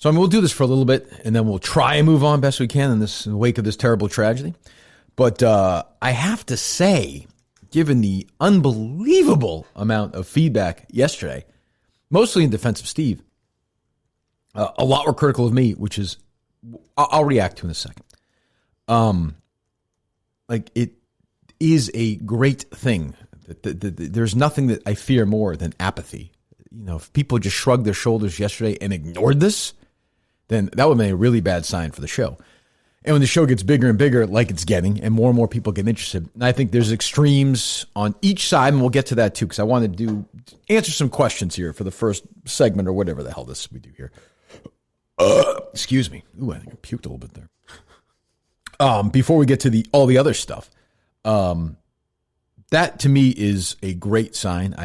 So I mean, we'll do this for a little bit, and then we'll try and move on best we can in the wake of this terrible tragedy. But I have to say, given the unbelievable amount of feedback yesterday, mostly in defense of Steve, a lot were critical of me, which is I'll react to in a second. Like it is a great thing. There's nothing that I fear more than apathy. You know, if people just shrugged their shoulders yesterday and ignored this, then that would be a really bad sign for the show. And when the show gets bigger and bigger, like it's getting, and more people get interested, and I think there's extremes on each side, and we'll get to that too, because I want to answer some questions here for the first segment or whatever the hell we do here. Excuse me. Ooh, I think I puked a little bit there. Before we get to all the other stuff, that to me is a great sign.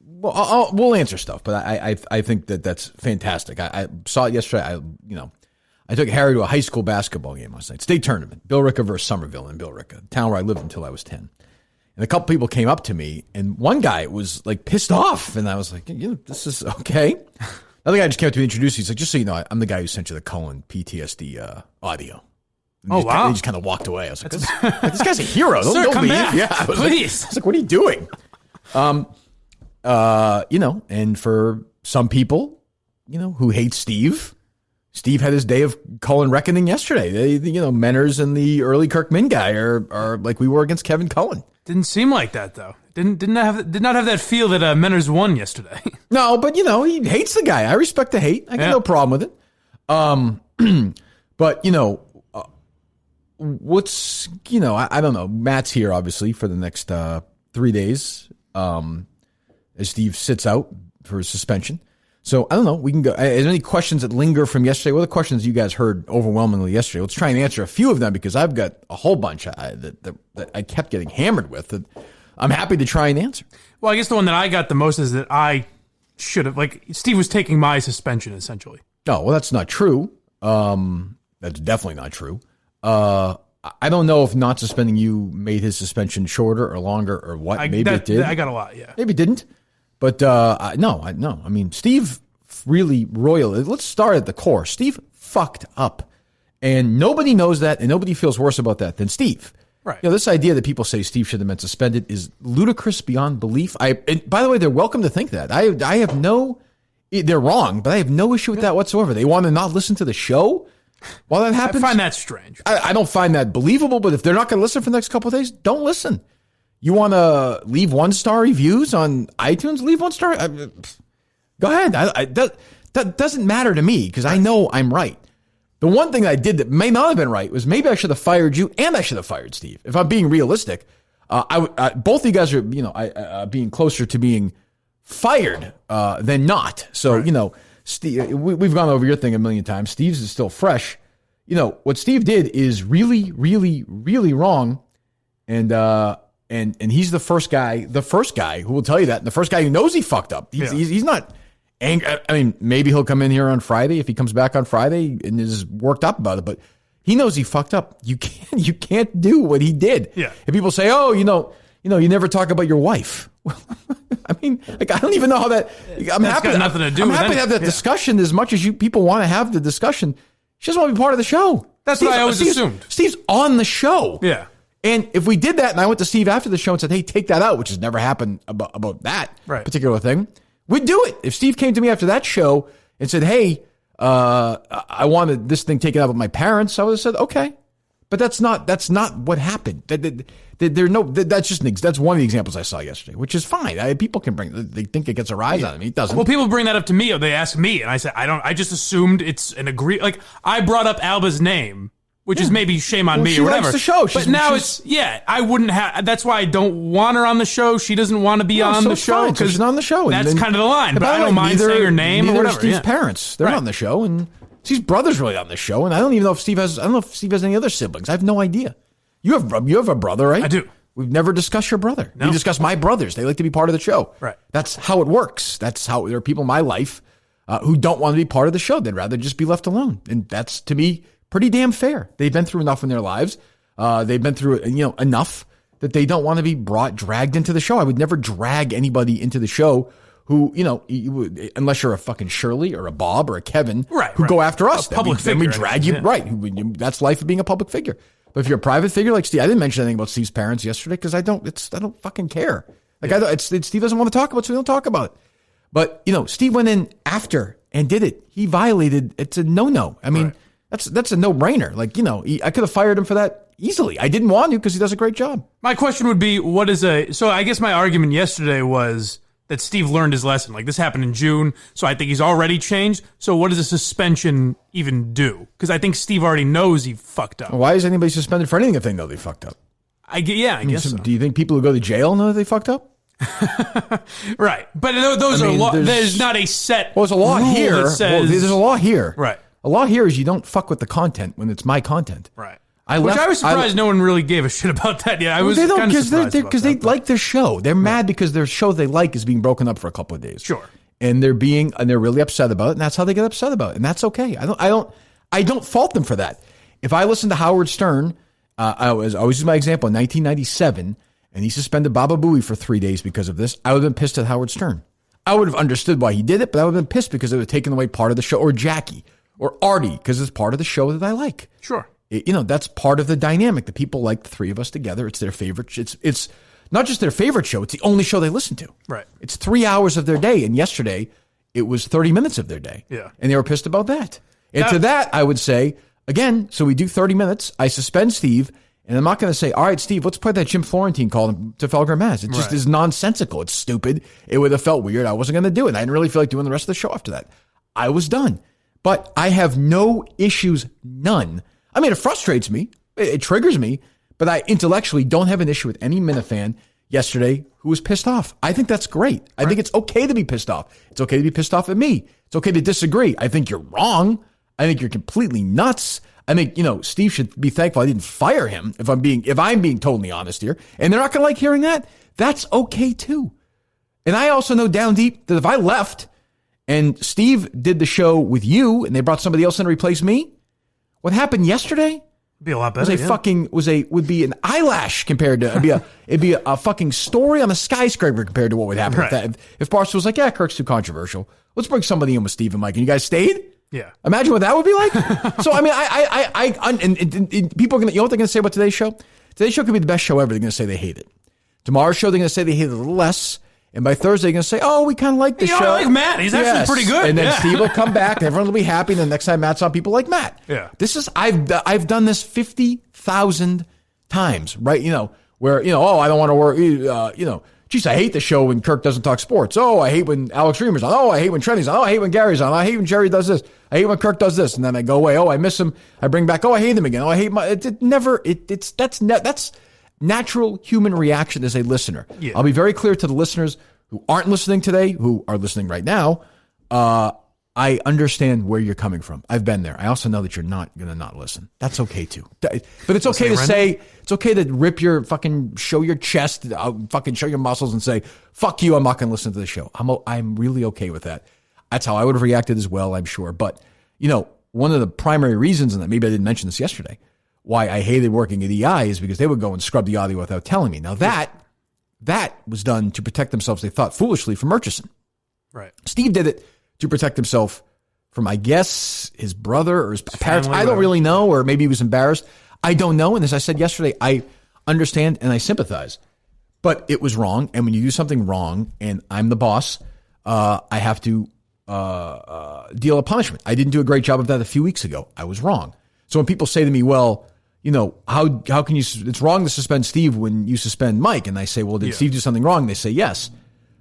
We'll answer stuff, but I think that's fantastic. I saw it yesterday. I took Harry to a high school basketball game last night, state tournament, Billerica versus Somerville in Billerica, the town where I lived until I was 10. And a couple people came up to me, and one guy was like pissed off, and I was like, this is okay. Another guy just came up to me and introduced me. He's like, just so you know, I'm the guy who sent you the Cullen PTSD audio. Wow. He just kind of walked away. I was like, this guy's a hero. Sir, come back. Yeah, Please. I was like, what are you doing? And for some people, who hate Steve had his day of Cullen reckoning yesterday. Menners and the early Kirk Min guy are like we were against Kevin Cullen. Didn't seem like that though. Did not have that feel that Menners won yesterday. No, but he hates the guy. I respect the hate. I got no problem with it. But what's I don't know. Matt's here obviously for the next 3 days. As Steve sits out for his suspension. So, I don't know. We can go. Is there any questions that linger from yesterday? What are the questions you guys heard overwhelmingly yesterday? Let's try and answer a few of them because I've got a whole bunch that I kept getting hammered with that I'm happy to try and answer. Well, I guess the one that I got the most is that I should have, Steve was taking my suspension, essentially. Oh, well, that's not true. That's definitely not true. I don't know if not suspending you made his suspension shorter or longer or what. Maybe it did. I got a lot, yeah. Maybe it didn't. But no. I mean, Steve really royally. Let's start at the core. Steve fucked up. And nobody knows that, and nobody feels worse about that than Steve. Right. This idea that people say Steve should have been suspended is ludicrous beyond belief. And by the way, they're welcome to think that. I have no... They're wrong, but I have no issue with that whatsoever. They want to not listen to the show while that happens. I find that strange. I don't find that believable, but if they're not going to listen for the next couple of days, don't listen. You want to leave 1-star reviews on iTunes? Leave 1-star. Go ahead. That doesn't matter to me because I know I'm right. The one thing I did that may not have been right was maybe I should have fired you and I should have fired Steve. If I'm being realistic, both of you guys are being closer to being fired than not. So, right. Steve, we've gone over your thing a million times. Steve's is still fresh. What Steve did is really, really, really wrong. And he's the first guy who will tell you that. And the first guy who knows he fucked up. He's not angry. I mean, maybe he'll come in here on Friday if he comes back on Friday and is worked up about it. But he knows he fucked up. You can't do what he did. Yeah. If people say, oh, you never talk about your wife. Well, I mean, I don't even know how that. I'm happy to have that discussion as much as people want to have the discussion. She doesn't want to be part of the show. That's what I always assumed. Steve's on the show. Yeah. And if we did that, and I went to Steve after the show and said, hey, take that out, which has never happened about that particular thing, we'd do it. If Steve came to me after that show and said, hey, I wanted this thing taken out with my parents, I would have said, okay. But that's not what happened. That's one of the examples I saw yesterday, which is fine. People can they think it gets a rise out of me. It doesn't. Well, people bring that up to me, or they ask me, and I said, I just assumed it's an I brought up Alba's name, which is maybe shame on me or whatever. She likes the show. But now I wouldn't have, that's why I don't want her on the show. She doesn't want to be on the show. Because she's on the show. That's kind of the line. But I don't mind saying her name or whatever. Steve's parents, they're on the show, and Steve's brother's really on the show, and I don't even know if Steve has any other siblings. I have no idea. You have a brother, right? I do. We've never discussed your brother. No. We discuss my brothers. They like to be part of the show. Right. That's how it works. That's how there are people in my life who don't want to be part of the show. They'd rather just be left alone. And that's, to me, pretty damn fair. They've been through enough in their lives. They've been through enough that they don't want to be dragged into the show. I would never drag anybody into the show who, unless you're a fucking Shirley or a Bob or a Kevin, who go after us. Public figure. Then we drag you, right. That's life of being a public figure. But if you're a private figure like Steve, I didn't mention anything about Steve's parents yesterday because I don't fucking care. Steve doesn't want to talk about it, so we don't talk about it. But, Steve went in after and did it. He violated, it's a no-no. I mean, that's a no-brainer. Like, I could have fired him for that easily. I didn't want to because he does a great job. My question would be, so I guess my argument yesterday was that Steve learned his lesson. Like, this happened in June, so I think he's already changed. So what does a suspension even do? Because I think Steve already knows he fucked up. Why is anybody suspended for anything if they know they fucked up? I guess so. Do you think people who go to jail know that they fucked up? Right. But there's not a set there's a law here. That says, there's a law here. Right. A law here is you don't fuck with the content when it's my content. Right. I was surprised no one really gave a shit about that. Yeah, I was kind of surprised because they like their show. They're mad because their show they like is being broken up for a couple of days. Sure. And they're really upset about it, and that's how they get upset about it, and that's okay. I don't fault them for that. If I listened to Howard Stern, I always use my example in 1997, and he suspended Baba Booey for 3 days because of this, I would have been pissed at Howard Stern. I would have understood why he did it, but I would have been pissed because it would have taken away part of the show, or Jackie, or Artie, because it's part of the show that I like. Sure. That's part of the dynamic. The people like the three of us together. It's their favorite. It's not just their favorite show. It's the only show they listen to. Right. It's 3 hours of their day. And yesterday, it was 30 minutes of their day. Yeah. And they were pissed about that. And to that, I would say, again, so we do 30 minutes. I suspend Steve. And I'm not going to say, all right, Steve, let's play that Jim Florentine call to Felger Mass. It just is nonsensical. It's stupid. It would have felt weird. I wasn't going to do it. And I didn't really feel like doing the rest of the show after that. I was done. But I have no issues, none. I mean, it frustrates me. It triggers me. But I intellectually don't have an issue with any Minifan yesterday who was pissed off. I think that's great. I think it's okay to be pissed off. It's okay to be pissed off at me. It's okay to disagree. I think you're wrong. I think you're completely nuts. I think, Steve should be thankful I didn't fire him if I'm being totally honest here. And they're not going to like hearing that. That's okay too. And I also know down deep that if I left and Steve did the show with you and they brought somebody else in to replace me, what happened yesterday be a lot better. Would be an eyelash compared to it'd be a fucking story on a skyscraper compared to what would happen if Barstool was like, yeah, Kirk's too controversial. Let's bring somebody in with Steve and Mike. And you guys stayed? Yeah. Imagine what that would be like. So I mean, and people are gonna, what they're gonna say about today's show? Today's show could be the best show ever. They're gonna say they hate it. Tomorrow's show, they're gonna say they hate it a little less. And by Thursday, they're going to say, oh, we kind of like this show. I like Matt. He's actually pretty good. And then Steve will come back. And everyone will be happy. And the next time Matt's on, people like Matt. Yeah. I've done this 50,000 times, right? Where, oh, I don't want to work, geez, I hate the show when Kirk doesn't talk sports. Oh, I hate when Alex Reamer's on. Oh, I hate when Trendy's on. Oh, I hate when Gary's on. I hate when Jerry does this. I hate when Kirk does this. And then I go away. Oh, I miss him. I bring back. Oh, I hate him again. Oh, I hate that's natural human reaction as a listener. Yeah. I'll be very clear to the listeners who aren't listening today, who are listening right now. I understand where you're coming from. I've been there. I also know that you're not going to not listen. That's okay too. But it's okay to say, it's okay to rip your fucking, show your chest, fucking show your muscles and say, fuck you, I'm not going to listen to the show. I'm really okay with that. That's how I would have reacted as well, I'm sure. But, one of the primary reasons, and maybe I didn't mention this yesterday, why I hated working at EI is because they would go and scrub the audio without telling me. Now that was done to protect themselves, they thought foolishly, from Murchison. Right. Steve did it to protect himself from, I guess, his brother or his parents. I don't really know, or maybe he was embarrassed. I don't know. And as I said yesterday, I understand and I sympathize. But it was wrong. And when you do something wrong and I'm the boss, I have to deal a punishment. I didn't do a great job of that a few weeks ago. I was wrong. So when people say to me, well, how can you, it's wrong to suspend Steve when you suspend Mike. And I say, well, did Steve do something wrong? They say, yes.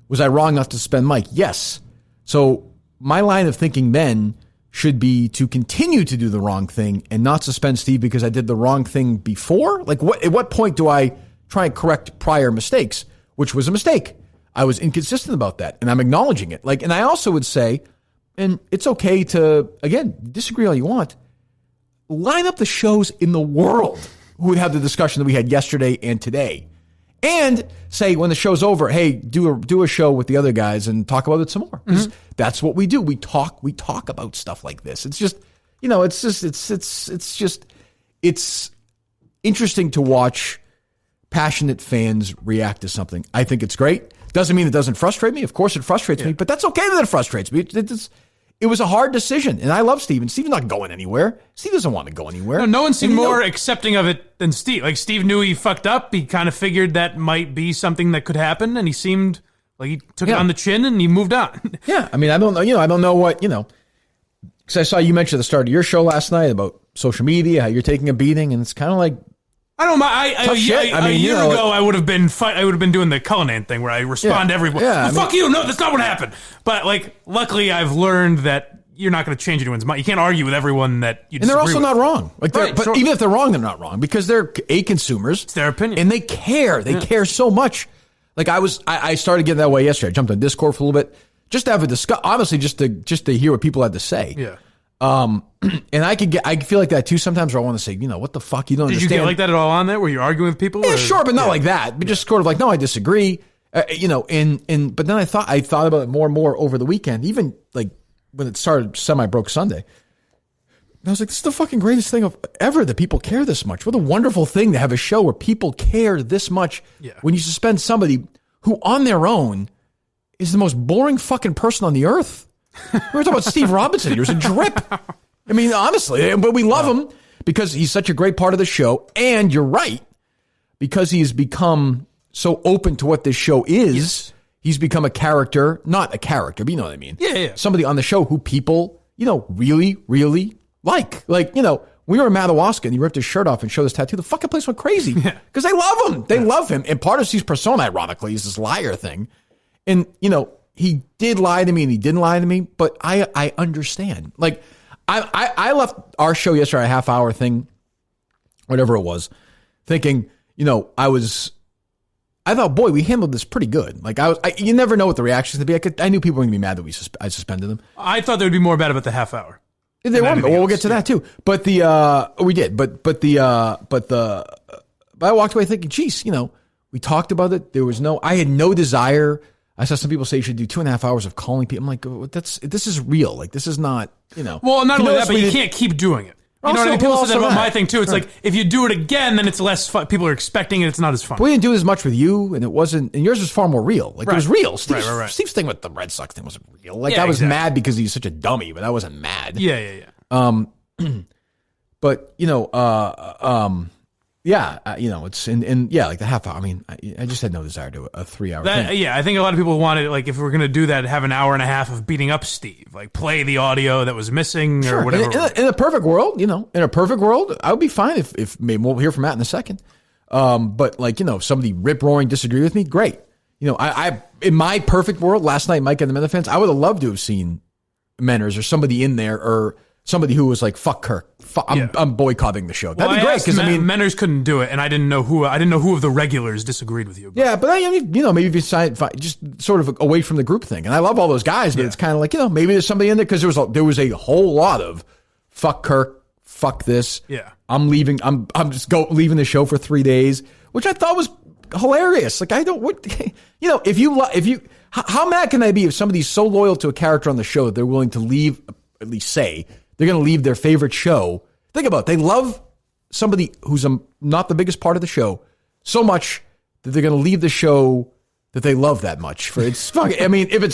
Was I wrong not to suspend Mike? Yes. So my line of thinking then should be to continue to do the wrong thing and not suspend Steve because I did the wrong thing before. Like at what point do I try and correct prior mistakes, which was a mistake? I was inconsistent about that and I'm acknowledging it. And I also would say, and it's okay to, again, disagree all you want, line up the shows in the world who would have the discussion that we had yesterday and today, and say when the show's over, hey, do a show with the other guys and talk about it some more. Mm-hmm. That's what we do. We talk about stuff like this. It's just, it's interesting to watch passionate fans react to something. I think it's great. Doesn't mean it doesn't frustrate me. Of course it frustrates me, but that's okay that it frustrates me. It was a hard decision, and I love Steve, and Steve's not going anywhere. Steve doesn't want to go anywhere. No one seemed more accepting of it than Steve. Like, Steve knew he fucked up. He kind of figured that might be something that could happen, and he seemed like he took it on the chin, and he moved on. Yeah, I mean, I don't know. I don't know what, because I saw you mention at the start of your show last night about social media, how you're taking a beating, and it's kind of like, I don't mind. A year ago, I would have been doing the Cullen thing where I respond to everyone. Yeah, fuck you. No, that's not what happened. But luckily, I've learned that you're not going to change anyone's mind. You can't argue with everyone that you disagree with. And they're also not wrong. But even if they're wrong, they're not wrong because they're consumers. It's their opinion, and they care. They care so much. Like I started getting that way yesterday. I jumped on Discord for a little bit just to have a discuss. Honestly, just to hear what people had to say. Yeah. And I feel like that too sometimes where I want to say, what the fuck, you don't understand. Did you get like that at all on there where you're arguing with people? Yeah, sure, but not like that. But just sort of like, no, I disagree. But then I thought about it more and more over the weekend, even like when it started semi-broke Sunday. And I was like, this is the fucking greatest thing ever that people care this much. What a wonderful thing to have a show where people care this much when you suspend somebody who on their own is the most boring fucking person on the earth. We were talking about Steve Robinson. He was a drip. I mean, honestly, but we love him because he's such a great part of the show. And you're right, because he's become so open to what this show is. Yes. He's become a character, not a character, but you know what I mean. Yeah. Somebody on the show who people, really, really like. Like, we were in Madawaska and he ripped his shirt off and showed his tattoo. The fucking place went crazy because they love him. They love him. And part of Steve's persona, ironically, is this liar thing. And, he did lie to me and he didn't lie to me, but I understand. Like, I left our show yesterday, a half-hour thing, whatever it was, thinking, I thought, boy, we handled this pretty good. Like, you never know what the reactions would be. I knew people were going to be mad that I suspended them. I thought there would be more bad about the half hour. They were. Well, we'll get to that too. But we did. But I walked away thinking, geez, we talked about it. I had no desire. I saw some people say you should do 2.5 hours of calling people. I'm like, this is real. Like, this is not, Well, not only that, but you can't keep doing it. You know what I mean? People said that about my thing too. It's like, if you do it again, then it's less fun. People are expecting it. It's not as fun. We didn't do it as much with you, and it wasn't, and yours was far more real. Like, it was real. Steve's thing with the Red Sox thing wasn't real. Like, I was mad because he's such a dummy, but I wasn't mad. Yeah. But, it's like the half hour. I mean, I just had no desire to a 3 hour thing. Yeah, I think a lot of people wanted, like, if we're going to do that, have an hour and a half of beating up Steve, like play the audio that was missing or whatever. In a perfect world, I would be fine if maybe we'll hear from Matt in a second. But like, if somebody rip roaring disagree with me, great. I in my perfect world, last night, Mike and the Minifans, I would have loved to have seen Menners or somebody in there or somebody who was like, fuck Kirk. I'm boycotting the show. That'd be great because Menners couldn't do it, and I didn't know who of the regulars disagreed with you. Yeah, but maybe if you decide just sort of away from the group thing. And I love all those guys, but it's kind of like maybe there's somebody in there because there was a whole lot of fuck Kirk, fuck this. Yeah, I'm leaving. I'm just leaving the show for 3 days, which I thought was hilarious. Like how mad can I be if somebody's so loyal to a character on the show that they're willing to leave, at least say. They're going to leave their favorite show. Think about it. They love somebody who's not the biggest part of the show so much that they're going to leave the show that they love that much. If it's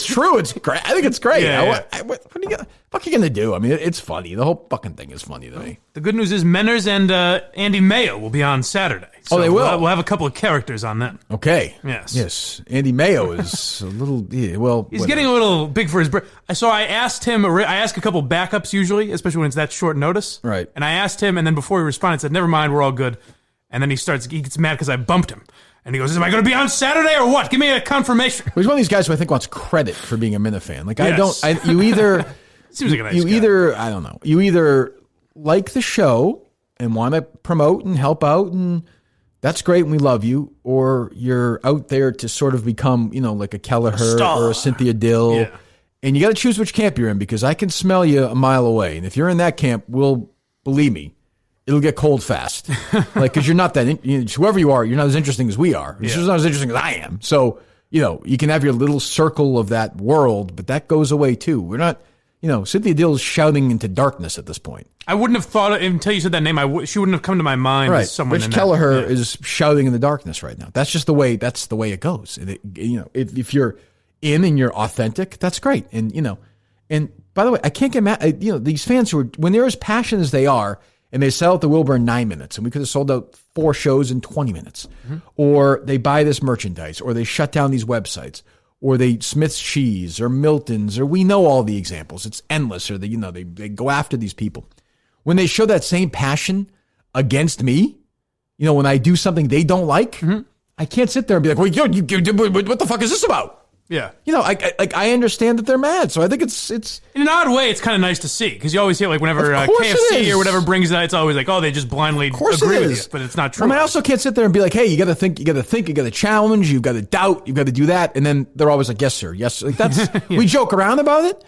true, it's great. I think it's great. What are you going to do? I mean, it's funny. The whole fucking thing is funny to me. The good news is Menners and Andy Mayo will be on Saturday. So they will? We'll have a couple of characters on that. Okay. Yes. Andy Mayo is a little, he's getting a little big for his So I asked him, I ask a couple backups usually, especially when it's that short notice. Right. And I asked him, and then before he responded, said, never mind, we're all good. And then he gets mad because I bumped him. And he goes, am I going to be on Saturday or what? Give me a confirmation. He's one of these guys who I think wants credit for being a Minifan. Like, you either... Seems like a nice guy. I don't know. You either like the show and want to promote and help out, and that's great and we love you, or you're out there to sort of become, like a Kelleher or a Cynthia Dill. Yeah. And you got to choose which camp you're in because I can smell you a mile away. And if you're in that camp, believe me, it'll get cold fast. Like, because you're not that, whoever you are, you're not as interesting as we are. You're not as interesting as I am. So, you can have your little circle of that world, but that goes away too. We're not, Cynthia Dill's shouting into darkness at this point. I wouldn't have thought it until you said that name. She wouldn't have come to my mind Right. as someone. Rich Kelleher is shouting in the darkness right now. That's just the way. That's the way it goes. And if you're in and you're authentic, that's great. And and by the way, I can't get mad. These fans who are, when they're as passionate as they are, and they sell out the Wilbur in 9 minutes, and we could have sold out 4 shows in 20 minutes, or they buy this merchandise, or they shut down these websites, or they Smith's Cheese, or Milton's, or we know all the examples. It's endless. Or they go after these people. When they show that same passion against me, when I do something they don't like, I can't sit there and be like, well, what the fuck is this about? Yeah. I understand that they're mad, so I think it's in an odd way, it's kind of nice to see, because you always hear, like, whenever KFC or whatever brings that, it's always like, oh, they just blindly agree with you, but it's not true. I also can't sit there and be like, hey, you got to think, you got to challenge, you got to doubt, you got to do that, and then they're always like, yes, sir, yes. Like that's we joke around about it,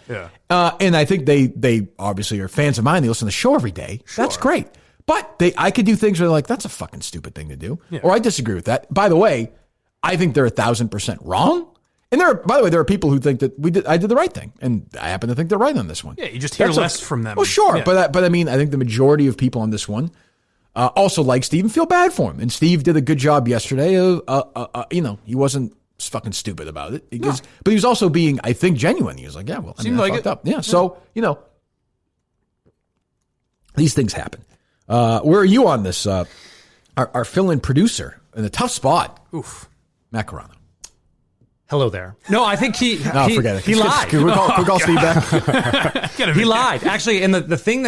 and I think they obviously are fans of mine. They listen to the show every day. Sure. That's great, but I could do things where they're like, that's a fucking stupid thing to do, or I disagree with that. By the way, I think they're 1,000% wrong. And by the way, there are people who think that I did the right thing, and I happen to think they're right on this one. Yeah, you just hear less from them. Well, sure, but I mean, I think the majority of people on this one also like Steve and feel bad for him. And Steve did a good job yesterday. He wasn't fucking stupid about it, but he was also being, I think, genuine. He was like, yeah, well, I fucked up. Yeah, so these things happen. Where are you on this? Our fill-in producer in a tough spot. Oof, Matt Kanorado. Hello there. No, I think forget it. He lied. Can we call Steve back? He lied. Actually, and the thing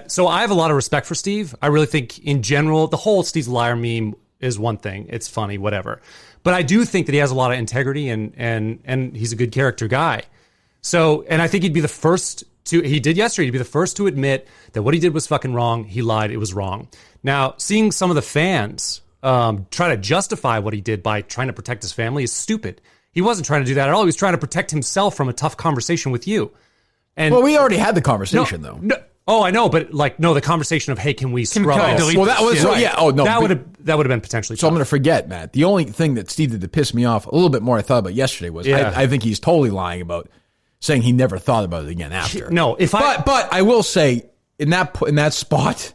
so I have a lot of respect for Steve. I really think in general, the whole Steve's a liar meme is one thing. It's funny, whatever. But I do think that he has a lot of integrity and he's a good character guy. So, and I think he'd be the first he did yesterday, he'd be the first to admit that what he did was fucking wrong. He lied. It was wrong. Now, seeing some of the fans try to justify what he did by trying to protect his family is stupid. He wasn't trying to do that at all. He was trying to protect himself from a tough conversation with you. And we already had the conversation, though. No, I know, but the conversation of, hey, can we scrub this? Well, that was that would have been potentially. So tough. I'm going to forget, Matt. The only thing that Steve did to piss me off a little bit more, I thought about yesterday was I think he's totally lying about saying he never thought about it again after. But I will say in that spot.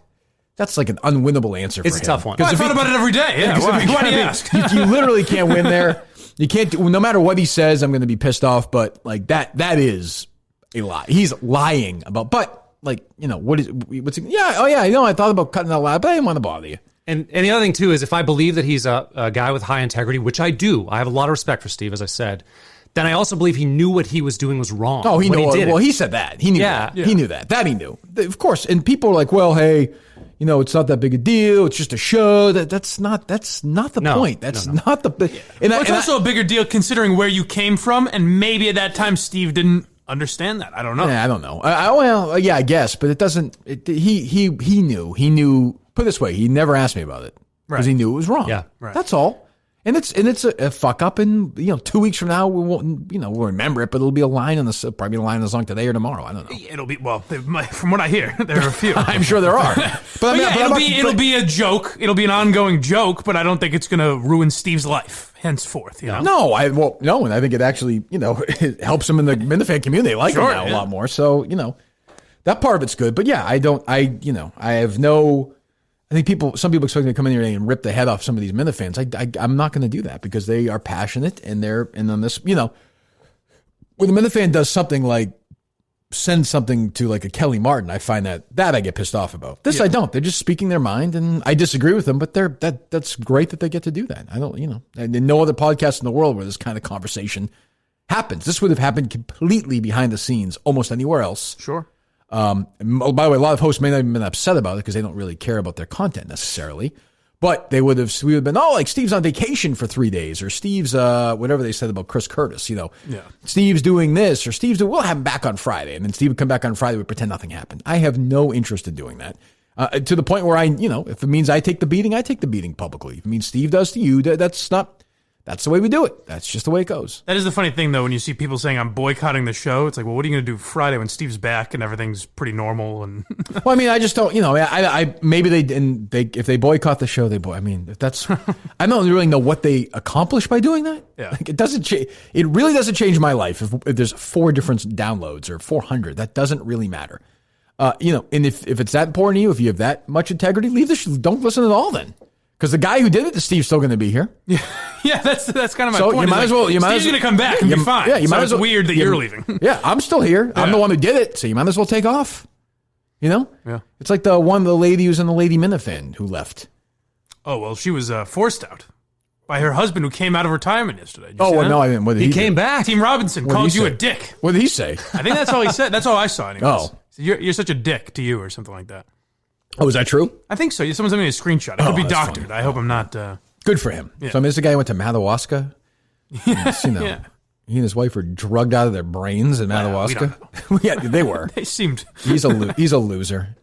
That's like an unwinnable answer for him. It's a tough one. I thought about it every day. Yeah, why do you ask? You literally can't win there. You can't no matter what he says, I'm going to be pissed off, but like that is a lie. He's lying about, but like, what's he, I thought about cutting that lie, but I didn't want to bother you. And the other thing too is if I believe that he's a guy with high integrity, which I do, I have a lot of respect for Steve, as I said, then I also believe he knew what he was doing was wrong. Oh, he knew. Well, he said that. He knew that. Yeah. He knew that. That he knew. Of course. And people are like, well, hey, it's not that big a deal. It's just a show. That's not the point. That's not the. And it's also a bigger deal considering where you came from, and maybe at that time Steve didn't understand that. I don't know. Yeah, I don't know. I guess, but it doesn't. He knew. He knew. Put it this way, he never asked me about it because he knew it was wrong. Yeah, right. That's all. And it's a fuck up, and 2 weeks from now we won't we'll remember it, but it'll be a line on the probably a line on the song today or tomorrow. I don't know. It'll be from what I hear, there are a few. I'm sure there are. But it'll be a joke. It'll be an ongoing joke, but I don't think it's going to ruin Steve's life henceforth. No, and I think it actually it helps him in the Minifan community. They like him now a lot more. So that part of it's good. But yeah, I have no. I think some people expect me to come in here and rip the head off some of these Minifans. I'm not going to do that because they are passionate and on this, when the Minifan does something like send something to like a Kelly Martin, I find that I get pissed off about. This I don't. They're just speaking their mind, and I disagree with them, but that's great that they get to do that. I don't, and no other podcast in the world where this kind of conversation happens. This would have happened completely behind the scenes, almost anywhere else. Sure. By the way, a lot of hosts may not have been upset about it because they don't really care about their content necessarily. But we would have been, like Steve's on vacation for 3 days, or Steve's whatever they said about Chris Curtis, Steve's doing this, or we'll have him back on Friday, and then Steve would come back on Friday, we pretend nothing happened. I have no interest in doing that. To the point where if it means I take the beating, I take the beating publicly. If it means Steve does to you, that's not That's the way we do it. That's just the way it goes. That is the funny thing, though, when you see people saying, I'm boycotting the show. It's like, well, what are you going to do Friday when Steve's back and everything's pretty normal? And well, I mean, I just don't, I maybe if they boycott the show, I mean, if that's, I don't really know what they accomplish by doing that. Yeah. Like, it really doesn't change my life if there's 4 different downloads or 400. That doesn't really matter. And if it's that important to you, if you have that much integrity, leave the show. Don't listen at all then. Because the guy who did it, Steve's still going to be here. Yeah, that's kind of my so point. You might as well. Steve's going to come back and be fine. Yeah, you might as well. It's weird that you're leaving. Yeah, I'm still here. I'm the one who did it, so you might as well take off. Yeah. It's like the lady who's in the Lady Minifan who left. Oh well, she was forced out by her husband who came out of retirement yesterday. No, I didn't. What did he came back. Team Robinson called you a dick. What did he say? I think that's all he said. That's all I saw. Anyways. Oh, so you're such a dick to you, or something like that. Oh, is that true? I think so. Someone sent me a screenshot. It could be doctored. Funny. I hope I'm not. Good for him. Yeah. So I mean, this is the guy who went to Madawaska. Yeah. He and his wife were drugged out of their brains in Madawaska. Yeah, they were. They seemed. He's a loser.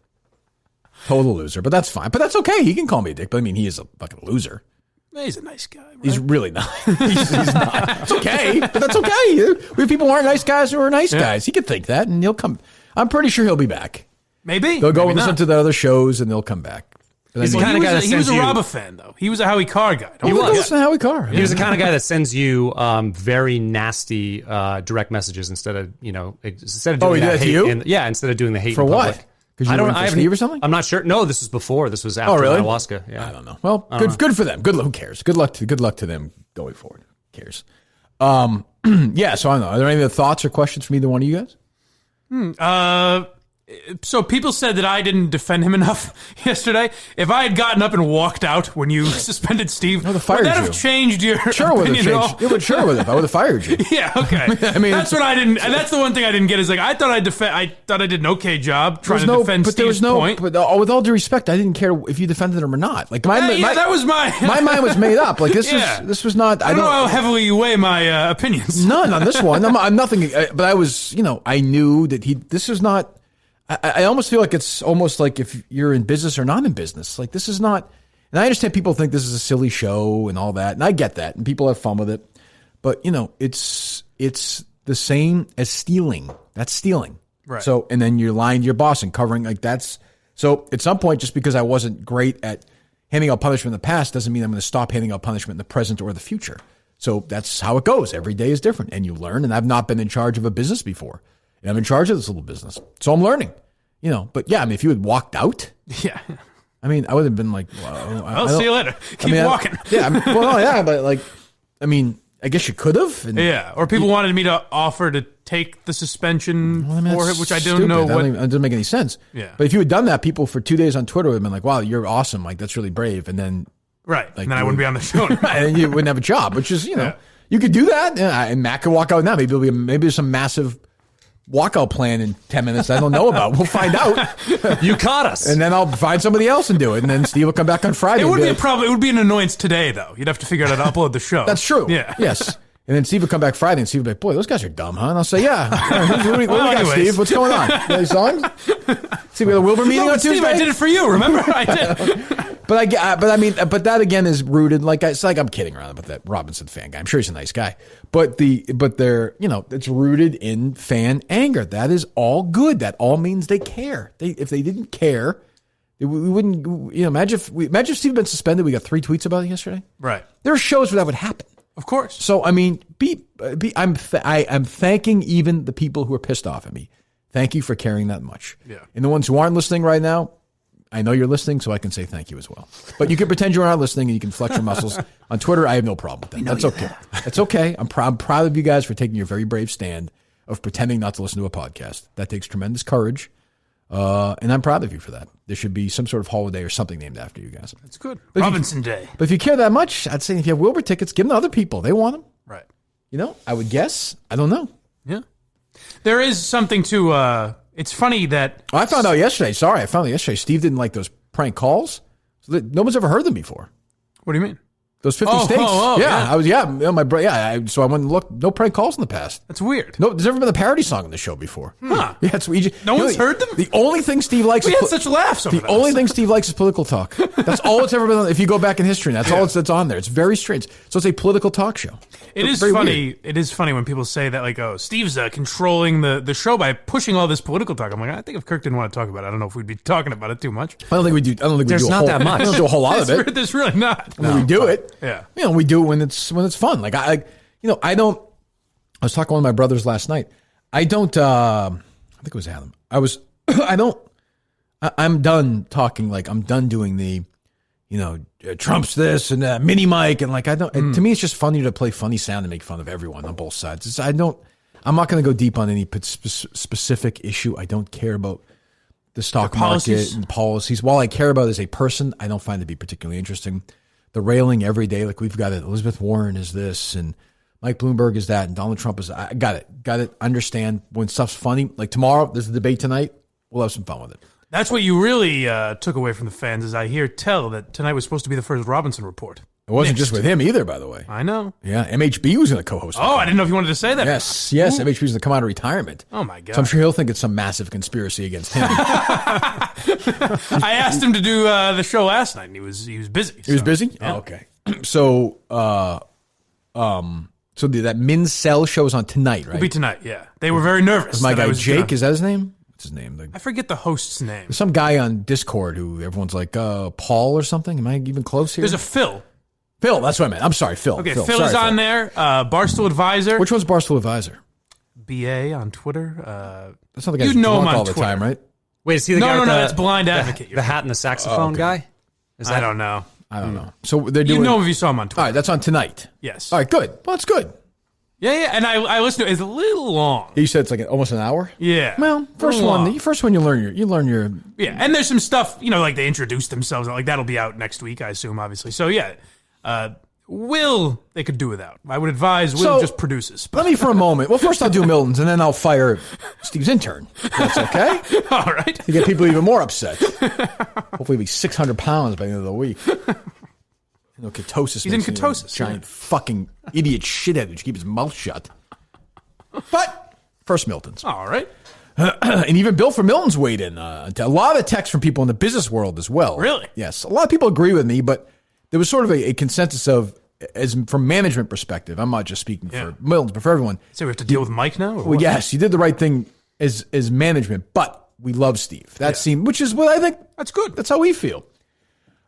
Total loser. But that's fine. But that's okay. He can call me a dick. But I mean, he is a fucking loser. He's a nice guy. Right? He's really not. He's not. It's okay. But that's okay. We have people who aren't nice guys who are nice guys. He could think that, and he'll come. I'm pretty sure he'll be back. Maybe they'll go maybe and listen to the other shows, and they'll come back. He's the kind of guy that he was a you... Robba fan, though. He was a Howie Carr guy. He was a Howie Carr. He was the kind of guy that sends you very nasty direct messages instead of doing that to you? instead of doing the hate for in what? public. Because you were for Steve or something? I'm not sure. No, this was before. This was after really? ayahuasca. Yeah. I don't know. Well, good for them. Who cares? Good luck to them going forward. Who cares? Yeah. So I don't know. Are there any other thoughts or questions from either one of you guys? So people said that I didn't defend him enough yesterday. If I had gotten up and walked out when you suspended Steve, would that have changed your opinion at all? It would sure would have. I would have fired you. Yeah, okay. I mean, that's what I didn't. And that's the one thing I didn't get is like I thought I did an okay job trying to defend Steve's point. But with all due respect, I didn't care if you defended him or not. Like that was my mind was made up. Like this was not. I don't know how heavily you weigh my opinions. None on this one. I'm nothing. But I was, I knew that this was not. I almost feel like it's almost like if you're in business or not in business. Like this is not, and I understand people think this is a silly show and all that, and I get that, and people have fun with it. But it's the same as stealing. That's stealing. Right. So, and then you're lying to your boss and covering like that's. So at some point, just because I wasn't great at handing out punishment in the past doesn't mean I'm going to stop handing out punishment in the present or the future. So that's how it goes. Every day is different, and you learn. And I've not been in charge of a business before. And I'm in charge of this little business. So I'm learning, But yeah, I mean, if you had walked out, I mean, I would have been like, well, I'll see you later. Keep walking. But I mean, I guess you could have. Or people wanted me to offer to take the suspension for it, which I don't know what. It doesn't make any sense. Yeah. But if you had done that, people for 2 days on Twitter would have been like, wow, you're awesome. Like, that's really brave. And then. Right. Like, and then I wouldn't be on the show. Right. And you wouldn't have a job, which is, you could do that. And Matt could walk out now. Maybe there's some massive walkout plan in 10 minutes I don't know about. We'll find out. You caught us. And then I'll find somebody else and do it. And then Steve will come back on Friday. It would be an annoyance today, though. You'd have to figure out how to upload the show. That's true. Yeah. Yes. And then Steve will come back Friday and Steve will be like, boy, those guys are dumb, huh? And I'll say, yeah. What do we got, Steve? What's going on? You any songs? See, we had a Wilbur meeting on Tuesday. Steve, I did it for you. Remember? I did. But that again is rooted. It's like I'm kidding around about that Robinson fan guy. I'm sure he's a nice guy. But they're it's rooted in fan anger. That is all good. That all means they care. If they didn't care, we wouldn't. Imagine if Steve had been suspended. We got 3 tweets about it yesterday. Right. There are shows where that would happen. Of course. So I mean, I'm thanking even the people who are pissed off at me. Thank you for caring that much. Yeah. And the ones who aren't listening right now, I know you're listening, so I can say thank you as well. But you can pretend you're not listening and you can flex your muscles. On Twitter, I have no problem with that. That's okay. That's okay. I'm proud of you guys for taking your very brave stand of pretending not to listen to a podcast. That takes tremendous courage. And I'm proud of you for that. There should be some sort of holiday or something named after you guys. That's good. Robinson Day. But if you care that much, I'd say if you have Wilbur tickets, give them to other people. They want them. Right. I would guess. I don't know. Yeah. There is something to... It's funny that... I found out yesterday. Steve didn't like those prank calls. So no one's ever heard them before. What do you mean? Those 50 states. Yeah. I was, my brother, so I went and looked. No prank calls in the past. That's weird. No, there's never been a parody song on the show before. Huh. Yeah, it's we. No one's heard them? The only thing Steve likes We had such laughs over The only thing Steve likes is political talk. That's all it's ever been on. If you go back in history, that's all that's on there. It's very strange. So it's a political talk show. It is funny. Weird. It is funny when people say that, like, oh, Steve's controlling the show by pushing all this political talk. I'm like, I think if Kirk didn't want to talk about it, I don't know if we'd be talking about it too much. I don't think we do. There's not that much. We don't do a whole lot of it. There's really not. I mean, we do it. Yeah. We do it when it's fun. Like I was talking to one of my brothers last night. I don't. I think it was Adam. I'm done talking. Like I'm done doing the, Trump's this and mini mic and like I don't. To me, it's just funny to play funny sound and make fun of everyone on both sides. I'm not going to go deep on any specific issue. I don't care about the stock market and policies. While I care about it as a person, I don't find it to be particularly interesting. The railing every day, like we've got it. Elizabeth Warren is this, and Mike Bloomberg is that, and Donald Trump is. I got it. Understand when stuff's funny. Like tomorrow, there's a debate tonight. We'll have some fun with it. That's what you really took away from the fans, is I hear tell that tonight was supposed to be the first Robinson report. It wasn't just with him either, by the way. I know. Yeah, MHB was going to co-host. Oh, I didn't know if you wanted to say that. Yes, MHB was going to come out of retirement. Oh my God! So I'm sure he'll think it's some massive conspiracy against him. I asked him to do the show last night, and he was busy. He was busy. Yeah. Oh, okay. So, that Men's Cell show is on tonight, right? It'll be tonight. Yeah, they were very nervous. My guy Jake, is that his name? What's his name? I forget the host's name. There's some guy on Discord who everyone's like Paul or something. Am I even close here? There's a Phil. Phil, that's what I meant. I'm sorry, Phil. Okay, Phil is on there. Barstool Advisor. Which one's Barstool Advisor? BA on Twitter. That's not the guy who's drunk all the time, right? Wait, is he the guy? No, that's Blind Advocate. The hat and the saxophone guy? I don't know. I don't know. So they're doing. You know if you saw him on Twitter. All right, that's on tonight. Yes. All right, good. Well, that's good. Yeah, and I listened to it. It's a little long. You said it's like almost an hour? Yeah. Well, first one you learn your Yeah, and there's some stuff, like they introduce themselves, like that'll be out next week, I assume, obviously. So yeah. Will they could do without. I would advise Will just produces. Let me for a moment. Well, first I'll do Milton's, and then I'll fire Steve's intern. That's okay. All right. To get people even more upset. Hopefully he'll be 600 pounds by the end of the week. Ketosis. He's in ketosis. Giant fucking idiot shithead who should keep his mouth shut. But first Milton's. All right. And even Bill from Milton's weighed in. A lot of texts from people in the business world as well. Really? Yes. A lot of people agree with me, but there was sort of a consensus of, as from management perspective, I'm not just speaking for Milton's, but for everyone. So we have to deal with Mike now? Well, yes, you did the right thing as management, but we love Steve. That seemed, which is what I think. That's good. That's how we feel.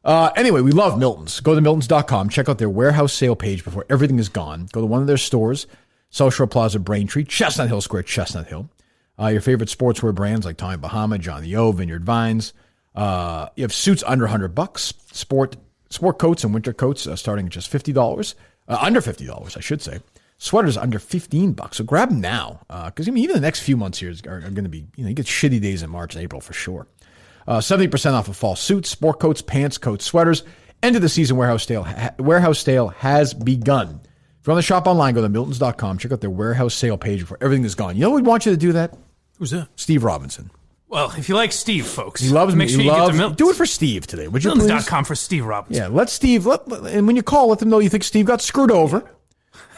Anyway, we love Milton's. Go to Miltons.com. Check out their warehouse sale page before everything is gone. Go to one of their stores, South Shore Plaza, Braintree, Chestnut Hill Square, Chestnut Hill. Your favorite sportswear brands like Tommy Bahama, Johnny O, Vineyard Vines. You have suits under $100. Sport coats and winter coats starting at just $50. Under $50, I should say. Sweaters under $15. So grab them now. Because even the next few months here are going to be, you get shitty days in March and April for sure. 70% off of fall suits, sport coats, pants, coats, sweaters. End of the season warehouse sale has begun. If you want to shop online, go to Miltons.com. Check out their warehouse sale page before everything is gone. You know who would want you to do that? Who's that? Steve Robinson. Well, if you like Steve, folks, he loves make me. sure you get to Miltons. Do it for Steve today, would you please? Miltons.com for Steve Robinson. Yeah, let Steve, and when you call, let them know you think Steve got screwed over.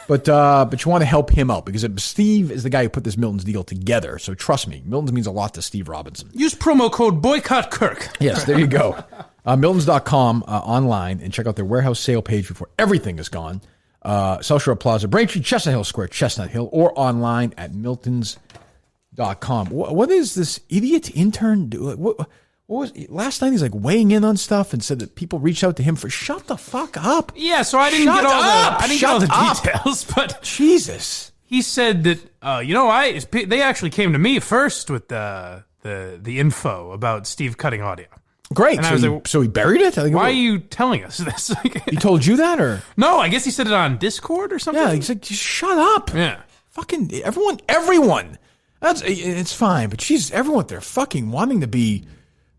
But you want to help him out because Steve is the guy who put this Milton's deal together. So trust me, Milton's means a lot to Steve Robinson. Use promo code Boycott Kirk. Yes, there you go. Miltons.com online and check out their warehouse sale page before everything is gone. South Shore Plaza, Braintree, Chestnut Hill Square, Chestnut Hill, or online at Miltons.com. What is this idiot intern doing? What was last night? He's like weighing in on stuff and said that people reached out to him for shut the fuck up. Yeah, so I didn't get all the details, but Jesus, he said that they actually came to me first with the info about Steve cutting audio. Great. And so he buried it? Why are you telling us this? He told you that, or no? I guess he said it on Discord or something. Yeah, he's like, just shut up. Yeah, fucking everyone. It's fine, but Jesus, everyone, they're fucking wanting to be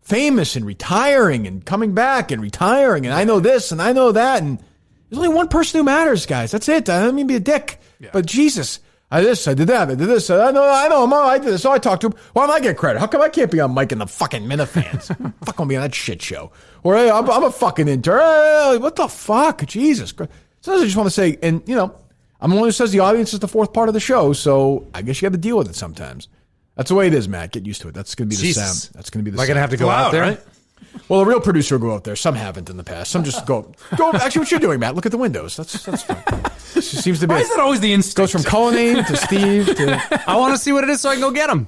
famous and retiring and coming back and retiring, and I know this and I know that, and there's only one person who matters, guys. That's it. I don't mean to be a dick, but Jesus, I did this, I did that, I did this. I know, I did this. So I talked to him. Why am I getting credit? How come I can't be on mic in the fucking Minifans? Fuck, gonna be on that shit show. Or hey, I'm a fucking intern. Hey, what the fuck? Jesus Christ. Sometimes I just want to say, and I'm the one who says the audience is the fourth part of the show, so I guess you got to deal with it sometimes. That's the way it is, Matt. Get used to it. That's going to be the sound. That's going to be the sound. Am I going to have to go out there? Right? Well, a real producer will go out there. Some haven't in the past. Some just go. Actually, what you're doing, Matt? Look at the windows. That's fine. It seems to be. Why is that always the instinct? Goes from Cullen to Steve to. I want to see what it is so I can go get him.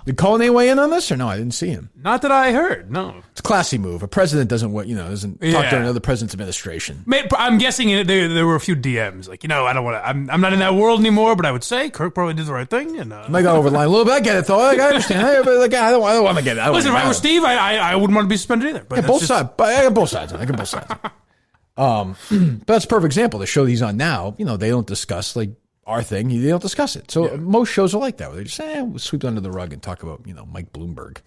Did Cullen weigh in on this or no? I didn't see him. Not that I heard. No. It's a classy move. A president doesn't talk during another president's administration. I'm guessing there were a few DMs like I don't want to. I'm not in that world anymore, but I would say Kirk probably did the right thing. And I got over the line a little bit. I get it though. I understand. But I don't want to get it. Listen, if I were Steve, I wouldn't want to be suspended either. But both sides. But I got both sides. I got both sides. But that's a perfect example. The show that he's on now, they don't discuss like our thing. They don't discuss it. So most shows are like that, where they just we'll sweep it under the rug and talk about Mike Bloomberg.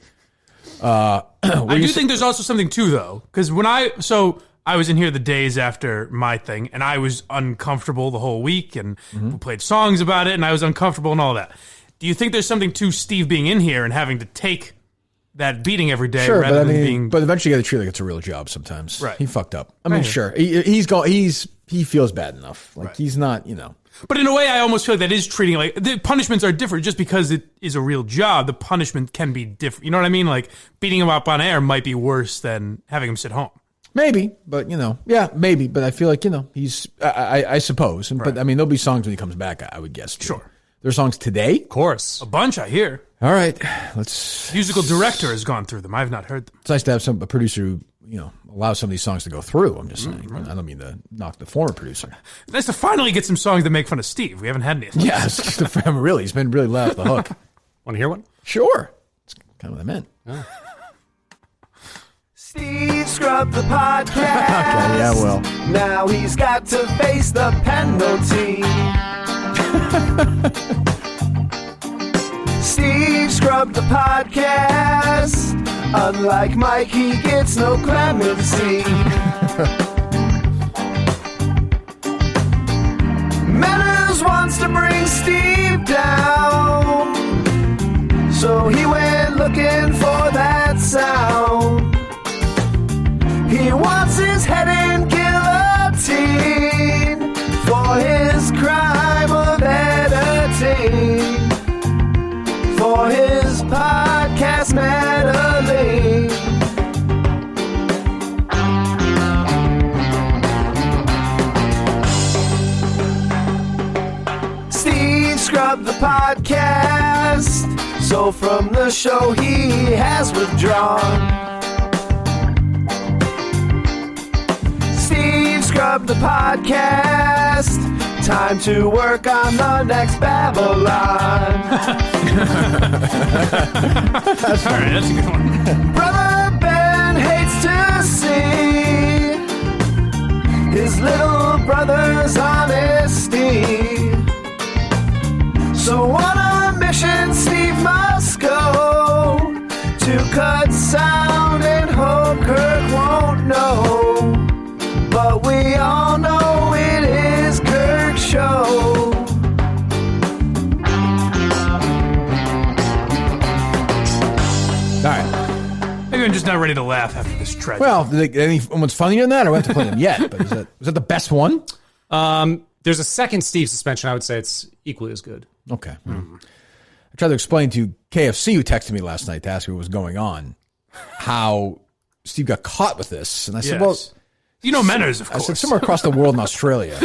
I do think there's also something too, though, because I was in here the days after my thing, and I was uncomfortable the whole week, and we played songs about it, and I was uncomfortable and all that. Do you think there's something to Steve being in here and having to take that beating every day rather than being? But eventually, you got to treat it like it's a real job. Sometimes, right? He fucked up. I mean, sure, he feels bad enough. Like he's not, But in a way, I almost feel like that is treating like the punishments are different. Just because it is a real job, the punishment can be different. You know what I mean? Like beating him up on air might be worse than having him sit home. Maybe, but maybe. But I feel like he's. I suppose. But I mean, there'll be songs when he comes back. I would guess. Too. Sure. There's songs today. Of course, a bunch I hear. All right, let's. Musical director has gone through them. I've not heard them. It's nice to have a producer who allow some of these songs to go through. I'm just saying. I don't mean to knock the former producer. Nice to finally get some songs that make fun of Steve. We haven't had any. Yeah, really. He's been really let off the hook. Want to hear one? Sure. That's kind of what I meant. Oh. Steve scrubbed the podcast. Okay, yeah, well. Now he's got to face the penalty. Steve scrubbed the podcast. Unlike Mike, he gets no clemency. Manners wants to bring Steve down, so he went looking for that sound. He wants his head in guillotine for his crime of editing, for his podcast meddling. Steve scrubbed the podcast, so from the show he has withdrawn. Steve scrubbed the podcast. Time to work on the next Babylon. All right, that's a good one. Brother Ben hates to see his little brother's honesty. So on a mission Steve must go to cut sound and hope Kirk won't know. But we all know it is Kirk's show. All right. Maybe I'm just not ready to laugh after this tragedy. Well, anyone's funnier than that? I haven't played them yet, but is that the best one? There's a second Steve suspension. I would say it's equally as good. Okay. I tried to explain to KFC, who texted me last night to ask me what was going on, how Steve got caught with this. And I said, well... Menners, of course. I said somewhere across the world in Australia.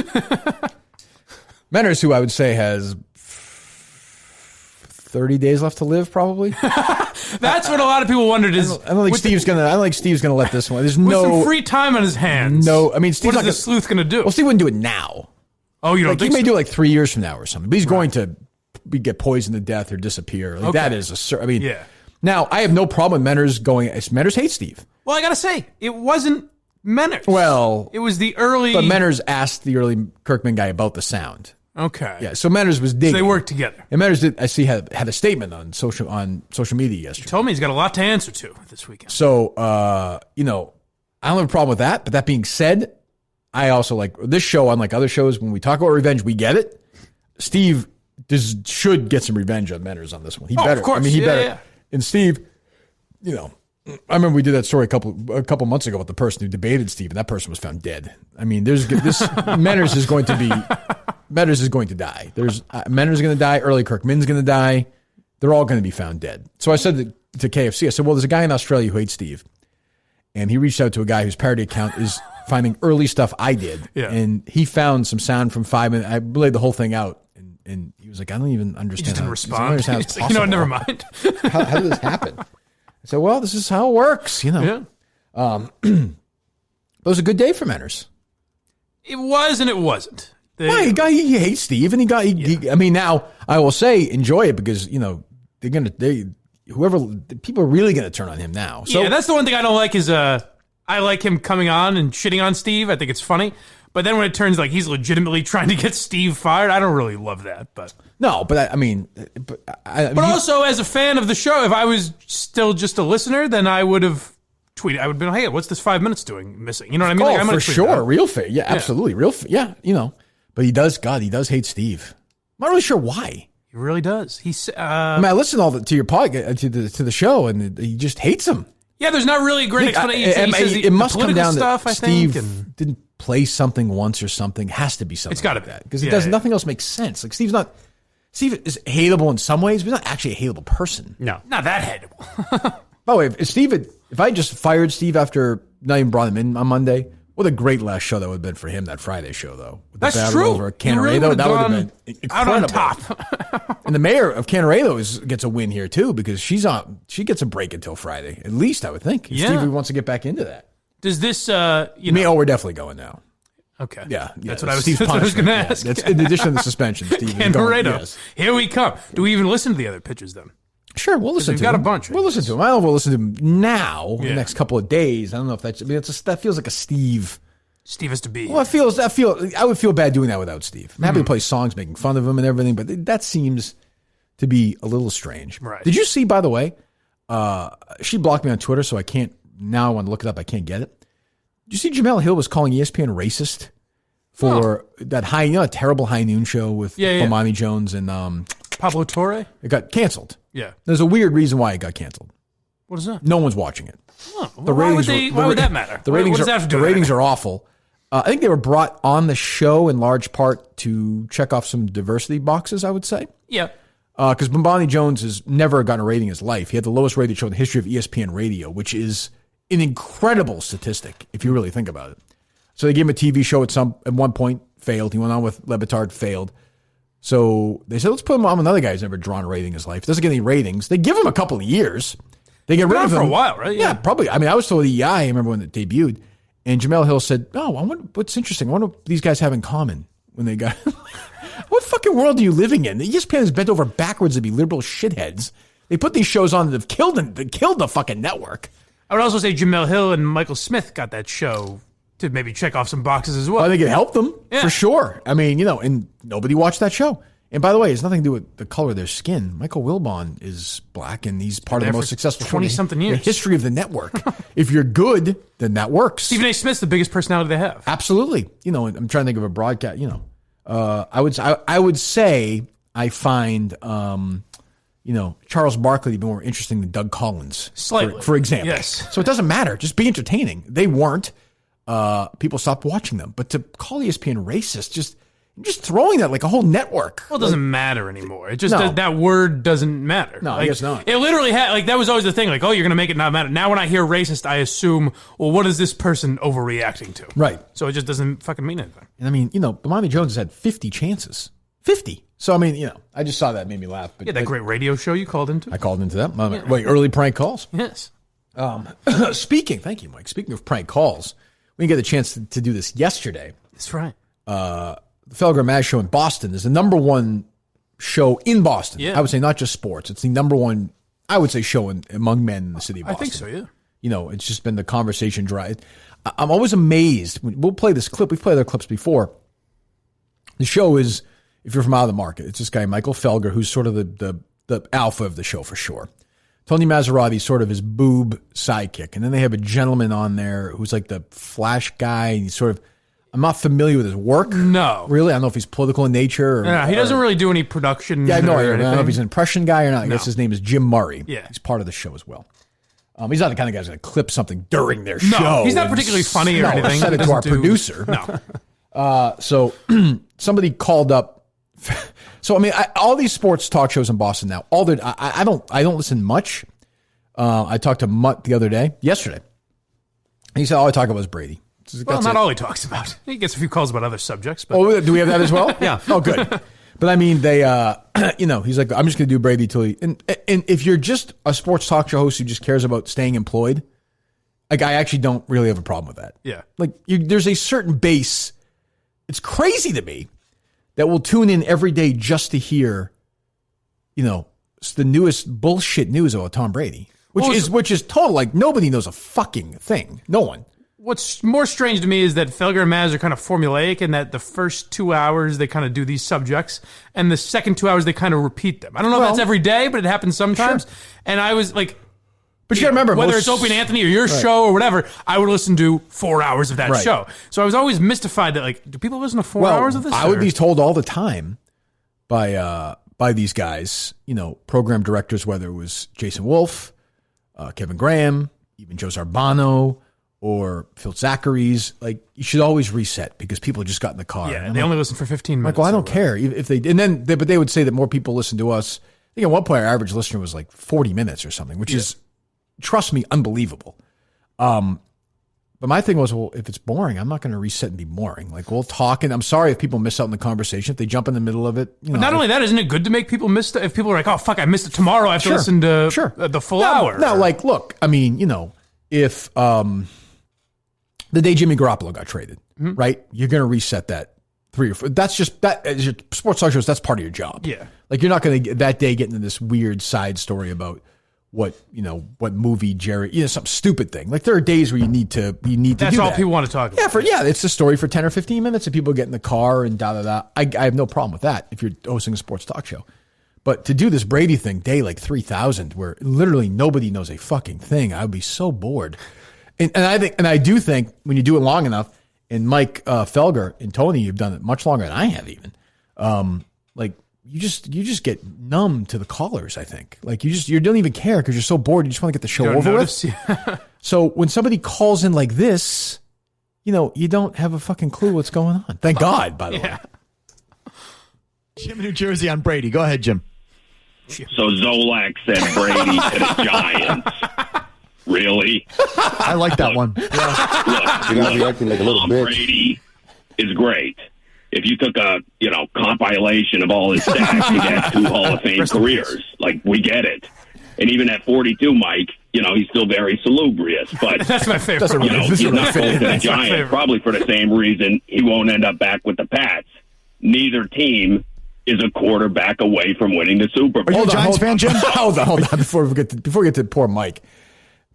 Menners, who I would say has 30 days left to live, probably. That's what a lot of people wondered is. I don't think Steve's gonna let this one. There's no some free time on his hands. No, I mean, Steve's what is the sleuth gonna do? Well, Steve wouldn't do it now. Oh, you don't think he may so? do it like 3 years from now or something. But he's going to get poisoned to death or disappear. Like that is I mean, yeah. Now I have no problem with Menners going. Menners hates Steve. Well, I gotta say, it wasn't Menners. Well, it was the early. But Menners asked the early Kirkman guy about the sound. Okay. Yeah. So Menners was digging. So they worked together. And Menners had a statement on social media yesterday. He told me he's got a lot to answer to this weekend. So I don't have a problem with that. But that being said, I also like this show. Unlike other shows, when we talk about revenge, we get it. Steve should get some revenge on Menners on this one. He Oh, better. of course. I mean, he Yeah, better. yeah. And Steve, I remember we did that story a couple months ago with the person who debated Steve, and that person was found dead. I mean, there's this Menners is going to die. Menners is going to die. Early Kirk Min's going to die. They're all going to be found dead. So I said to KFC, I said, well, there's a guy in Australia who hates Steve, and he reached out to a guy whose parody account is finding early stuff I did, and he found some sound from 5 minutes. I relayed the whole thing out, and he was like, I don't even understand. He just didn't respond. He's like, He's like, never mind. how did this happen? I said, well, this is how it works, Yeah. It was a good day for Menners. It was and it wasn't. He hates Steve, and I mean, now I will say enjoy it because people are really gonna turn on him now. So yeah, that's the one thing I don't like is I like him coming on and shitting on Steve. I think it's funny, but then when it turns like he's legitimately trying to get Steve fired, I don't really love that. But also as a fan of the show, if I was still just a listener, then I would have tweeted. I would have been, hey, what's this 5 minutes doing missing? You know what I mean? Oh, I'm for sure, real fair. Yeah, absolutely, real. But he does. God, he does hate Steve. I'm not really sure why. He really does. He's. I listened to your podcast to the show, and he just hates him. Yeah, there's not really a great explanation. It must come down stuff, to Steve didn't play something once or something. Has to be something. It's got to like be that because it does nothing else makes sense. Like Steve is hateable in some ways, but he's not actually a hateable person. No, not that hateable. By the way, if I just fired Steve after not even brought him in on Monday, what a great last show that would have been for him. That Friday show though, with that's the true. Over Kanorado, that would have been incredible. Out on top. And the mayor of Kanorado gets a win here too because she gets a break until Friday at least. I would think. Yeah. Steve wants to get back into that. Does this? We're definitely going now. Okay. Yeah, that's what I was going to ask. That's in addition to the suspension. Steve Kanorado. Yes. Here we come. Do we even listen to the other pitches then? Sure, we'll listen to them. We've got a bunch. We'll listen to them. I don't know if we'll listen to them now, the next couple of days. I don't know if that's... that feels like a Steve... Steve has to be... Well, I would feel bad doing that without Steve. I'm happy to play songs making fun of him and everything, but that seems to be a little strange. Right. Did you see, by the way, she blocked me on Twitter, so I can't... Now I want to look it up. I can't get it. Did you see Jamel Hill was calling ESPN racist for that terrible high noon show with Bomani Jones and... Pablo Torre? It got canceled. Yeah. There's a weird reason why it got canceled. What is that? No one's watching it. Oh, well, why would that matter? The ratings, what does that have to do the with ratings anything? are awful. I think they were brought on the show in large part to check off some diversity boxes, I would say. Yeah. Because Bombani Jones has never gotten a rating in his life. He had the lowest rated show in the history of ESPN radio, which is an incredible statistic if you really think about it. So they gave him a TV show at one point, failed. He went on with Le Batard, failed. So they said, let's put him on another guy who's never drawn a rating in his life. Doesn't get any ratings. They give him a couple of years. They get rid of him for a while, right? Yeah, probably. I mean, I was told EI, I remember when it debuted. And Jamel Hill said, oh, I wonder what's interesting. I wonder what these guys have in common when they got... What fucking world are you living in? The ESPN is bent over backwards to be liberal shitheads. They put these shows on that have killed the fucking network. I would also say Jamel Hill and Michael Smith got that show to maybe check off some boxes as well. I think it helped them, for sure. I mean, and nobody watched that show. And by the way, it's nothing to do with the color of their skin. Michael Wilbon is black, and he's part of the most successful 20-something years. in the history of the network. If you're good, then that works. Stephen A. Smith's the biggest personality they have. Absolutely. I'm trying to think of a broadcast. I would say I find Charles Barkley to be more interesting than Doug Collins, slightly, for example. Yes. So it doesn't matter. Just be entertaining. They weren't. People stopped watching them. But to call ESPN racist, just throwing that like a whole network. Well, it doesn't matter anymore. It just that word doesn't matter. No, I guess not. It literally had that was always the thing. Like, oh, you're gonna make it not matter. Now, when I hear racist, I assume, well, what is this person overreacting to? Right. So it just doesn't fucking mean anything. And I mean, Bomani Jones has had 50 chances. 50. So I mean, I just saw that, it made me laugh. But that great radio show you called into. I called into that. Wait, early prank calls. Yes. Thank you, Mike. Speaking of prank calls, we didn't get a chance to do this yesterday. That's right. The Felger Maz show in Boston is the number one show in Boston. Yeah. I would say not just sports. It's the number one, I would say, show among men in the city of Boston. I think so, yeah. It's just been the conversation dry. I'm always amazed. We'll play this clip. We've played other clips before. The show is, if you're from out of the market, it's this guy, Michael Felger, who's sort of the alpha of the show for sure. Tony Maserati's sort of his boob sidekick. And then they have a gentleman on there who's like the flash guy. And he's sort of, I'm not familiar with his work. No. Really? I don't know if he's political in nature. Or, Yeah, he doesn't really do any production. Yeah, I know. I or don't know if anything. he's an impression guy or not. I guess No. his name is Jim Murray. Yeah. He's part of the show as well. He's not the kind of guy who's going to clip something during their show. He's not particularly funny or anything. Send it He to our doesn't do- producer. No. So somebody called up. So I mean, all these sports talk shows in Boston now. I don't listen much. I talked to Mutt the other day, yesterday. And he said all I talk about is Brady. Well, not all he talks about. He gets a few calls about other subjects. But Oh, do we have that as well? Yeah. Oh, good. But I mean, they, he's like, I'm just going to do Brady till he. And if you're just a sports talk show host who just cares about staying employed, like I actually don't really have a problem with that. Yeah. Like there's a certain base. It's crazy to me that will tune in every day just to hear, the newest bullshit news about Tom Brady, which is total. Like nobody knows a fucking thing. No one. What's more strange to me is that Felger and Maz are kind of formulaic in that the first 2 hours they kind of do these subjects, and the second 2 hours they kind of repeat them. I don't know if that's every day, but it happens sometimes. Sure. And I was like, but you gotta remember, whether it's Opie and Anthony or your show or whatever, I would listen to 4 hours of that show. So I was always mystified that, like, do people listen to 4 hours of this? I would be told all the time by these guys, program directors, whether it was Jason Wolf, Kevin Graham, even Joe Zarbano, or Phil Zachary's, like, you should always reset because people just got in the car. Yeah, they only listen for 15 minutes. Like, well, I don't care if they, but they would say that more people listen to us. I think at one point our average listener was like 40 minutes or something, which is, trust me, unbelievable. But my thing was, well, if it's boring, I'm not going to reset and be boring. Like, we'll talk, and I'm sorry if people miss out in the conversation. If they jump in the middle of it, But not only that, isn't it good to make people miss it? If people are like, oh, fuck, I missed it tomorrow, I have to listen to the full hour. Now, like, look, I mean, if the day Jimmy Garoppolo got traded, right, you're going to reset that 3 or 4. That's just, that as your sports talk shows, that's part of your job. Yeah. Like, you're not going to that day get into this weird side story about what movie Jerry, some stupid thing. Like, there are days where you need to That's do all that. people want to talk about. It's a story for 10 or 15 minutes and people get in the car and da. I have no problem with that if you're hosting a sports talk show. But to do this Brady thing, day like 3,000, where literally nobody knows a fucking thing, I would be so bored. And I do think when you do it long enough, and Mike Felger and Tony, you've done it much longer than I have even. Like you just get numb to the callers. I think like you don't even care because you're so bored. You just want to get the show over with. So when somebody calls in like this, you don't have a fucking clue what's going on. Thank God, by the way. Jim in New Jersey on Brady. Go ahead, Jim. So Zolak said Brady to the Giants. Really? I like that one. Yeah. Look, be acting like a little bitch. Brady is great. If you took a compilation of all his stats, he'd have 2 Hall of Fame careers. Like, we get it. And even at 42, Mike, he's still very salubrious. But that's my favorite. He's not going to the Giants probably for the same reason he won't end up back with the Pats. Neither team is a quarterback away from winning the Super Bowl. Are you a Giants fan, Jim? Hold on. Before we get to poor Mike.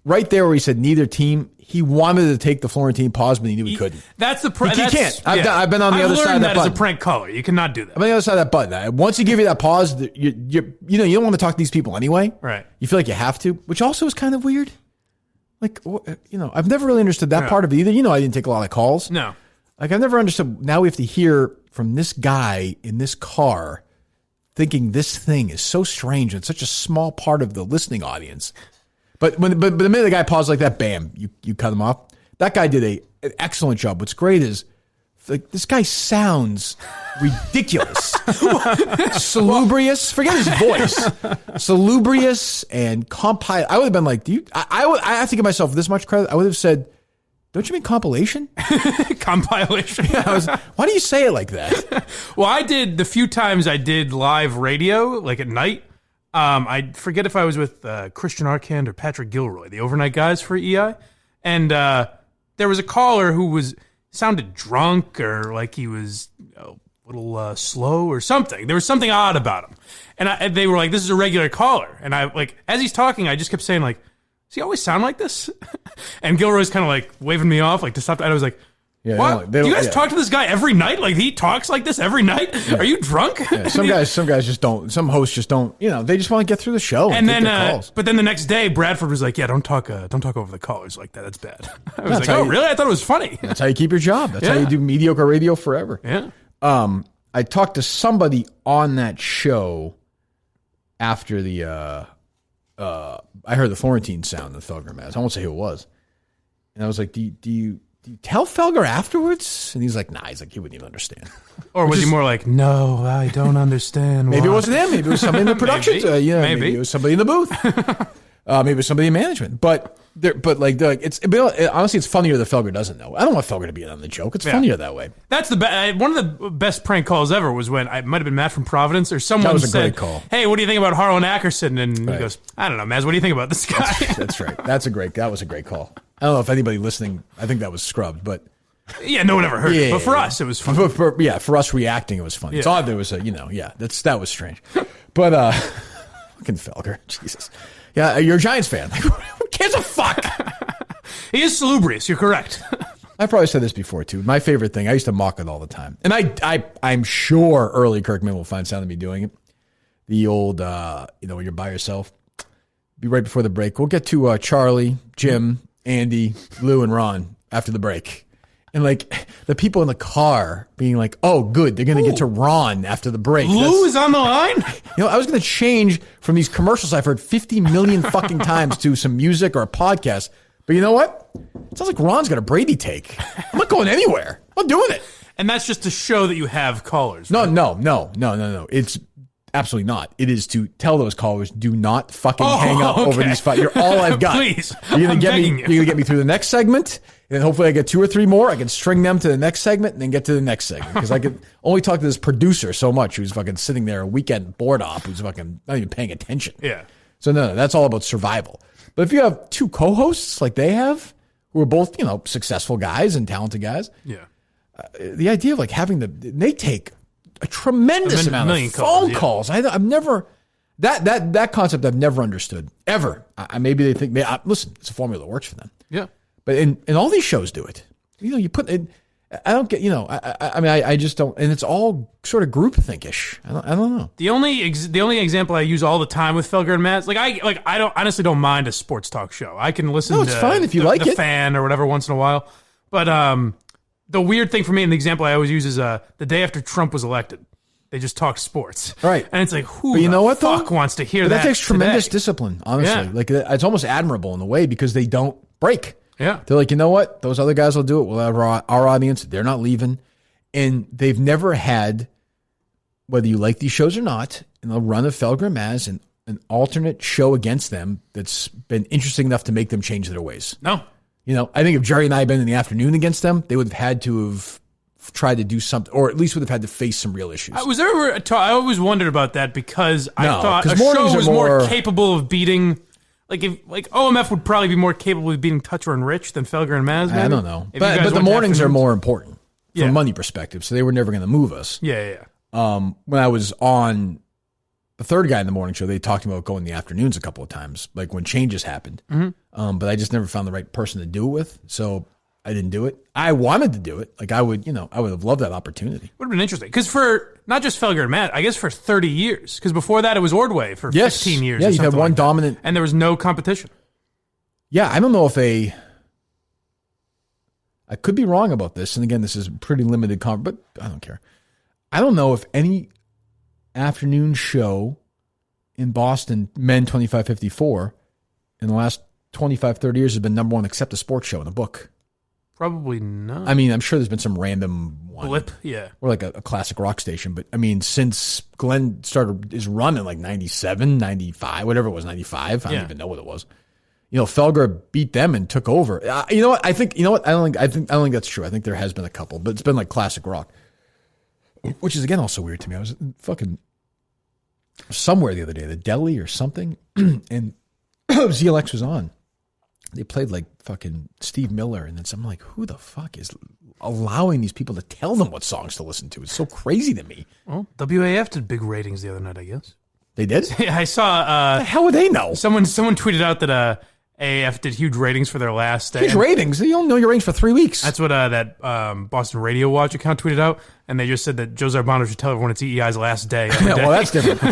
Right there where he said neither team, he wanted to take the Florentine pause, but he knew he couldn't. That's the prank. He can't. I've been on the other side of that button. As a prank caller. You cannot do that. I've been on the other side of that button. Once he give you that pause, you don't want to talk to these people anyway. Right. You feel like you have to, which also is kind of weird. Like, I've never really understood that part of it either. I didn't take a lot of calls. No. Like, I've never understood. Now we have to hear from this guy in this car thinking this thing is so strange and such a small part of the listening audience. But the minute the guy paused like that, bam, you cut him off. That guy did an excellent job. What's great is, like, this guy sounds ridiculous. Salubrious. Forget his voice. Salubrious and compile. I would have been like, I have to give myself this much credit. I would have said, don't you mean compilation? Compilation. Why do you say it like that? Well, I did the few times I did live radio, like at night. I forget if I was with Christian Arcand or Patrick Gilroy, the overnight guys for EI. And there was a caller who sounded drunk or like he was a little slow or something. There was something odd about him. And they were like, this is a regular caller. And I, like, as he's talking, I just kept saying, like, does he always sound like this? And Gilroy's kind of like waving me off, like, to stop. And I was like, Yeah, What? they Do you guys yeah. talk to this guy every night? Like he talks like this every night? Are you drunk? Yeah, some guys just don't. Some hosts just don't. They just want to get through the show And take then, their calls. but then the next day, Bradford was like, "Yeah, don't talk over the callers like that. That's bad." I was That's like, how "Oh, you- really? I thought it was funny." That's how you keep your job. That's how Yeah. you do mediocre radio forever. Yeah. I talked to somebody on that show after the. I heard the Florentine sound that Felger has. I won't say who it was, and I was like, "Do you tell Felger afterwards?" And he's like, "Nah." He's like, "He wouldn't even understand." Or was he more like, "No, I don't understand." Maybe it why." wasn't him. Maybe it was somebody in the production. Maybe. Maybe it was somebody in the booth. Maybe it was somebody in management. But honestly, it's funnier that Felger doesn't know. I don't want Felger to be in on the joke. It's funnier that way. That's one of the best prank calls ever was when it might have been Matt from Providence or someone That was a said, great call. "Hey, what do you think about Harlan Ackerson?" And he Right. goes, "I don't know, Maz. What do you think about this guy?" That's right. That was a great call. I don't know if anybody listening. I think that was scrubbed, but Yeah, no one ever heard it. But for us, it was fun. For us reacting, it was funny. It's odd there was that was strange. But fucking Felger, Jesus. Yeah, you're a Giants fan. Like, who cares a fuck? He is salubrious. You're correct. I probably said this before too. My favorite thing, I used to mock it all the time, and I'm sure early Kirkman will find sound of me doing it. The old, when you're by yourself, be right before the break. We'll get to Charlie, Jim, Andy, Lou, and Ron after the break. And like the people in the car being like, "Oh, good, they're gonna get to Ron after the break." Lou is on the line? I was gonna change from these commercials I've heard 50 million fucking times to some music or a podcast. But you know what? It sounds like Ron's got a Brady take. I'm not going anywhere. I'm doing it. And that's just to show that you have callers. No, right? no. It's absolutely not. It is to tell those callers, do not fucking hang up over these fights. You're all I've got. Please. You're gonna I'm get me. begging you. You're gonna get me through the next segment, and then hopefully I get 2 or 3 more. I can string them to the next segment, and then get to the next segment because I could only talk to this producer so much who's fucking sitting there a weekend board op, who's fucking not even paying attention. Yeah. So no, that's all about survival. But if you have 2 co-hosts like they have, who are both successful guys and talented guys, Yeah. the idea of like having they take a tremendous amount of phone calls. I've never that concept I've never understood ever. Maybe they think, listen, it's a formula that works for them. Yeah. But and all these shows do it. You put it. I don't get. I just don't. And it's all sort of groupthinkish. I don't know. The only example I use all the time with Felger and Matt, I don't honestly don't mind a sports talk show. I can listen. No, it's to fine if you the, like the it. Fan or whatever once in a while. But the weird thing for me, and the example I always use is the day after Trump was elected, they just talked sports, Right? And it's like, who But you know what, though? fuck wants to hear But that? That takes tremendous today? discipline. Honestly, Yeah. like it's almost admirable in a way because they don't break. Yeah. They're like, you know what? Those other guys will do it. We'll have our audience. They're not leaving. And they've never had, whether you like these shows or not, and they'll run a Felger and Maz and an alternate show against them that's been interesting enough to make them change their ways. No. I think if Jerry and I had been in the afternoon against them, they would have had to have tried to do something, or at least would have had to face some real issues. I always wondered about that because I No, thought 'cause a show mornings are was more more- capable of beating. Like OMF would probably be more capable of beating Toucher and Rich than Felger and Maz. Maybe? I don't know. If you But guys the went to mornings are afternoons. more important from Yeah. a money perspective, so they were never going to move us. Yeah. When I was on the third guy in the morning show, they talked about going in the afternoons a couple of times, like when changes happened. Mm-hmm. But I just never found the right person to do it with, so I didn't do it. I wanted to do it. Like I would have loved that opportunity. Would have been interesting because for not just Felger and Matt, I guess for 30 years. Because before that, it was Ordway for 15 years. Yeah, or you had something one like that. dominant, and there was no competition. Yeah, I don't know if I could be wrong about this, and again, this is pretty limited, but I don't care. I don't know if any afternoon show in Boston, men 25-54, in the last 25, 30 years has been number one except a sports show in a book. Probably not. I mean, I'm sure there's been some random one. Blip, yeah. Or like a classic rock station, but I mean, since Glenn started his run in like 97, 95, whatever it was, 95, I don't even know what it was. Felger beat them and took over. You know what? I don't think that's true. I think there has been a couple, but it's been like classic rock, which is again also weird to me. I was fucking somewhere the other day, the deli or something, and ZLX was on. They played like fucking Steve Miller, and then I'm like, who the fuck is allowing these people to tell them what songs to listen to? It's so crazy to me. Well, WAF did big ratings the other night, I guess. They did? Yeah, I saw. How would they know? Someone tweeted out that AAF did huge ratings for their last day. Huge ratings? You don't know your ratings for 3 weeks. That's what that Boston Radio Watch account tweeted out, and they just said that Joe Zarbano should tell everyone it's EEI's last day. Yeah, well, that's different.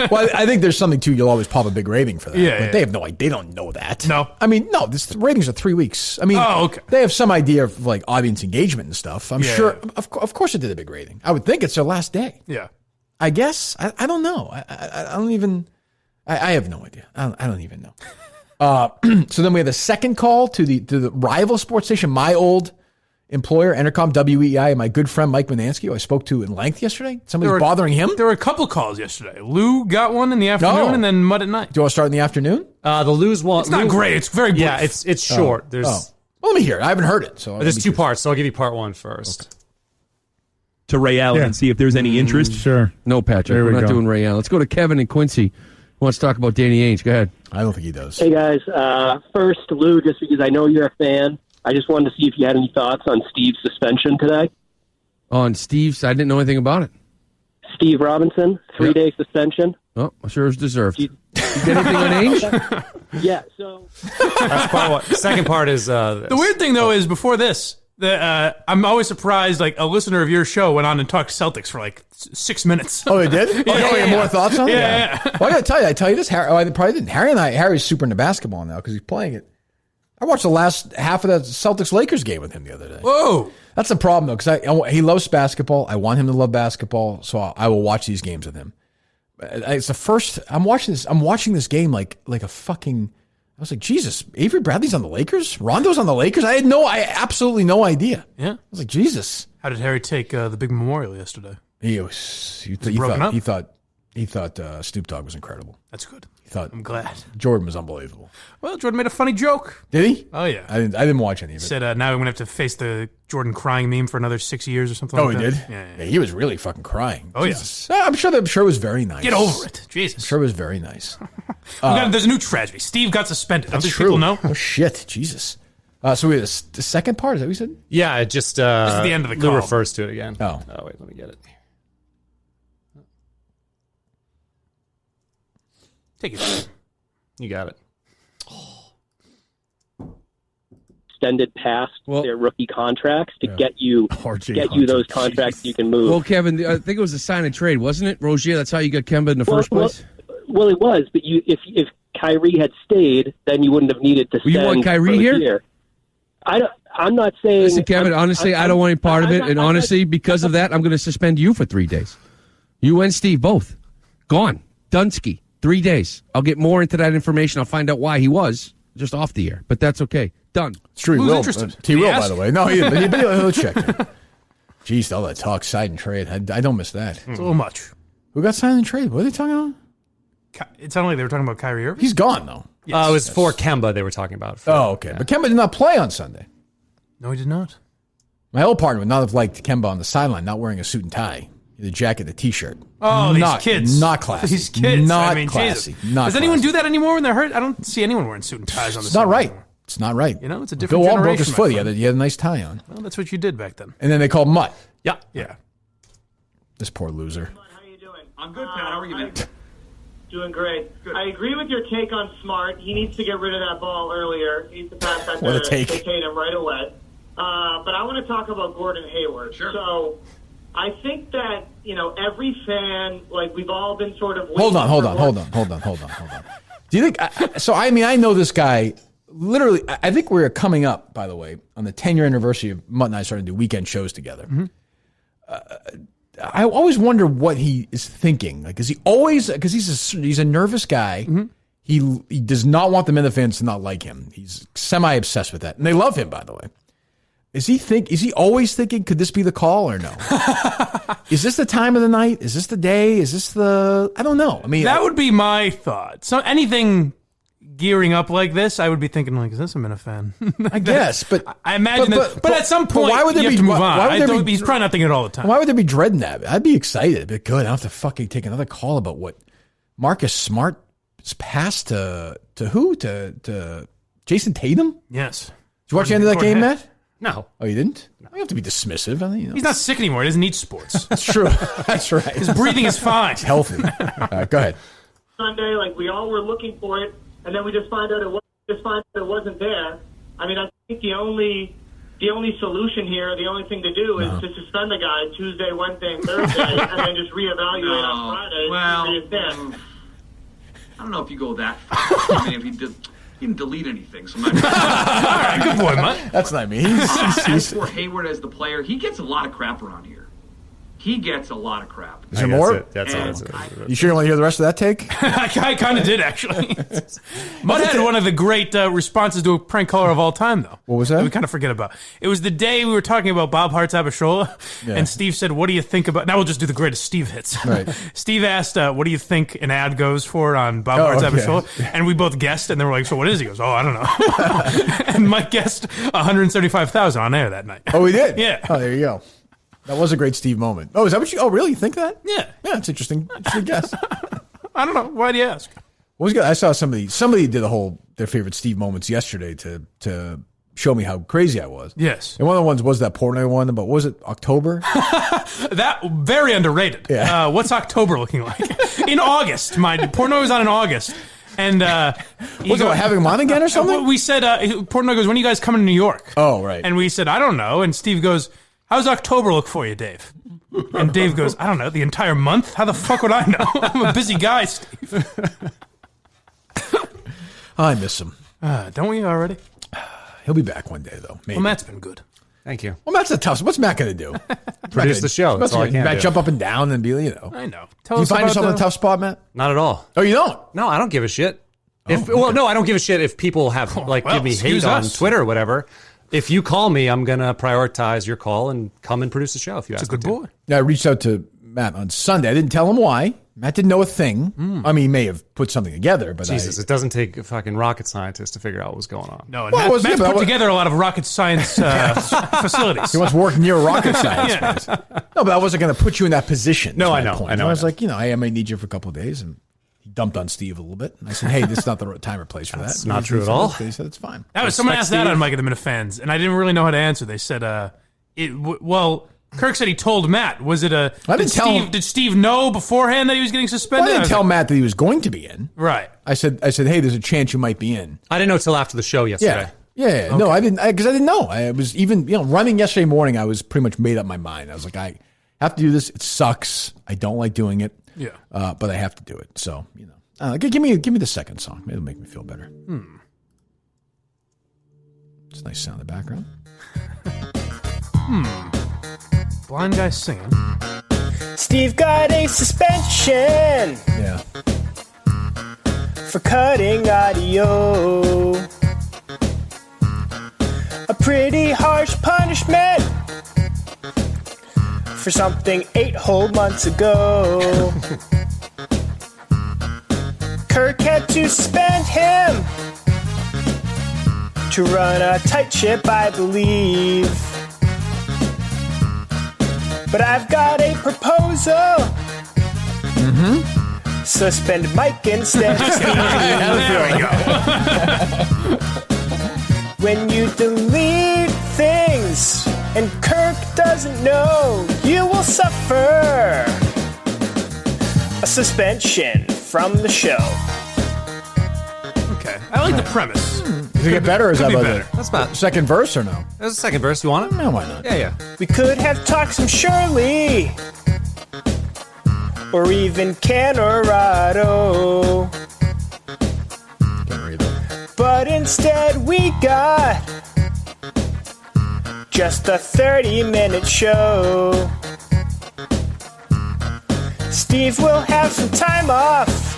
Well, I think there's something, too. You'll always pop a big rating for that. Yeah, but yeah. they have no idea. They don't know that. No. I mean, no, this ratings are 3 weeks. I mean, okay. They have some idea of, like, audience engagement and stuff. I'm Yeah, sure. yeah. Of course it did a big rating. I would think it's their last day. Yeah. I guess. I don't know. I don't even. I have no idea. I don't even know. So then we have the second call to the rival sports station, my old employer, Entercom WEI, and my good friend Mike Manansky, who I spoke to in length yesterday. Somebody's bothering him. There were a couple calls yesterday. Lou got one in the afternoon, and then Mud at night. Do you want to start in the afternoon? The Lou's one. It's not great. It's very brief. Yeah, it's short. There's Well, let me hear it. I haven't heard it. So there's 2 parts, so I'll give you part 1 first. Okay. To Ray Allen and see if there's any interest. Sure. No, Patrick. We're not doing Ray Allen. Let's go to Kevin and Quincy. Who wants to talk about Danny Ainge? Go ahead. I don't think he does. Hey, guys. First, Lou, just because I know you're a fan, I just wanted to see if you had any thoughts on Steve's suspension today. On Steve's, I didn't know anything about it. Steve Robinson, 3-day suspension. Oh, I'm sure it's deserved. You get anything on Ainge? Yeah, so... That's part 1. The second part is... The weird thing, though, is before this, I'm always surprised, like, a listener of your show went on and talked Celtics for, like, 6 minutes. Oh, they did? Oh, you have more thoughts on it? Yeah. Well, I got to tell you this. Harry, I probably didn't. Harry's super into basketball now because he's playing it. I watched the last half of that Celtics-Lakers game with him the other day. Whoa. That's the problem, though, because he loves basketball. I want him to love basketball, so I will watch these games with him. It's the first... I'm watching this game like a fucking... I was like, Jesus, Avery Bradley's on the Lakers? Rondo's on the Lakers? I had absolutely no idea. Yeah. I was like, Jesus. How did Harry take the big memorial yesterday? He thought Snoop Dogg was incredible. That's good. He thought I'm glad. Jordan was unbelievable. Well, Jordan made a funny joke. Did he? Oh, yeah. I didn't watch any of it. Said now I'm going to have to face the Jordan crying meme for another 6 years or something Oh, like he that. did? Yeah. He was really fucking crying. Oh, Jesus. Yeah. I'm sure it was very nice. Get over it. Jesus. I'm sure it was very nice. There's a new tragedy. Steve got suspended. Don't That's these true. people know? Oh, shit. Jesus. So we have the second part, is that what you said? Yeah, it just... This is the end of the Lou call. refers to it again. Oh. Wait, let me get it. Take it. You got it. extended past their rookie contracts to get you those contracts you can move. Well, Kevin, I think it was a sign and trade, wasn't it, Rozier? That's how you got Kemba in the first place? Well, it was, but if Kyrie had stayed, then you wouldn't have needed to. You want Kyrie here? I'm not saying. Listen, Kevin. Honestly, I don't want any part of it, and honestly, because of that, I'm going to suspend you for 3 days. You and Steve both gone. Dunsky, 3 days. I'll get more into that information. I'll find out why he was just off the air, but that's okay. Done. It's true. Who's Will interested? He will, by the way. No, he'll check. Jeez, all that talk, sign and trade. I don't miss that. It's a little much. Who got signed and trade? What are they talking about? It sounded like they were talking about Kyrie Irving. He's gone, though. It was for Kemba they were talking about. Oh, okay. Yeah. But Kemba did not play on Sunday. No, he did not. My old partner would not have liked Kemba on the sideline, not wearing a suit and tie. The jacket, the T-shirt. Oh, not, these kids. Not classy. These kids. Not classy. Jesus. Not Does anyone do that anymore when they're hurt? I don't see anyone wearing suit and ties on the It's not right. anymore. It's not right. You know, it's a different Bill Wall generation. broke his foot. He had a nice tie on. Well, that's what you did back then. And then they called Mutt. Yeah. Yeah. This poor loser. How you doing? I'm good, Pat. How are you, man? Doing great. Good. I agree with your take on Smart. He needs to get rid of that ball earlier. He needs to pass that What a take. to Tatum right away. But I want to talk about Gordon Hayward. Sure. So I think that, every fan, we've all been sort of... Hold on. Do you think... I know this guy... Literally, I think we're coming up, by the way, on the 10-year anniversary of Mutt and I starting to do weekend shows together. Mm-hmm. I always wonder what he is thinking. Is he always... Because he's a nervous guy. Mm-hmm. He does not want the Minifans to not like him. He's semi-obsessed with that. And they love him, by the way. Is he always thinking, could this be the call or no? Is this the time of the night? Is this the day? Is this the... I don't know. That would be my thought. So anything gearing up like this, I would be thinking, is this a Minifan? I guess, but... I imagine but at some point, why would there you be, have to move why on. He's probably not thinking it all the time. Why would there be dreading that? I'd be excited. It'd be good. I don't have to fucking take another call about what Marcus Smart's passed to who? To Jason Tatum? Yes. Did you watch the end of that game, Matt? No. Oh, you didn't? No. You have to be dismissive. He's not sick anymore. He doesn't need sports. That's true. That's right. His breathing is fine. He's healthy. All right, go ahead. Sunday, we all were looking for it, and then we just find out it wasn't. just find that it wasn't there. I mean, I think the only solution here, the only thing to do is to suspend the guy Tuesday, Wednesday, and Thursday, and then just reevaluate on Friday. Well, I don't know if you go that far. I mean, if he didn't delete anything, so I'm not. All right, good boy, man. That's not me. As for Hayward as the player, he gets a lot of crap around here. He gets a lot of crap. Is there more? That's it. You sure you want to hear the rest of that take? I kind of did, actually. Mud had one of the great responses to a prank caller of all time, though. What was that? We kind of forget about. It was the day we were talking about Bob Hart's Abishola, and Steve said, "What do you think about?" Now we'll just do the greatest Steve hits. Right. Steve asked, "What do you think an ad goes for on Bob Hart's Abishola?" And we both guessed, and they were like, "So what is he?" He goes, "Oh, I don't know." And Mike guessed 175,000 on air that night. Oh, we did. Yeah. Oh, there you go. That was a great Steve moment. Oh, is that what you? Oh, really? You think that? Yeah. Yeah, it's interesting. Interesting guess. I don't know. Why do you ask? What was good? I saw somebody did their favorite Steve moments yesterday to show me how crazy I was. Yes. And one of the ones was that Portnoy one, but was it October? That very underrated. Yeah. What's October looking like? In August, mind. Portnoy was on in August. And was it having him on again or something? We said Portnoy goes, "When are you guys coming to New York?" Oh, right. And we said, "I don't know." And Steve goes, "How's October look for you, Dave?" And Dave goes, "I don't know, the entire month? How the fuck would I know? I'm a busy guy, Steve." I miss him. Don't we already? He'll be back one day, though. Maybe. Well, Matt's been good. Thank you. Well, Matt's a tough. What's Matt going to do? Produce the show. That's all I can Matt do. jump up and down and be, I know. Tell you us find about yourself in a tough spot, Matt? Not at all. Oh, you don't? No, I don't give a shit. No, I don't give a shit if people have give me hate on Twitter or whatever. If you call me, I'm going to prioritize your call and come and produce the show if you ask me to. It's a good boy. Yeah, I reached out to Matt on Sunday. I didn't tell him why. Matt didn't know a thing. I mean, he may have put something together, but Jesus, it doesn't take a fucking rocket scientist to figure out what was going on. No, and Matt's put together a lot of rocket science facilities. He wants to work near a rocket science place. No, but I wasn't going to put you in that position. No, I know. I was like, I may need you for a couple of days, and he dumped on Steve a little bit. And I said, hey, this is not the time or place for that. That's not true at all. He said, it's fine. Someone asked that on Mike and the Minifans, and I didn't really know how to answer. They said, Kirk said he told Matt. Was it a? I didn't tell him. Did Steve know beforehand that he was getting suspended? Well, I didn't tell Matt that he was going to be in. Right. I said, hey, there's a chance you might be in. I didn't know till after the show yesterday. Yeah. Okay. No, I didn't, because I didn't know. I was even, running yesterday morning. I was pretty much made up my mind. I was like, I have to do this. It sucks. I don't like doing it. Yeah. But I have to do it. So give me the second song. It'll make me feel better. It's a nice sound in the background. Blind guy singing. Steve got a suspension. Yeah. For cutting audio. A pretty harsh punishment for something 8 whole months ago. Kirk had to suspend him to run a tight ship, I believe. But I've got a proposal. Suspend Mike instead of Steve. There we go. When you delete things and Kirk doesn't know, you will suffer a suspension from the show. Okay. I like the premise. Does it get better or is that better? That's about second verse or no? That's the second verse. You want it? No, why not? Yeah. We could have talked some Shirley or even Kanorado. Can't read that. But instead we got just a 30-minute show. Steve will have some time off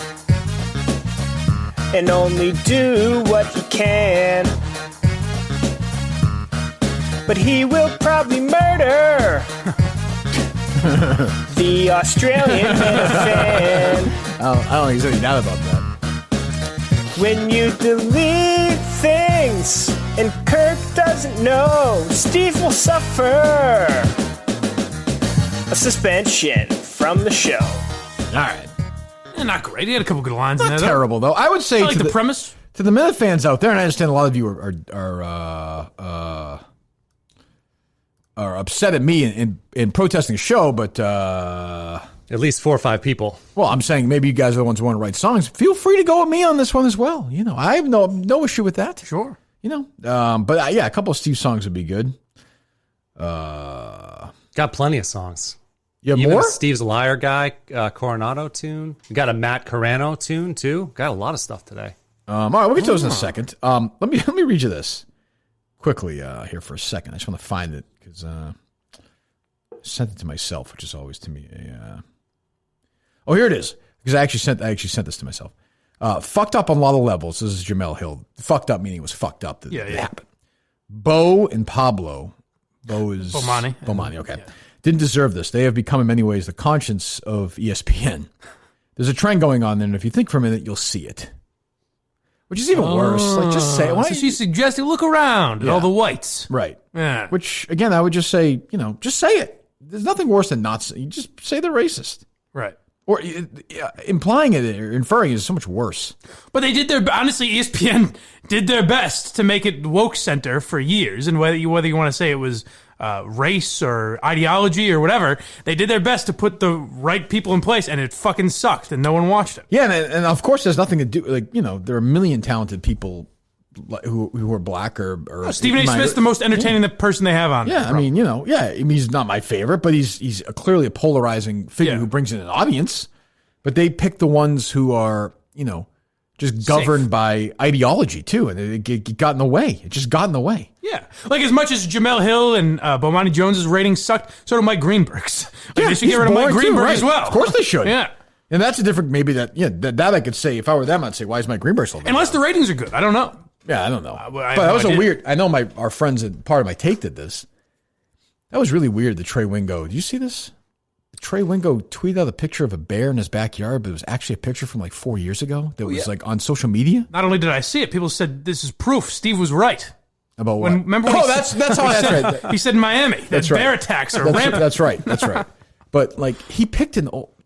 and only do what he can. But he will probably murder the Australian Minifan. I don't think there's any doubt about that. When you delete things and Kirk doesn't know, Steve will suffer a suspension from the show. All right. Not great. He had a couple good lines in Not there. terrible, though. I would say I like the premise. To the Minifans out there, and I understand a lot of you are upset at me in protesting the show, but At least 4 or 5 people. Well, I'm saying maybe you guys are the ones who want to write songs. Feel free to go with me on this one as well. You know, I have no issue with that. Sure. You know, but yeah, a couple of Steve songs would be good. Got plenty of songs. You have Even more? a Steve's a Liar guy, Coronado tune. We got a Matt Carano tune too. Got a lot of stuff today. All right, we'll get to those in a second. Let me read you this quickly here for a second. I just want to find it because I sent it to myself, which is always to me oh, here it is. Because I actually sent this to myself. Fucked up on a lot of levels. This is Jamel Hill. Fucked up meaning it was fucked up that it happened. Bo and Pablo. Bo is Bomani. Okay. Yeah. Didn't deserve this. They have become in many ways the conscience of ESPN. There's a trend going on there, and if you think for a minute, you'll see it. Which is even worse. Like, just say it. So she suggested look around at all the whites. Right. Yeah. Which, again, I would just say, just say it. There's nothing worse than not saying. You just say they're racist. Right. Or implying it or inferring it is so much worse. But they did honestly, ESPN did their best to make it woke center for years. And whether you want to say it was race or ideology or whatever, they did their best to put the right people in place, and it fucking sucked, and no one watched it. Yeah, and of course, there's nothing to do. Like, there are a million talented people who are black or Stephen A. Smith's the most entertaining person they have on. Yeah, I mean, he's not my favorite, but he's clearly a polarizing figure who brings in an audience. But they pick the ones who are, just governed by ideology too, and it got in the way. It just got in the way. Yeah, like as much as Jamel Hill and Bomani Jones's ratings sucked, so do Mike Greenberg's. They should get rid of Mike Greenberg as well. Of course they should. Yeah. And that's a different, maybe that I could say, if I were them, I'd say, why is Mike Greenberg so bad? Unless the ratings are good. I don't know. Yeah, I don't know. But that was weird. I know our friends at part of my take did this. That was really weird. The Trey Wingo. Did you see this? Trey Wingo tweeted out a picture of a bear in his backyard, but it was actually a picture from like 4 years ago that was like on social media. Not only did I see it, people said this is proof Steve was right. About what? Remember? That's right. He said in Miami that bear attacks are rampant. That's right. But like he picked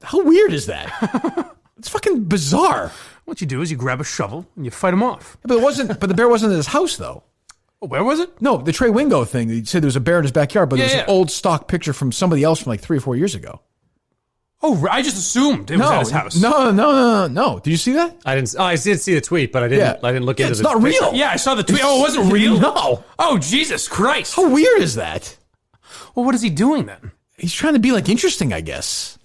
how weird is that? It's fucking bizarre. What you do is you grab a shovel and you fight him off. Yeah, but the bear wasn't in his house though. Oh, where was it? No, the Trey Wingo thing. He said there was a bear in his backyard, but it was an old stock picture from somebody else from like 3 or 4 years ago. Oh, I just assumed it was at his house. No. Did you see that? I didn't. Oh, I did see the tweet, but I didn't. I didn't look into it. It's not real. Yeah, I saw the tweet. Oh, it wasn't real? No. Oh, Jesus Christ. How weird is that? Well, what is he doing then? He's trying to be like interesting, I guess.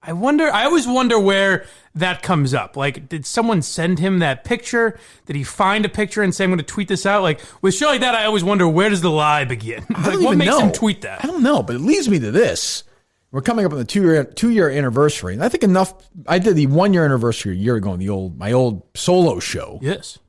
I always wonder where that comes up. Like, did someone send him that picture? Did he find a picture and say, I'm going to tweet this out? Like, with shit like that, I always wonder, where does the lie begin? What makes him tweet that? I don't know, but it leads me to this. We're coming up on the two-year anniversary, and I think I did the 1 year anniversary a year ago on my old solo show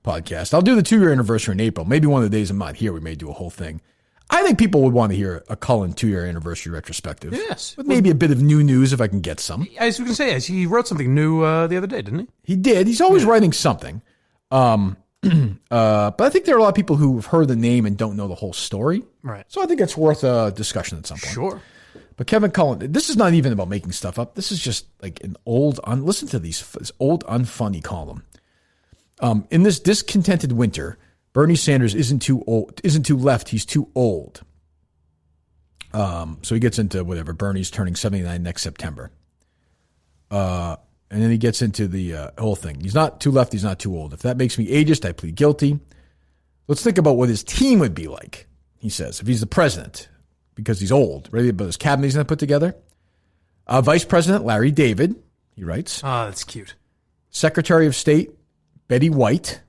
podcast. I'll do the 2 year anniversary in April. Maybe one of the days I'm not here, we may do a whole thing. I think people would want to hear a Cullen 2 year anniversary retrospective. Yes. With maybe a bit of new news if I can get some. I was going to say, he wrote something new the other day, didn't he? He did. He's always writing something. But I think there are a lot of people who have heard the name and don't know the whole story. Right. So I think it's worth a discussion at some point. Sure. But Kevin Cullen, this is not even about making stuff up. This is just like an old, listen to this old unfunny column. In this discontented winter, Bernie Sanders isn't too left, he's too old. So he gets into whatever. Bernie's turning 79 next September. And then he gets into the whole thing. He's not too left, he's not too old. If that makes me ageist, I plead guilty. Let's think about what his team would be like, he says, if he's the president, because he's old. Ready about his cabinet he's going to put together. Vice President Larry David, he writes. Oh, that's cute. Secretary of State Betty White.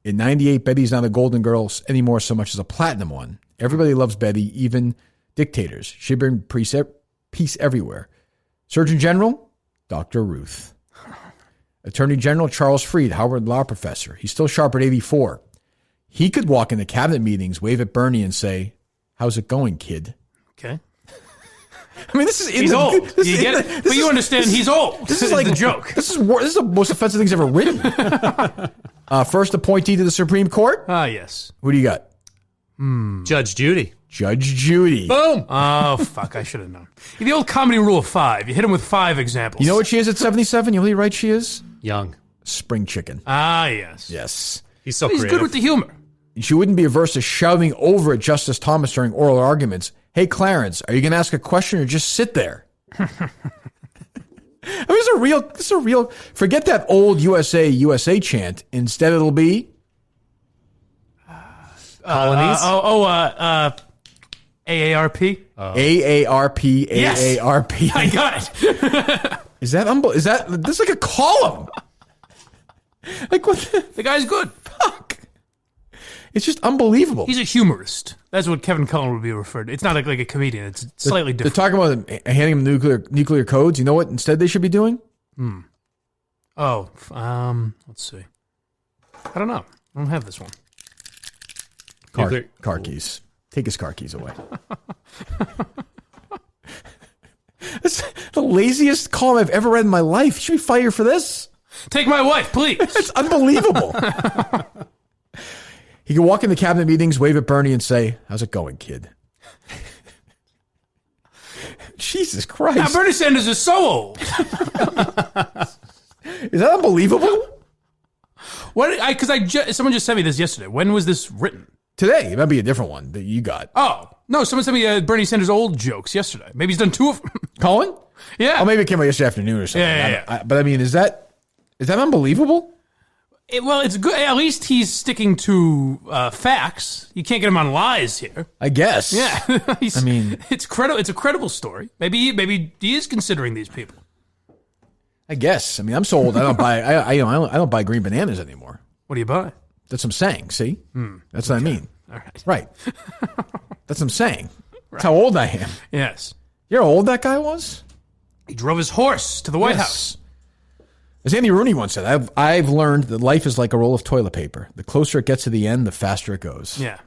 In 98, Betty's not a golden girl anymore so much as a platinum one. Everybody loves Betty, even dictators. She brings peace everywhere. Surgeon General, Dr. Ruth. Attorney General Charles Freed, Harvard Law professor. He's still sharp at 84. He could walk into cabinet meetings, wave at Bernie and say, how's it going, kid? Okay. I mean, he's old. You get it? But you understand he's old. This is like a joke. This is the most offensive thing he's ever written. First appointee to the Supreme Court? Yes. Who do you got? Judge Judy. Judge Judy. Boom. Oh, fuck. I should have known. The old comedy rule of 5. You hit him with 5 examples. You know what she is at 77? You know who right she is? Young. Spring chicken. Yes. Yes. He's so He's creative. good with the humor. She wouldn't be averse to shouting over at Justice Thomas during oral arguments. Hey, Clarence, are you going to ask a question or just sit there? I mean, it's a real. Forget that old USA chant. Instead, it'll be Colonies. AARP. AARP. Yes. AARP. I got it. Is that this is like a column? Like what? The guy's good. Fuck. It's just unbelievable. He's a humorist. That's what Kevin Cullen would be referred to. It's not like a comedian. It's slightly different. They're talking about handing him nuclear codes. You know what instead they should be doing? Oh, let's see. I don't know. I don't have this one. Car keys. Take his car keys away. That's the laziest column I've ever read in my life. Should we fire for this? Take my wife, please. It's unbelievable. He can walk into cabinet meetings, wave at Bernie, and say, "How's it going, kid?" Jesus Christ. Now, Bernie Sanders is so old. Is that unbelievable? Someone just sent me this yesterday. When was this written? Today. It might be a different one that you got. Oh, no. Someone sent me Bernie Sanders old jokes yesterday. Maybe he's done 2 of them. Colin? Yeah. Oh, maybe it came out yesterday afternoon or something. Yeah. But I mean, is that unbelievable? Well, it's good. At least he's sticking to facts. You can't get him on lies here. I guess. Yeah. It's a credible story. Maybe he is considering these people. I guess. I mean, I'm so old. I don't buy. I don't buy green bananas anymore. What do you buy? That's what I'm saying. See, that's what I mean. All right. Right. That's what I'm saying. That's how old I am. Yes. You know how old that guy was? He drove his horse to the White House. As Andy Rooney once said, I've learned that life is like a roll of toilet paper. The closer it gets to the end, the faster it goes. Yeah.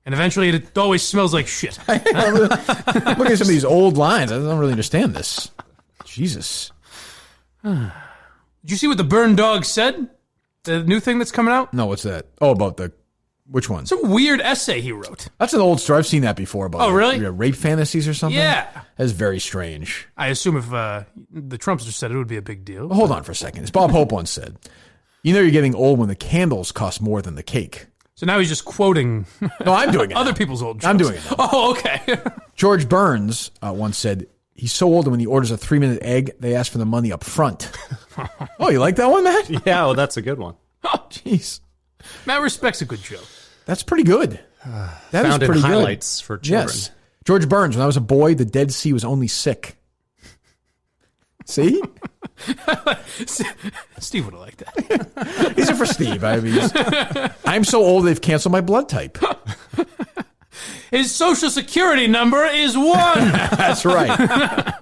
And eventually it always smells like shit. Look at some of these old lines. I don't really understand this. Jesus. Did you see what the Burn Dog said? The new thing that's coming out? No, what's that? Oh, about which one? Some weird essay he wrote. That's an old story. I've seen that before. About really? Rape fantasies or something? Yeah. That's very strange. I assume if the Trumpsters said it would be a big deal. Well, hold on for a second. As Bob Hope once said, you know you're getting old when the candles cost more than the cake. So now he's just quoting No, I'm doing it other now. people's old jokes. I'm doing it now. Oh, okay. George Burns once said, he's so old that when he orders a 3-minute egg, they ask for the money up front. Oh, you like that one, Matt? Yeah, well, that's a good one. Oh, jeez. Matt respects a good joke. That's pretty good. That Found is pretty in good. highlights for children. Yes. George Burns, when I was a boy, the Dead Sea was only sick. See? Steve would have liked that. These are for Steve. I'm so old they've canceled my blood type. His social security number is 1. That's right.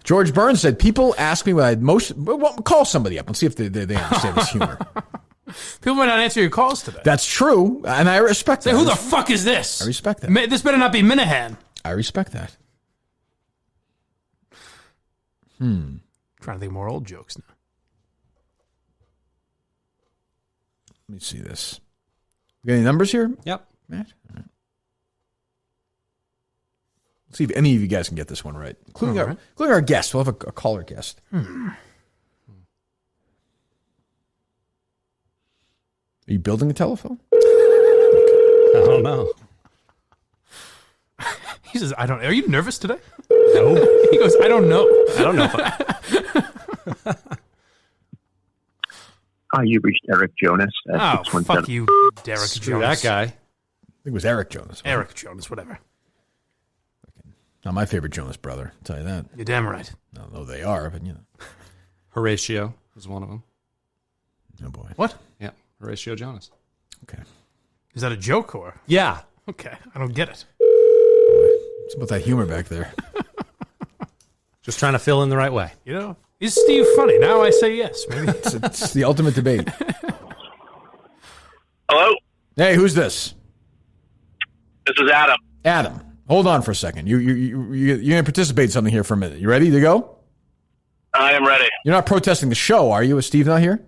George Burns said, people ask me what I'd most... Well, call somebody up and see if they understand this humor. People might not answer your calls today. That's true, and I respect that. Say, who the fuck is this? I respect that. This better not be Minahan. I respect that. Trying to think of more old jokes now. Let me see this. We got any numbers here? Yep. Matt? All right. Let's see if any of you guys can get this one right, including our guest. We'll have a caller guest. Are you building a telephone? I don't know. He says, I don't know. Are you nervous today? No. He goes, I don't know. I don't know. Hi, you reached Eric Jonas. Oh, fuck you, Derek Screw Jonas. that guy. I think it was Eric Jonas. Eric Jonas, whatever. Not my favorite Jonas brother, I'll tell you that. You're damn right. I don't know they are, but you know. Horatio was one of them. Oh, boy. What? Yeah, Horatio Jonas. Okay. Is that a joke or? Yeah. Okay, I don't get it. What's about that humor back there? Just trying to fill in the right way. You know, is Steve funny? Now I say yes. Maybe it's the ultimate debate. Hello? Hey, who's this? This is Adam. Adam. Hold on for a second. You're going to participate in something here for a minute. You ready to go? I am ready. You're not protesting the show, are you? Is Steve not here?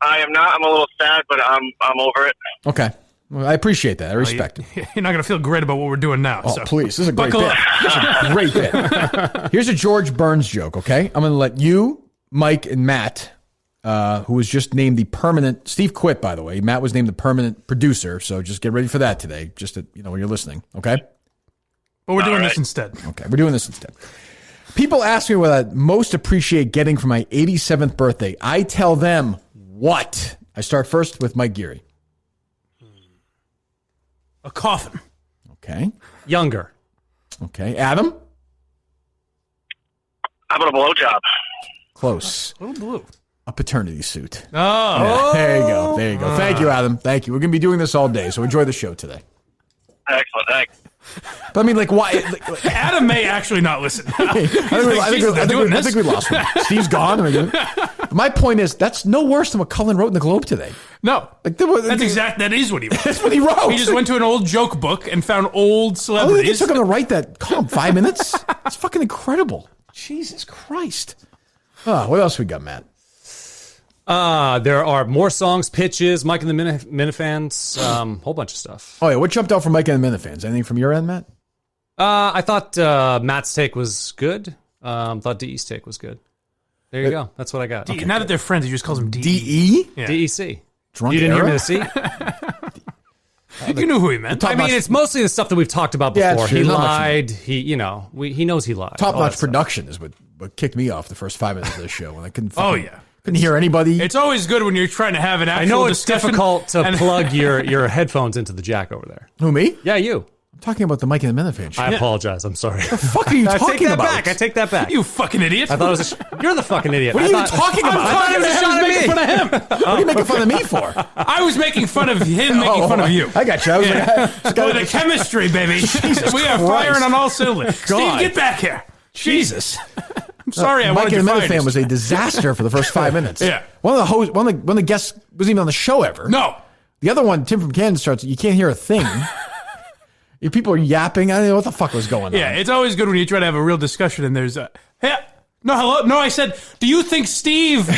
I am not. I'm a little sad, but I'm over it. Okay. Well, I appreciate that. I respect it. You're not going to feel great about what we're doing now. Oh, so. please. This is a great Buckle bit. up. This is a great bit. Here's a George Burns joke, okay? I'm going to let you, Mike, and Matt, who was just named the permanent... Steve quit, by the way. Matt was named the permanent producer, so just get ready for that today, just to, when you're listening, okay? But we're doing this instead. Okay, we're doing this instead. People ask me what I most appreciate getting for my 87th birthday. I tell them what? I start first with Mike Geary. A coffin. Okay. Younger. Okay. Adam? How about a blowjob? Close. A little blue. A paternity suit. Oh. Yeah, there you go. There you go. Thank you, Adam. Thank you. We're going to be doing this all day, so enjoy the show today. Excellent, thanks. But I mean, like, why? Adam may actually not listen. I think we lost one. Steve's gone. My point is, that's no worse than what Cullen wrote in the Globe today. No. Like, that is what he wrote. That's what he wrote. He just went to an old joke book and found old I celebrities. think it took him to write that column 5 minutes. It's fucking incredible. Jesus Christ. What else we got, Matt? There are more songs, pitches, Mike and the Minifans, whole bunch of stuff. Oh, yeah. What jumped out from Mike and the Minifans? Anything from your end, Matt? I thought Matt's take was good. Thought DE's take was good. There you go. That's what I got. Now that they're friends, he just calls him DE. DE? Yeah. DEC. Drunk You didn't hear era? me to see? You knew who he meant. I mean, it's mostly the stuff that we've talked about before. Yeah, he lied. He knows he lied. Top-notch production is what kicked me off the first 5 minutes of the show when I couldn't. Oh, yeah. Couldn't hear anybody. It's always good when you're trying to have an actual I know it's discussion difficult to plug your headphones into the jack over there. Who, me? Yeah, you. I'm talking about the Mike and the Minifans show. I apologize. I'm sorry. What the fuck are you talking about? I take that back. You fucking idiot. I thought it was you're the fucking idiot. What are you even talking about? I was making fun of him. What are you making fun of me for? I was making fun of him making fun of you. I got you. I was Boy, the chemistry, baby. We are firing on all cylinders. Steve, get back here. Jesus. I'm sorry. Mike and the Minifan was a disaster for the first 5 minutes. Yeah. One of the hosts, one of the guests wasn't even on the show ever. No. The other one, Tim from Canton, starts. You can't hear a thing. People are yapping. I don't know what the fuck was going on. Yeah, it's always good when you try to have a real discussion and there's hello. No, I said, do you think Steve?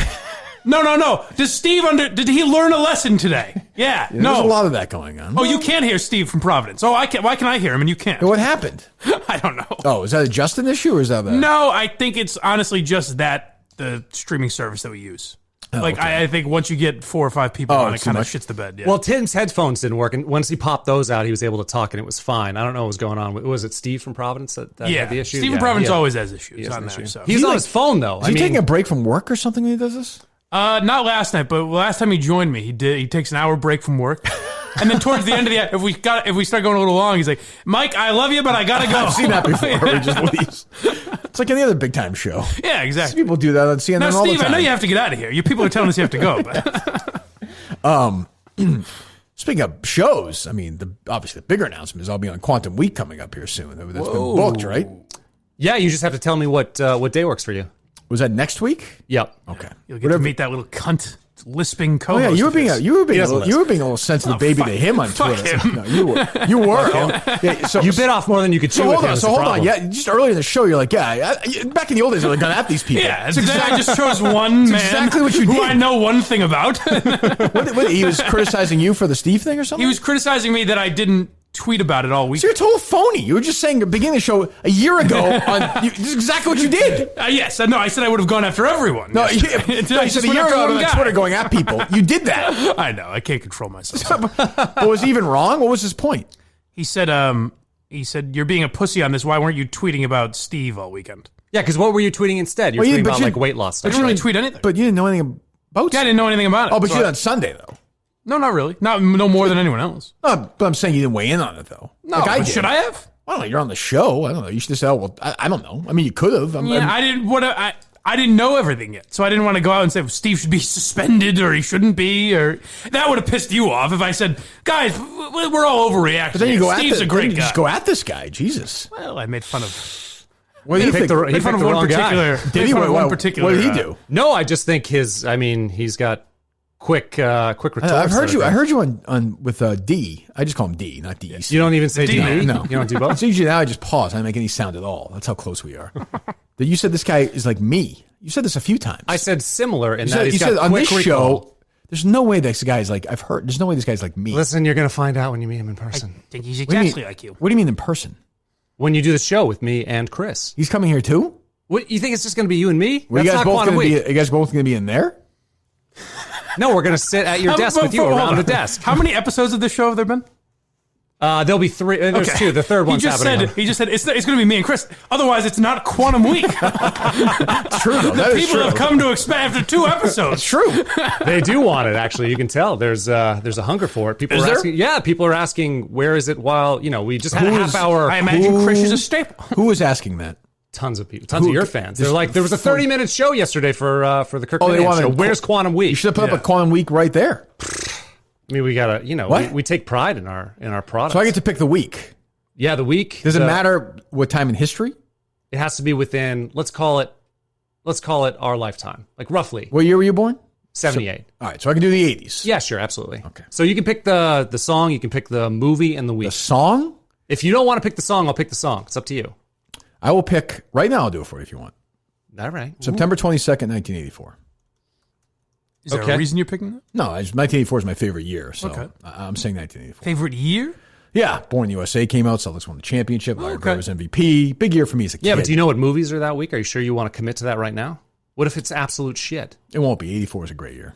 No. Does Steve did he learn a lesson today? Yeah. No. There's a lot of that going on. Oh, you can't hear Steve from Providence. Oh, I can. Why can I hear him and you can't? What happened? I don't know. Oh, is that a Justin issue or is that No, I think it's honestly just the streaming service that we use. Okay. I think once you get 4 or 5 people on, it kind of shits the bed. Yeah. Well, Tim's headphones didn't work, and once he popped those out, he was able to talk, and it was fine. I don't know what was going on. Was it Steve from Providence that had the issue? Steve from Providence always has issues on there. So. He's on his phone, though. Is he taking a break from work or something when he does this? Not last night, but last time he joined me, he takes an hour break from work. And then towards the end of the if we start going a little long, he's like, Mike, I love you, but I gotta go. I've seen that before. He just leaves. It's like any other big time show. Yeah, exactly. People do that on CNN now, all Steve, the time. I know you have to get out of here. You people are telling us you have to go. But. Speaking of shows, I mean, obviously the bigger announcement is I'll be on Quantum Week coming up here soon. That's been booked, right? Yeah, you just have to tell me what day works for you. Was that next week? Yep. Okay. You'll get to meet that little cunt lisping co-host. Oh yeah, you were being a little sensitive baby to him on Twitter. Him. No, you were. Yeah, so you bit off more than you could chew. Hold on. Yeah, just earlier in the show, you're like, back in the old days, you're like, going at these people. Yeah, I just chose one man exactly what you did. who I know one thing about. What, he was criticizing you for the Steve thing or something? He was criticizing me that I didn't tweet about it all week. So you're total phony. You were just saying at the beginning of the show a year ago. This is exactly what you did. Yes, no, I said I would have gone after everyone. No, you said a year ago on Twitter going at people. You did that. I know. I can't control myself. But was he even wrong? What was his point? He said, you're being a pussy on this. Why weren't you tweeting about Steve all weekend? Yeah, because what were you tweeting instead? You're tweeting about like weight loss stuff. I didn't really tweet anything. But you didn't know anything about it. Yeah, I didn't know anything about it. Oh, but you did on Sunday, though. No, not really. No more than anyone else. No, but I'm saying you didn't weigh in on it, though. No, like I did. Should I have? I don't know. You're on the show. I don't know. You should just say, I don't know. I mean, you could have. I didn't know everything yet, so I didn't want to go out and say Steve should be suspended or he shouldn't be, or that would have pissed you off if I said, guys, we're all overreacting. But then you go Steve's a great guy. Just go at this guy. Jesus. Well, I made fun of. What do you think? He picked the wrong guy. Did he? What did he do? No, I just think he's got quick retorts. I heard you on with D. I just call him D, not DEC. You don't even say D. No. You don't do both. It's usually now I just pause. I don't make any sound at all. That's how close we are. That you said this guy is like me. You said this a few times. I said similar in that he's got on quick this recall. show. There's no way this guy is like I've heard. There's no way this guy's like me. Listen, you're gonna find out when you meet him in person. I think he's exactly like you. What do you mean in person? When you do the show with me and Chris. He's coming here too. What you think it's just gonna be you and me? Are you guys both gonna be in there? No, we're going to sit at your desk with you around the desk. How many episodes of this show have there been? There'll be 3. There's 2. The third one's happening. He just said it's going to be me and Chris. Otherwise, it's not Quantum Week. True. Though. The people have come to expect after 2 episodes. It's true. They do want it. Actually, you can tell. There's a hunger for it. People are asking. Yeah, people are asking where is it? While we just had a half hour. I imagine Chris is a staple. Who is asking that? Tons of people. Tons of your fans. They're like, there was a 30-minute show yesterday for the Kirk show. Where's Quantum Week? You should have put up a Quantum Week right there. I mean, we gotta, we take pride in our products. So I get to pick the week. Yeah, the week. Does it matter what time in history? It has to be within. Let's call it our lifetime, like roughly. What year were you born? 78. All right, so I can do the 80s. Yeah, sure, absolutely. Okay. So you can pick the song, you can pick the movie, and the week. The song? If you don't want to pick the song, I'll pick the song. It's up to you. I will pick right now. I'll do it for you if you want. All right. September 22nd, 1984. Is there a reason you're picking that? No, 1984 is my favorite year, so I'm saying 1984. Favorite year? Yeah, Born in the USA came out, Celtics won the championship. Larry Bird was MVP. Big year for me as a kid. Yeah, but do you know what movies are that week? Are you sure you want to commit to that right now? What if it's absolute shit? It won't be. 84 is a great year.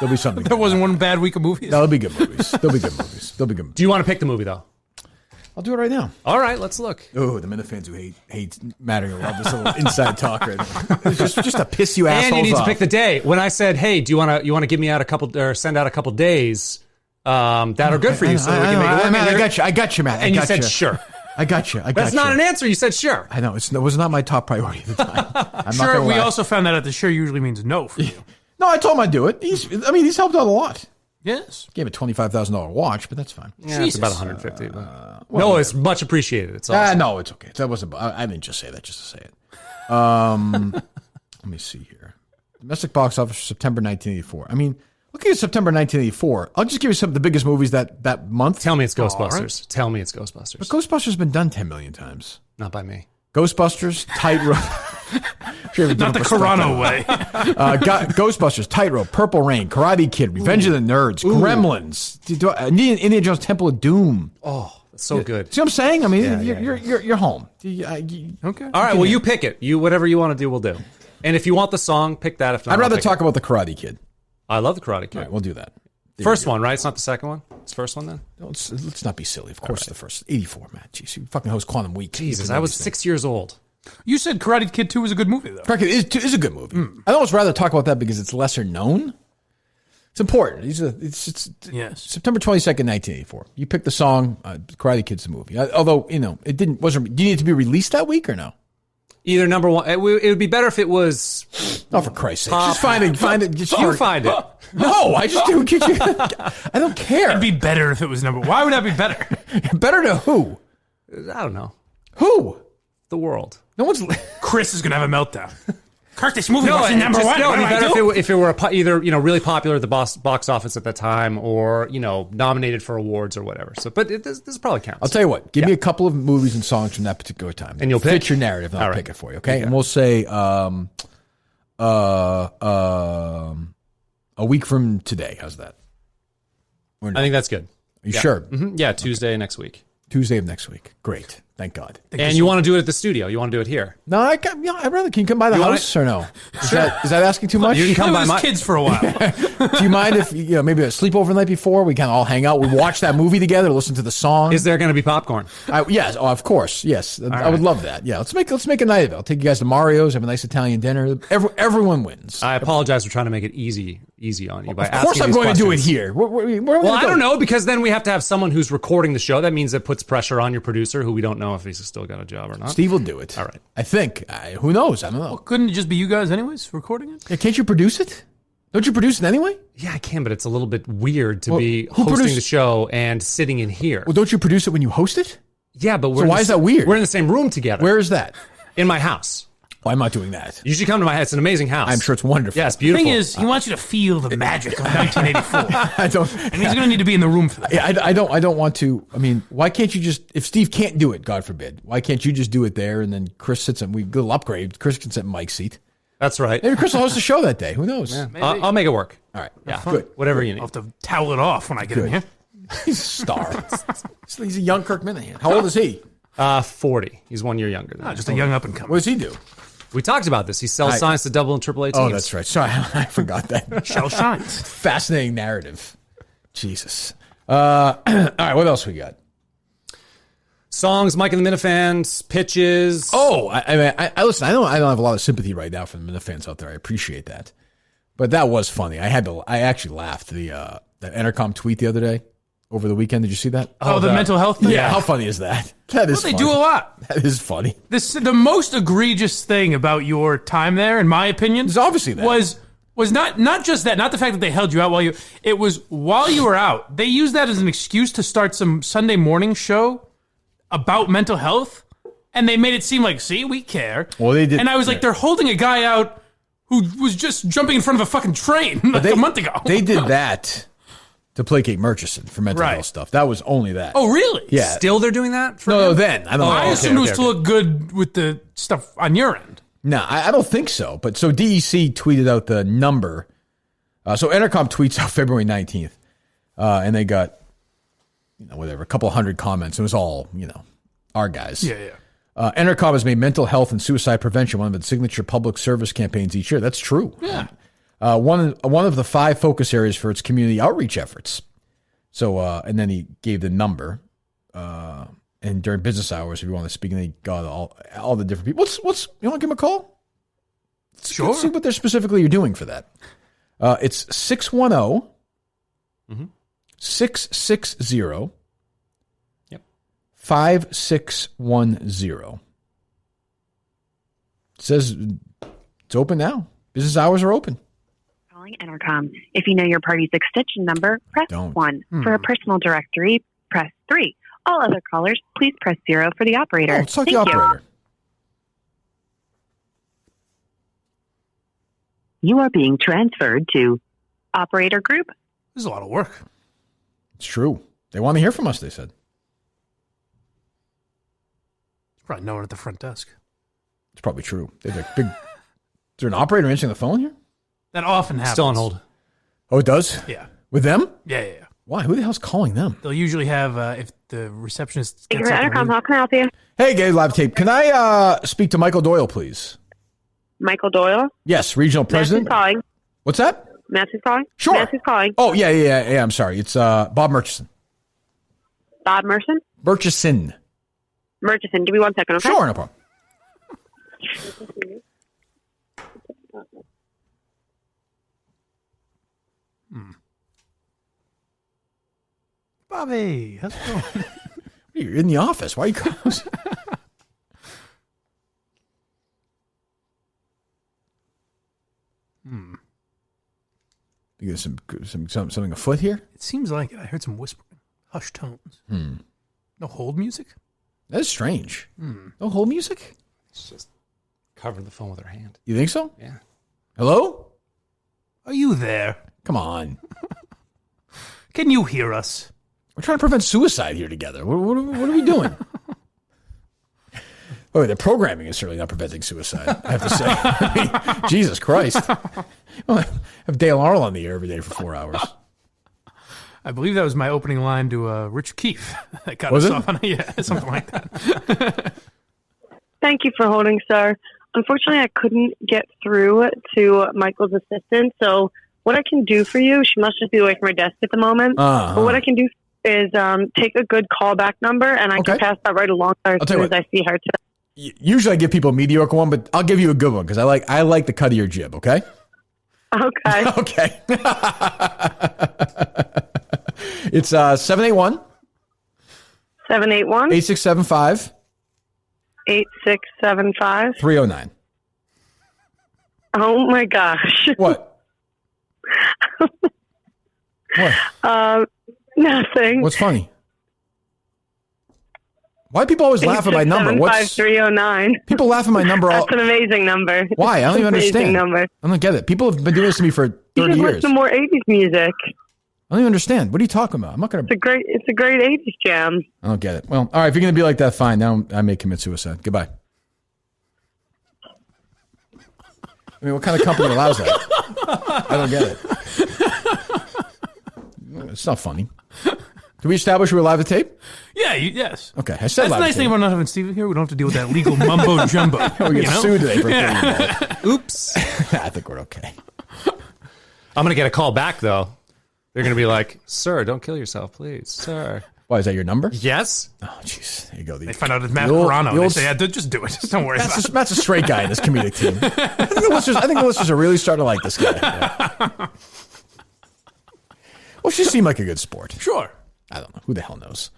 There'll be something. There wasn't one bad week of movies? No, there'll be good movies. There'll be good movies. Do you want to pick the movie, though? I'll do it right now. All right, let's look. Oh, the Minifans who hate Matter love this little inside talk right now. Just to piss you assholes off. And you need to pick the day. When I said, "Hey, do you want to give me out a couple or send out a couple days that are good for you?" So we can make it work. Matt, I got you, Matt. And you said sure. I got you. That's not an answer. You said sure. I know it was not my top priority at the time. I'm sure. Not gonna we lie. also found out that sure usually means no for you. No, I told him I'd do it. He's helped out a lot. Yes. Gave a $25,000 watch, but that's fine. Yeah, it's about $150. No, it's much appreciated. It's awesome. No, it's okay. That wasn't. I didn't just say that just to say it. Let me see here. Domestic box office September 1984. I mean, looking at September 1984, I'll just give you some of the biggest movies that month. Tell me it's Ghostbusters. Right. Tell me it's Ghostbusters. But Ghostbusters has been done 10 million times. Not by me. Ghostbusters, Tightrope. Not the Corano way. Ghostbusters, Tightrope, Purple Rain, Karate Kid, Revenge of the Nerds, Gremlins, Indiana Jones, Temple of Doom. Oh, that's so good. See what I'm saying? I mean, you're home. Okay. All right. Well, you pick it. Whatever you want to do, we'll do. And if you want the song, pick that. If not, I'd rather talk about the Karate Kid. I love the Karate Kid. All right, we'll do that. First one, right? It's not the second one. It's the first one then. No, let's not be silly. Of course, the first 84, Matt. Jeez, you fucking host Quantum Week. Jesus, I was 6 years old. You said Karate Kid 2 was a good movie, though. Karate Kid is a good movie. I'd almost rather talk about that because it's lesser known. It's important. It's September 22nd, 1984. You pick the song. Karate Kid's the movie. Although it wasn't. Do you need it to be released that week or no? Either number one. It would be better if it was. Oh, for Christ's sake! Just find it. Just you find it. No, I just do. I don't care. It'd be better if it was number. Why would that be better? Better to who? I don't know. Who? The world. No one's. Chris is gonna have a meltdown. Kirk, this movie wasn't number one. No, it'd be better if it were either really popular at the box office at that time, or nominated for awards or whatever. So, but this probably counts. I'll tell you what. Give me a couple of movies and songs from that particular time, and you'll fit your narrative. And I'll pick it for you. Okay, and we'll say a week from today. How's that? I think that's good. Are you sure? Mm-hmm. Yeah, Tuesday next week. Tuesday of next week. Great. Thank God. And you want to do it at the studio? You want to do it here? No, I'd rather. Can you come by the house or no? Is that asking too much? You can come by my kids for a while. Do you mind if maybe a sleepover the night before? We kind of all hang out. We watch that movie together. Listen to the song. Is there going to be popcorn? Yes. Oh, of course. Yes. I would love that. Yeah. Let's make a night of it. I'll take you guys to Mario's. Have a nice Italian dinner. Everyone wins. I apologize for trying to make it easy on you. Of course, I'm going to do it here. Well, I don't know, because then we have to have someone who's recording the show. That means it puts pressure on your producer, who we don't know if he's still got a job or not. Steve will do it. All right. I think. Who knows? I don't know. Well, couldn't it just be you guys anyways recording it? Yeah, can't you produce it? Don't you produce it anyway? Yeah, I can, but it's a little bit weird to be hosting the show and sitting in here. Well, don't you produce it when you host it? Yeah, but why is that weird? We're in the same room together. Where is that? In my house. Well, I'm not doing that. You should come to my house. It's an amazing house. I'm sure it's wonderful. Yeah, it's beautiful. The thing is, he wants you to feel the magic of 1984. I don't. And he's going to need to be in the room for that. Yeah, I don't want to. I mean, why can't you just, if Steve can't do it, God forbid, why can't you just do it there and then Chris sits in, we little upgrade, Chris can sit in Mike's seat. That's right. Maybe Chris will host the show that day. Who knows? Yeah. I'll make it work. All right. Yeah. Good. Whatever you need. I'll have to towel it off when I get in here. He's a star. He's a young Kirk Minahan. How old is he? 40. He's 1 year younger than me. Just a young up and coming. What does he do? We talked about this. He sells signs to double and triple A teams. Oh, that's right. Sorry, I forgot that. Shell shines. Fascinating narrative. Jesus. All right, what else we got? Songs, Mike and the Minifans, pitches. Oh, I listen. I don't have a lot of sympathy right now for the Minifans out there. I appreciate that, but that was funny. I actually laughed. That Entercom tweet the other day over the weekend. Did you see that? Oh, the mental health thing? Yeah, how funny is that? That is. Well, they funny. do a lot. That is funny. The most egregious thing about your time there, in my opinion, is obviously that was not just that, not the fact that they held you out it was while you were out. They used that as an excuse to start some Sunday morning show about mental health, and they made it seem like, see, we care. Well, they did. And I was like, they're holding a guy out who was just jumping in front of a fucking train a month ago. They did that to placate Murchison for mental health stuff. That was only that. Oh, really? Yeah. Still they're doing that? No, then. I don't know. I assumed it was to look good with the stuff on your end. No, I don't think so. But so DEC tweeted out the number. So Entercom tweets out February 19th. And they got, whatever, a couple hundred comments. It was all, our guys. Yeah. Entercom has made mental health and suicide prevention one of its signature public service campaigns each year. That's true. Yeah. One of the 5 focus areas for its community outreach efforts. So, and then he gave the number. And during business hours, if you want to speak, and they got all the different people. What's you want to give them a call? Sure. Let's see what they're specifically doing for that. It's 610 660 5610. It says it's open now. Business hours are open. Calling Entercom. If you know your party's extension number, press 1. For a personal directory, press 3. All other callers, please press 0 for the operator. Oh, let's talk to Thank the operator. You are being transferred to operator group. This is a lot of work. It's true. They want to hear from us, they said. There's probably no one at the front desk. It's probably true. They have big. Is there an operator answering the phone here? That often happens. Still on hold. Oh, it does? Yeah. With them? Yeah. Why? Who the hell's calling them? They'll usually have, if the receptionist Thank gets you for up Entercom. How can I help you? Hey, Gay Live Tape. Can I speak to Michael Doyle, please? Michael Doyle? Yes, regional president. Matt's calling. What's that? Matt's calling? Sure. Matt's calling. Oh, yeah. I'm sorry. It's Bob Murchison. Bob Merson? Murchison. Murchison. Give me 1 second, okay? Sure, no problem. Bobby, how's it going? You're in the office. Why are you calling? You got something afoot here? It seems like it. I heard some whispering. Hushed tones. No hold music? That is strange. No hold music? It's just covering the phone with her hand. You think so? Yeah. Hello? Are you there? Come on. Can you hear us? We're trying to prevent suicide here together. What are we doing? Oh, the programming is certainly not preventing suicide, I have to say. I mean, Jesus Christ. Well, I have Dale Arnold on the air every day for 4 hours. I believe that was my opening line to Rich Keefe. That got Was us it? off on something like that. Thank you for holding, sir. Unfortunately, I couldn't get through to Michael's assistant, so what I can do for you, she must just be away from her desk at the moment, but what I can do is take a good callback number, and I can pass that right along to her as soon as I see her today. Usually I give people a mediocre one, but I'll give you a good one because I like the cut of your jib, okay? Okay. Okay. It's 781 781 8675 8675 309. Oh my gosh. What? What? Nothing. What's funny? Why do people always laugh at my number? What's 75309? People laugh at my number all. That's an amazing number. Why? I don't even Amazing understand. number. I don't get it. People have been doing this to me for 30 You should years. listen to more 80s music. I don't even understand. What are you talking about? I'm not going to. It's a great 80s jam. I don't get it. Well, all right. If you're going to be like that, fine. Now I may commit suicide. Goodbye. I mean, what kind of company allows that? I don't get it. It's not funny. Did we establish we were live to tape? Yeah, yes. Okay, I said that's the live nice to thing tape. about not having Steven here. We don't have to deal with that legal mumbo jumbo. We get sued today for Yeah. Oops. I think we're okay. I'm going to get a call back, though. They're going to be like, sir, don't kill yourself, please. Sir. Why, is that your number? Yes. Oh, jeez. you go. They find out it's Matt Carano. They say, just do it. Just don't worry about it. Matt's a straight guy in this comedic team. I think the listeners are really starting to like this guy. Yeah. Well, she seemed like a good sport. Sure. I don't know. Who the hell knows?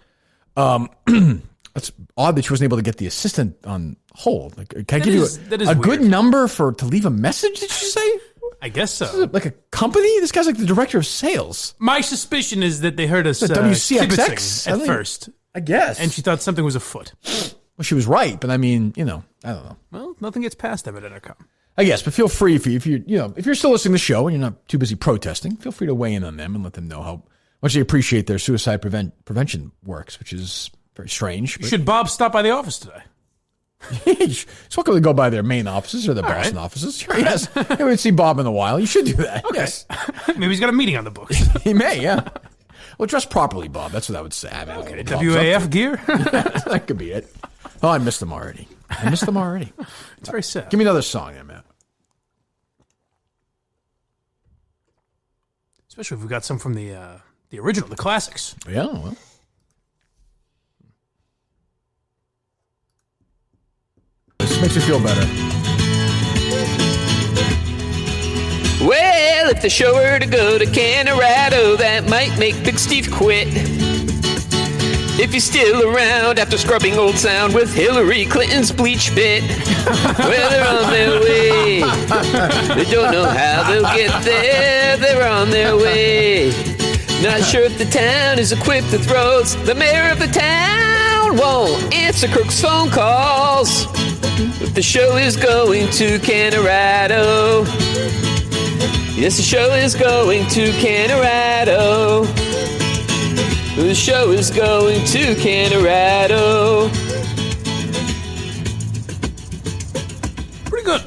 It's odd that she wasn't able to get the assistant on hold. Like, can I give you a good number to leave a message, did she say? I guess so. Like a company? This guy's like the director of sales. My suspicion is that they heard us WCXX at first. I guess. And she thought something was afoot. Well, she was right, but I mean, I don't know. Well, nothing gets past them at Intercom. I guess, but feel free if you're still listening to the show and you're not too busy protesting, feel free to weigh in on them and let them know how much they appreciate their suicide prevention works, which is very strange. Should Bob stop by the office today? He's welcome to go by their main offices or the Boston offices. Sure, yes. I haven't seen Bob in a while. You should do that. Okay. Yes. Maybe he's got a meeting on the books. He may, yeah. Well, dress properly, Bob. That's what I would say. I mean, okay, WAF gear? That could be it. Oh, I missed them already. It's very sad. Give me another song, Matt. Especially if we got some from the original, the classics. Yeah, well. This makes you feel better. Well, if the show were to go to Kanorado, that might make Big Steve quit. If you're still around after scrubbing Old Sound with Hillary Clinton's bleach bit, well, they're on their way. They don't know how they'll get there. They're on their way. Not sure if the town is equipped with roads. The mayor of the town won't answer Kirk's phone calls. But the show is going to Kanorado. Yes, the show is going to Kanorado. The show is going to Kanorado. Pretty good.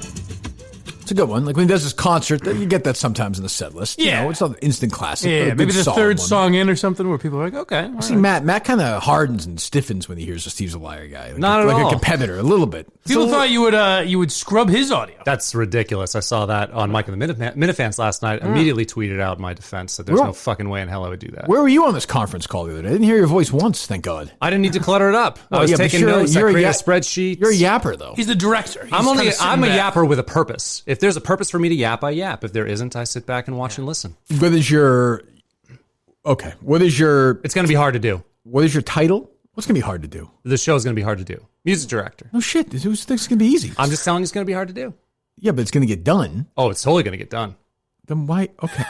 It's a good one. Like when he does his concert, you get that sometimes in the set list. Yeah. You know, it's not an instant classic. Yeah, but a maybe good the solid third one. song in or something where people are like, okay. all See, right. Matt kind of hardens and stiffens when he hears a Steve's a Liar guy. Like Not at like all. a competitor, a little bit. People thought you would scrub his audio. That's ridiculous. I saw that on Mike and the Minifans last night. Immediately tweeted out in my defense that there's no fucking way in hell I would do that. Where were you on this conference call the other day? I didn't hear your voice once, thank God. I didn't need to clutter it up. I Well, was yeah, but taking sure, notes. I you're a created a ya- spreadsheet. You're a yapper, though. He's the director. I'm a yapper. yapper with a purpose. If there's a purpose for me to yap, I yap. If there isn't, I sit back and watch and listen. What is your... Okay, what is your... It's going to be hard to do. What is your title? What's going to be hard to do? The show's going to be hard to do. Music director. No shit, who thinks it's going to be easy? I'm just telling you it's going to be hard to do. Yeah, but it's going to get done. Oh, it's totally going to get done. Then why? Okay.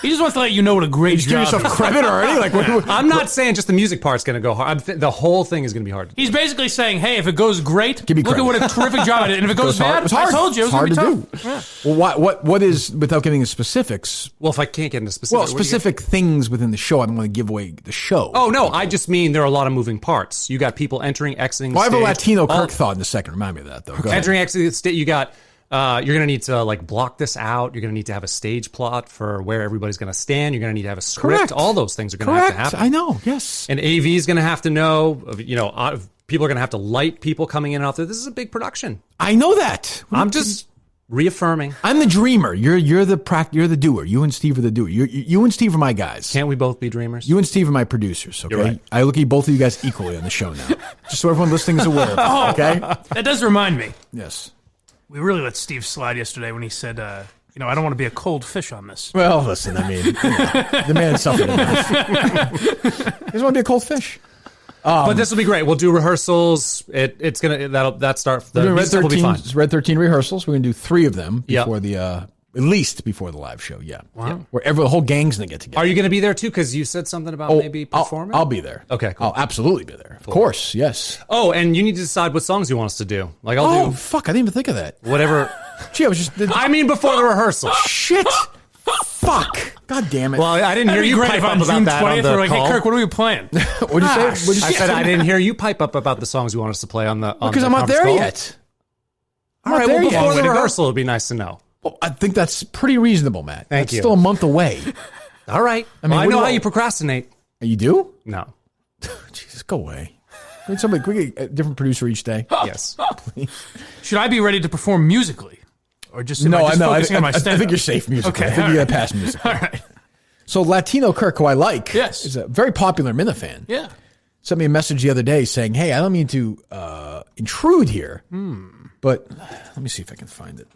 He just wants to let you know what a great Just give job yourself is. credit already? Like, I'm not saying just the music part's going to go hard. The whole thing is going to be hard to do. He's basically saying, hey, if it goes great, Give me look at credit. what a terrific job I did. And if it goes hard. bad, It's hard. I told you it was It's going to hard be to tough. do. Well, what is, without getting into specifics... Well, if I can't get into specifics... Well, specific things within the show. I don't want to give away the show. Oh, no, I just mean there are a lot of moving parts. You got people entering, exiting the Well, I have a stage. Latino Kirk thought in a second. Remind me of that, though. Go ahead. Entering, exiting the stage. You got... you're going to need to like block this out. You're going to need to have a stage plot for where everybody's going to stand. You're going to need to have a script. Correct. All those things are going to have to happen. I know, yes. And AV is going to have to know, people are going to have to light people coming in and out there. This is a big production. I know that. I'm just reaffirming. I'm the dreamer. You're the doer. You and Steve are the doer. You and Steve are my guys. Can't we both be dreamers? You and Steve are my producers, okay? You're right. I look at both of you guys equally on the show now. Just so everyone listening is aware of it, okay? That does remind me. Yes. We really let Steve slide yesterday when he said, I don't want to be a cold fish on this. Well, listen, I mean, the man suffered enough. He doesn't want to be a cold fish. But this will be great. We'll do rehearsals. It's gonna that start. We're doing will be fine. Red 13 rehearsals. We're going to do 3 of them Yep. before the... At least before the live show, yeah. Wow. Where the whole gang's going to get together. Are you going to be there too? Because you said something about maybe performing. I'll be there. Okay, cool. I'll absolutely be there. Of course, yes. Oh, and you need to decide what songs you want us to do. Like I'll do fuck! I didn't even think of that. whatever. Gee, I was just... I mean, before the rehearsal. Shit! Fuck! God damn it. Well, I didn't hear That'd be you great pipe if up on about June that 20th on the we're like, call. hey, Kirk, what are we playing? What'd you say? What'd you I said I didn't hear you pipe up about the songs you want us to play on the Because the I'm not conference there call. yet. All right, well, there yet. before the Way to go. rehearsal, it'd be nice to know. Well, I think that's pretty reasonable, Matt. Thank That's you. still a month away. All right. I mean, I what know do how you- you procrastinate. You do? No. Jesus, go away. Can we get a different producer each day? Yes. Should I be ready to perform musically? Or just am No, I just I know. focusing on my I stand-up? think you're safe musically. Okay, I think all you right. got past music. All right. So Latino Kirk, who I like, Yes. is a very popular Minifan. Yeah. sent me a message the other day saying, "Hey, I don't mean to intrude here, but let me see if I can find it."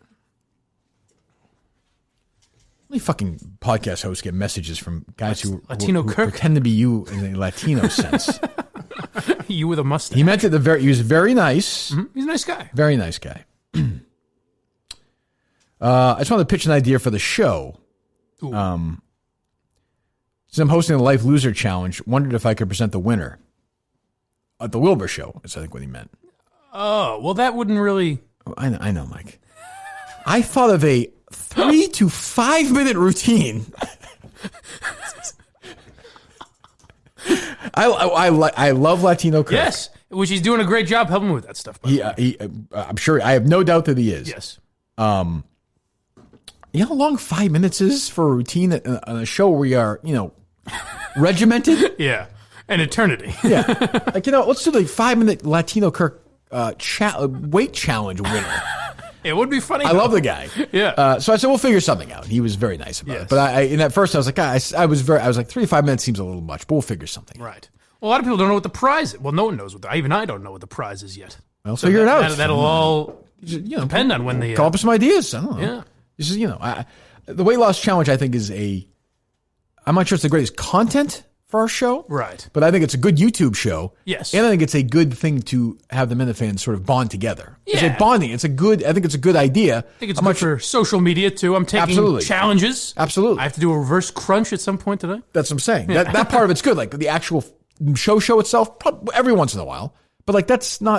How many fucking podcast hosts get messages from guys who Kirk pretend to be you in a Latino sense? You with a mustache. He meant it. He was very nice. Mm-hmm. He's a nice guy. Very nice guy. I just wanted to pitch an idea for the show. Since I'm hosting the Life Loser Challenge, wondered if I could present the winner at the Wilbur Show. Is I think what he meant. Oh, well, that wouldn't really. I know, Mike. I thought of a 3 to 5 minute routine. I love Latino Kirk. Yes, which he's doing a great job helping me with that stuff. I'm sure. I have no doubt that he is. Yes. You know how long 5 minutes is for a routine on a show where we are, regimented? Yeah, an eternity. Yeah. Like, let's do the 5 minute Latino Kirk weight challenge winner. It would be funny. I love the guy. Yeah. So I said, we'll figure something out. He was very nice about it. But in at first I was like, I was like 3 to 5 minutes seems a little much, but we'll figure something out. Right. Well, a lot of people don't know what the prize is. Well, no one knows even I don't know what the prize is yet. Well, figure it out. That'll all depend on when they come up with some ideas. I don't know. Yeah. This is, the weight loss challenge I think is I'm not sure it's the greatest content for our show. Right. But I think it's a good YouTube show. Yes. And I think it's a good thing to have the Minifans sort of bond together. Yeah. It's a bonding. I think it's a good idea. I think it's good for social media, too. I'm taking challenges. Absolutely. I have to do a reverse crunch at some point today. That's what I'm saying. That part of it's good. Like the actual show itself, every once in a while. But that's my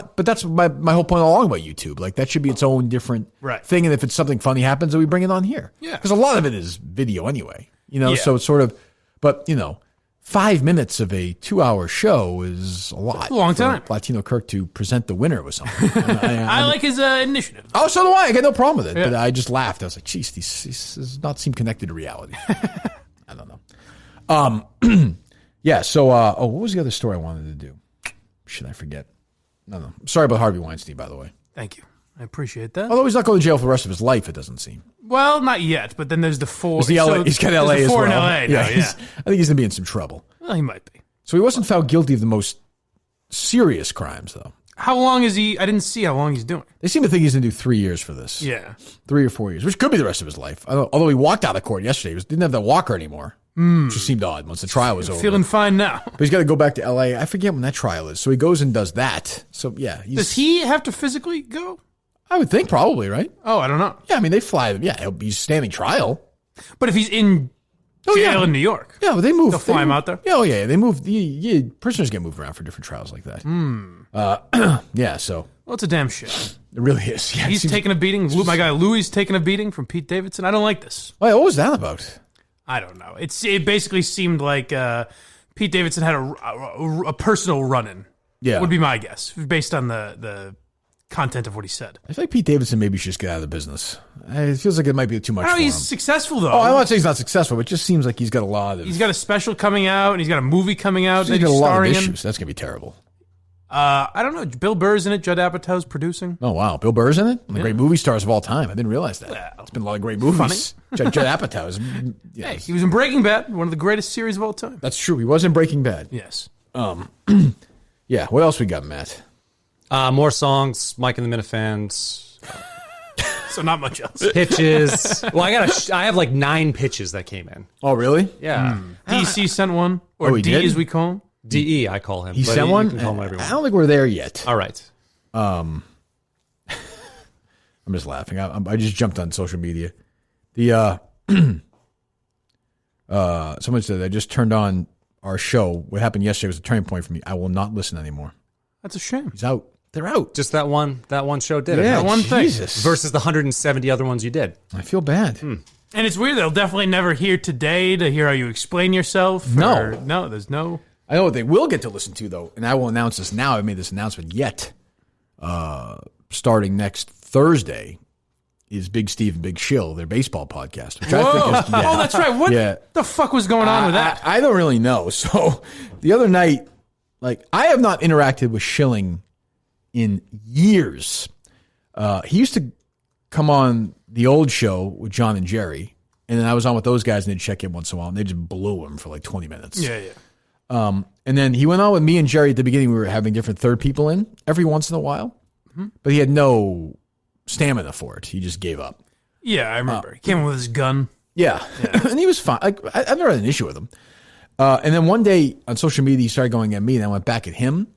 whole point all along about YouTube. Like that should be its own different thing. And if it's something funny happens, then we bring it on here. Yeah. Because a lot of it is video anyway. So it's sort of, but 5 minutes of a 2-hour show is a lot. A long time. Latino Kirk to present the winner with something. I like his initiative. Oh, so do I. I got no problem with it. Yeah. But I just laughed. I was like, geez, this does not seem connected to reality. I don't know. Yeah, so, what was the other story I wanted to do? Should I forget? No. Sorry about Harvey Weinstein, by the way. Thank you. I appreciate that. Although he's not going to jail for the rest of his life, it doesn't seem. Well, not yet, but then there's the 4. He's got LA as well. In LA now, I think he's going to be in some trouble. Well, he might be. So he wasn't found guilty of the most serious crimes, though. How long is he? I didn't see how long he's doing. They seem to think he's going to do 3 years for this. Yeah. 3 or 4 years, which could be the rest of his life. Although he walked out of court yesterday. He didn't have that walker anymore. Which just seemed odd once the trial was over. Feeling fine now. But he's got to go back to L.A. I forget when that trial is. So he goes and does that. So, yeah. Does he have to physically go? I would think probably, right? Oh, I don't know. Yeah, I mean, they fly. Yeah, he'll be standing trial. But if he's in jail in New York. Yeah, well, they move. They'll fly him out there? Yeah, they move. Prisoners get moved around for different trials like that. Yeah, so. Well, it's a damn shit. It really is. Yeah, he's taking a beating. My guy Louis taking a beating from Pete Davidson. I don't like this. Wait, what was that about? I don't know. It basically seemed like Pete Davidson had a personal run-in. Yeah. Would be my guess, based on the content of what he said. I feel like Pete Davidson maybe should just get out of the business. It feels like it might be too much for him. He's successul, though. Oh, I'm not saying he's not successful, but it just seems like he's got a lot of... He's got a special coming out, and he's got a movie coming out that he's got he's a lot of starring in. issues. That's going to be terrible. I don't know. Bill Burr's in it. Judd Apatow's producing. Oh, wow. Bill Burr's in it? One of the great movie stars of all time. I didn't realize that. Well, it's been a lot of great movies. Judd Apatow is... Hey, he was in Breaking Bad, one of the greatest series of all time. That's true. He was in Breaking Bad. Yes. Yeah. What else we got, Matt? More songs, Mike and the Minifans. So not much else. Pitches. Well, I have like 9 pitches that came in. Oh, really? Yeah. DC sent one, or he D did? as we call him. DE, I call him. He sent one? You can call him whatever you I want. don't think we're there yet. All right. I'm just laughing. I just jumped on social media. Someone said, I just turned on our show. What happened yesterday was a turning point for me. I will not listen anymore. That's a shame. He's out. They're out. Just that one show did it. Yeah, that one thing. Versus the 170 other ones you did. I feel bad. And it's weird. They'll definitely never hear today to hear how you explain yourself. No, there's no... I know what they will get to listen to, though, and I will announce this now. I made this announcement yet. Starting next Thursday is Big Steve and Big Shill, their baseball podcast. Which I think is, Oh, that's right. What the fuck was going on with that? I don't really know. So the other night, I have not interacted with Schilling in years. He used to come on the old show with John and Jerry, and then I was on with those guys, and they'd check in once in a while, and they just blew him for 20 minutes. Yeah. And then he went on with me and Jerry at the beginning. We were having different third people in every once in a while, but he had no stamina for it. He just gave up. Yeah, I remember. He came in with his gun. Yeah. And he was fine. Like, I've never had an issue with him. And then one day on social media, he started going at me, and I went back at him,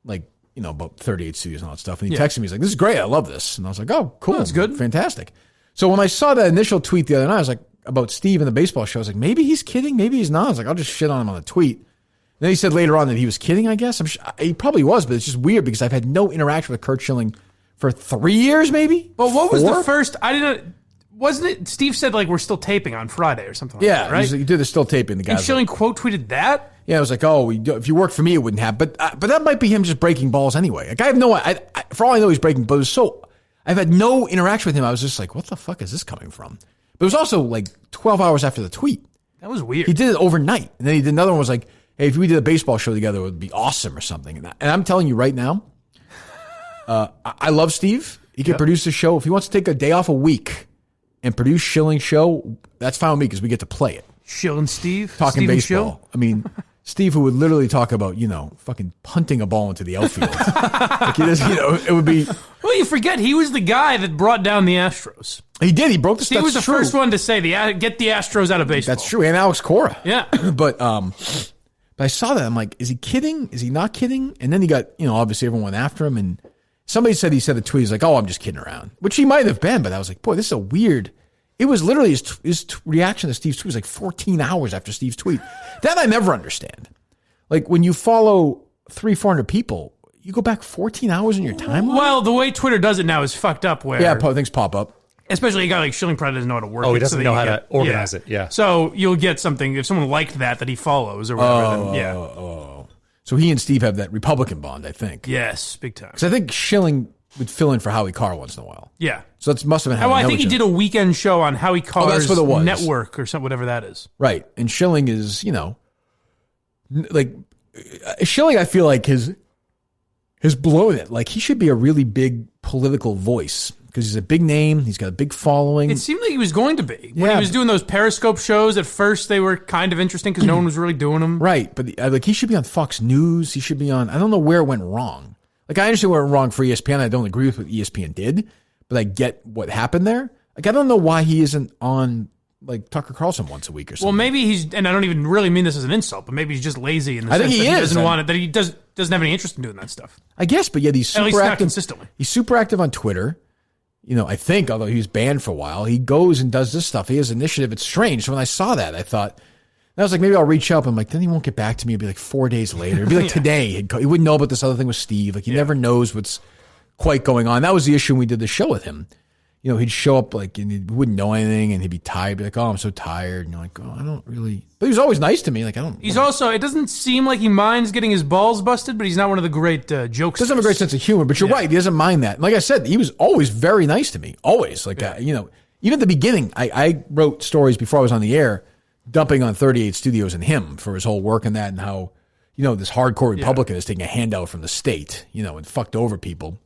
like, about 38 Studios and all that stuff. And he texted me, he's like, "This is great. I love this." And I was like, "Oh, cool. That's good. Fantastic." So when I saw that initial tweet the other night, I was like, about Steve and the baseball show, I was like, maybe he's kidding. Maybe he's not. I was like, I'll just shit on him on a tweet. And then he said later on that he was kidding, I guess. He probably was, but it's just weird because I've had no interaction with Kurt Schilling for 3 years, maybe. Well, what was the first? Wasn't it? Steve said like we're still taping on Friday or something like that, right? You did the still taping. The guy and Schilling quote tweeted that. Yeah, I was like, oh, if you worked for me, it wouldn't happen. But that might be him just breaking balls anyway. Like I have no, for all I know, he's breaking. But it was so I've had no interaction with him. I was just like, what the fuck is this coming from? But it was also like 12 hours after the tweet. That was weird. He did it overnight. And then he did another one was like, hey, if we did a baseball show together, it would be awesome or something. And I'm telling you right now, I love Steve. He can produce the show. If he wants to take a day off a week and produce Schilling's show, that's fine with me because we get to play it. Schilling Steve? Talking Steve baseball. I mean, Steve who would literally talk about, fucking punting a ball into the outfield. Like he does, it would be... Well, you forget he was the guy that brought down the Astros. He did. He broke the. He was the first one to say get the Astros out of baseball. That's true. And Alex Cora. Yeah. But I saw that. I'm like, is he kidding? Is he not kidding? And then he got, obviously everyone went after him. And somebody said he said the tweet. He's like, oh, I'm just kidding around. Which he might have been. But I was like, boy, this is a weird. It was literally his reaction to Steve's tweet was like 14 hours after Steve's tweet. That I never understand. Like when you follow 300-400 people, you go back 14 hours in your timeline? Well, the way Twitter does it now is fucked up where... Yeah, things pop up. Especially a guy like Schilling probably doesn't know how to work it. Oh, he doesn't know how to organize it, yeah. So you'll get something, if someone liked that he follows or whatever, then yeah. So he and Steve have that Republican bond, I think. Yes, big time. Because I think Schilling would fill in for Howie Carr once in a while. Yeah. So that must have been how I think he did a weekend show on Howie Carr's network or something, whatever that is. Right. And Schilling is, like... Schilling, I feel like, has blown it. Like, he should be a really big political voice because he's a big name. He's got a big following. It seemed like he was going to be. When he was doing those Periscope shows, at first they were kind of interesting because no one was really doing them. Right. But, like, he should be on Fox News. He should be on... I don't know where it went wrong. Like, I understand where it went wrong for ESPN. I don't agree with what ESPN did, but I get what happened there. Like, I don't know why he isn't on... like Tucker Carlson once a week or something. Well, maybe he's, and I don't even really mean this as an insult, but maybe he's just lazy in the sense that he doesn't want it, that he doesn't have any interest in doing that stuff. I guess, but yet he's super at least active. Not consistently. He's super active on Twitter. I think, although he was banned for a while, he goes and does this stuff. He has initiative. It's strange. So when I saw that, I thought, I was like, maybe I'll reach out. I'm like, then he won't get back to me. It'll be like 4 days later. It'll be like today. He wouldn't know about this other thing with Steve. Like he never knows what's quite going on. That was the issue when we did the show with him. He'd show up like and he wouldn't know anything and he'd be tired. Be like, oh, I'm so tired. And you're like, oh, I don't really. But he was always nice to me. Like, I don't. He's also, it doesn't seem like he minds getting his balls busted, but he's not one of the great jokesters. Doesn't have a great sense of humor, but you're right. He doesn't mind that. And like I said, he was always very nice to me. Always. Like, even at the beginning, I wrote stories before I was on the air, dumping on 38 Studios and him for his whole work and that and how, this hardcore Republican is taking a handout from the state, and fucked over people.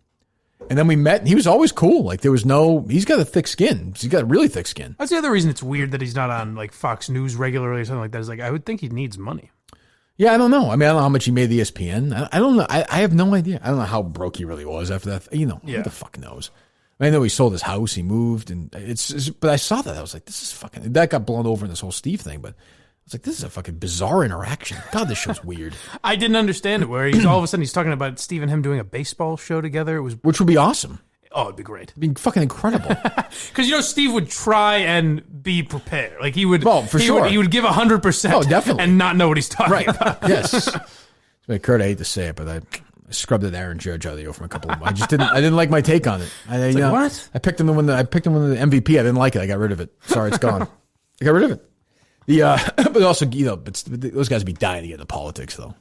And then we met, and he was always cool. Like, he's got a thick skin. He's got a really thick skin. That's the other reason it's weird that he's not on, like, Fox News regularly or something like that. Is like, I would think he needs money. Yeah, I don't know. I mean, I don't know how much he made the ESPN. I don't know. I have no idea. I don't know how broke he really was after that. Who the fuck knows? I know he sold his house, he moved, and but I saw that. I was like, this is fucking, that got blown over in this whole Steve thing, but I was like, this is a fucking bizarre interaction. God, this show's weird. I didn't understand it, where he's all of a sudden he's talking about Steve and him doing a baseball show together. Which would be awesome. Oh, it'd be great. It'd be fucking incredible. Because, Steve would try and be prepared. Like, he would... Well, for sure. He would give 100%. Oh, definitely. And not know what he's talking about. Yes. Kurt, I hate to say it, but I scrubbed the Aaron Judge out of you from a couple of them. I didn't like my take on it. What? I picked him to win the MVP. I didn't like it. I got rid of it. Sorry, it's gone. I got rid of it. But also, but those guys would be dying to get into politics, though.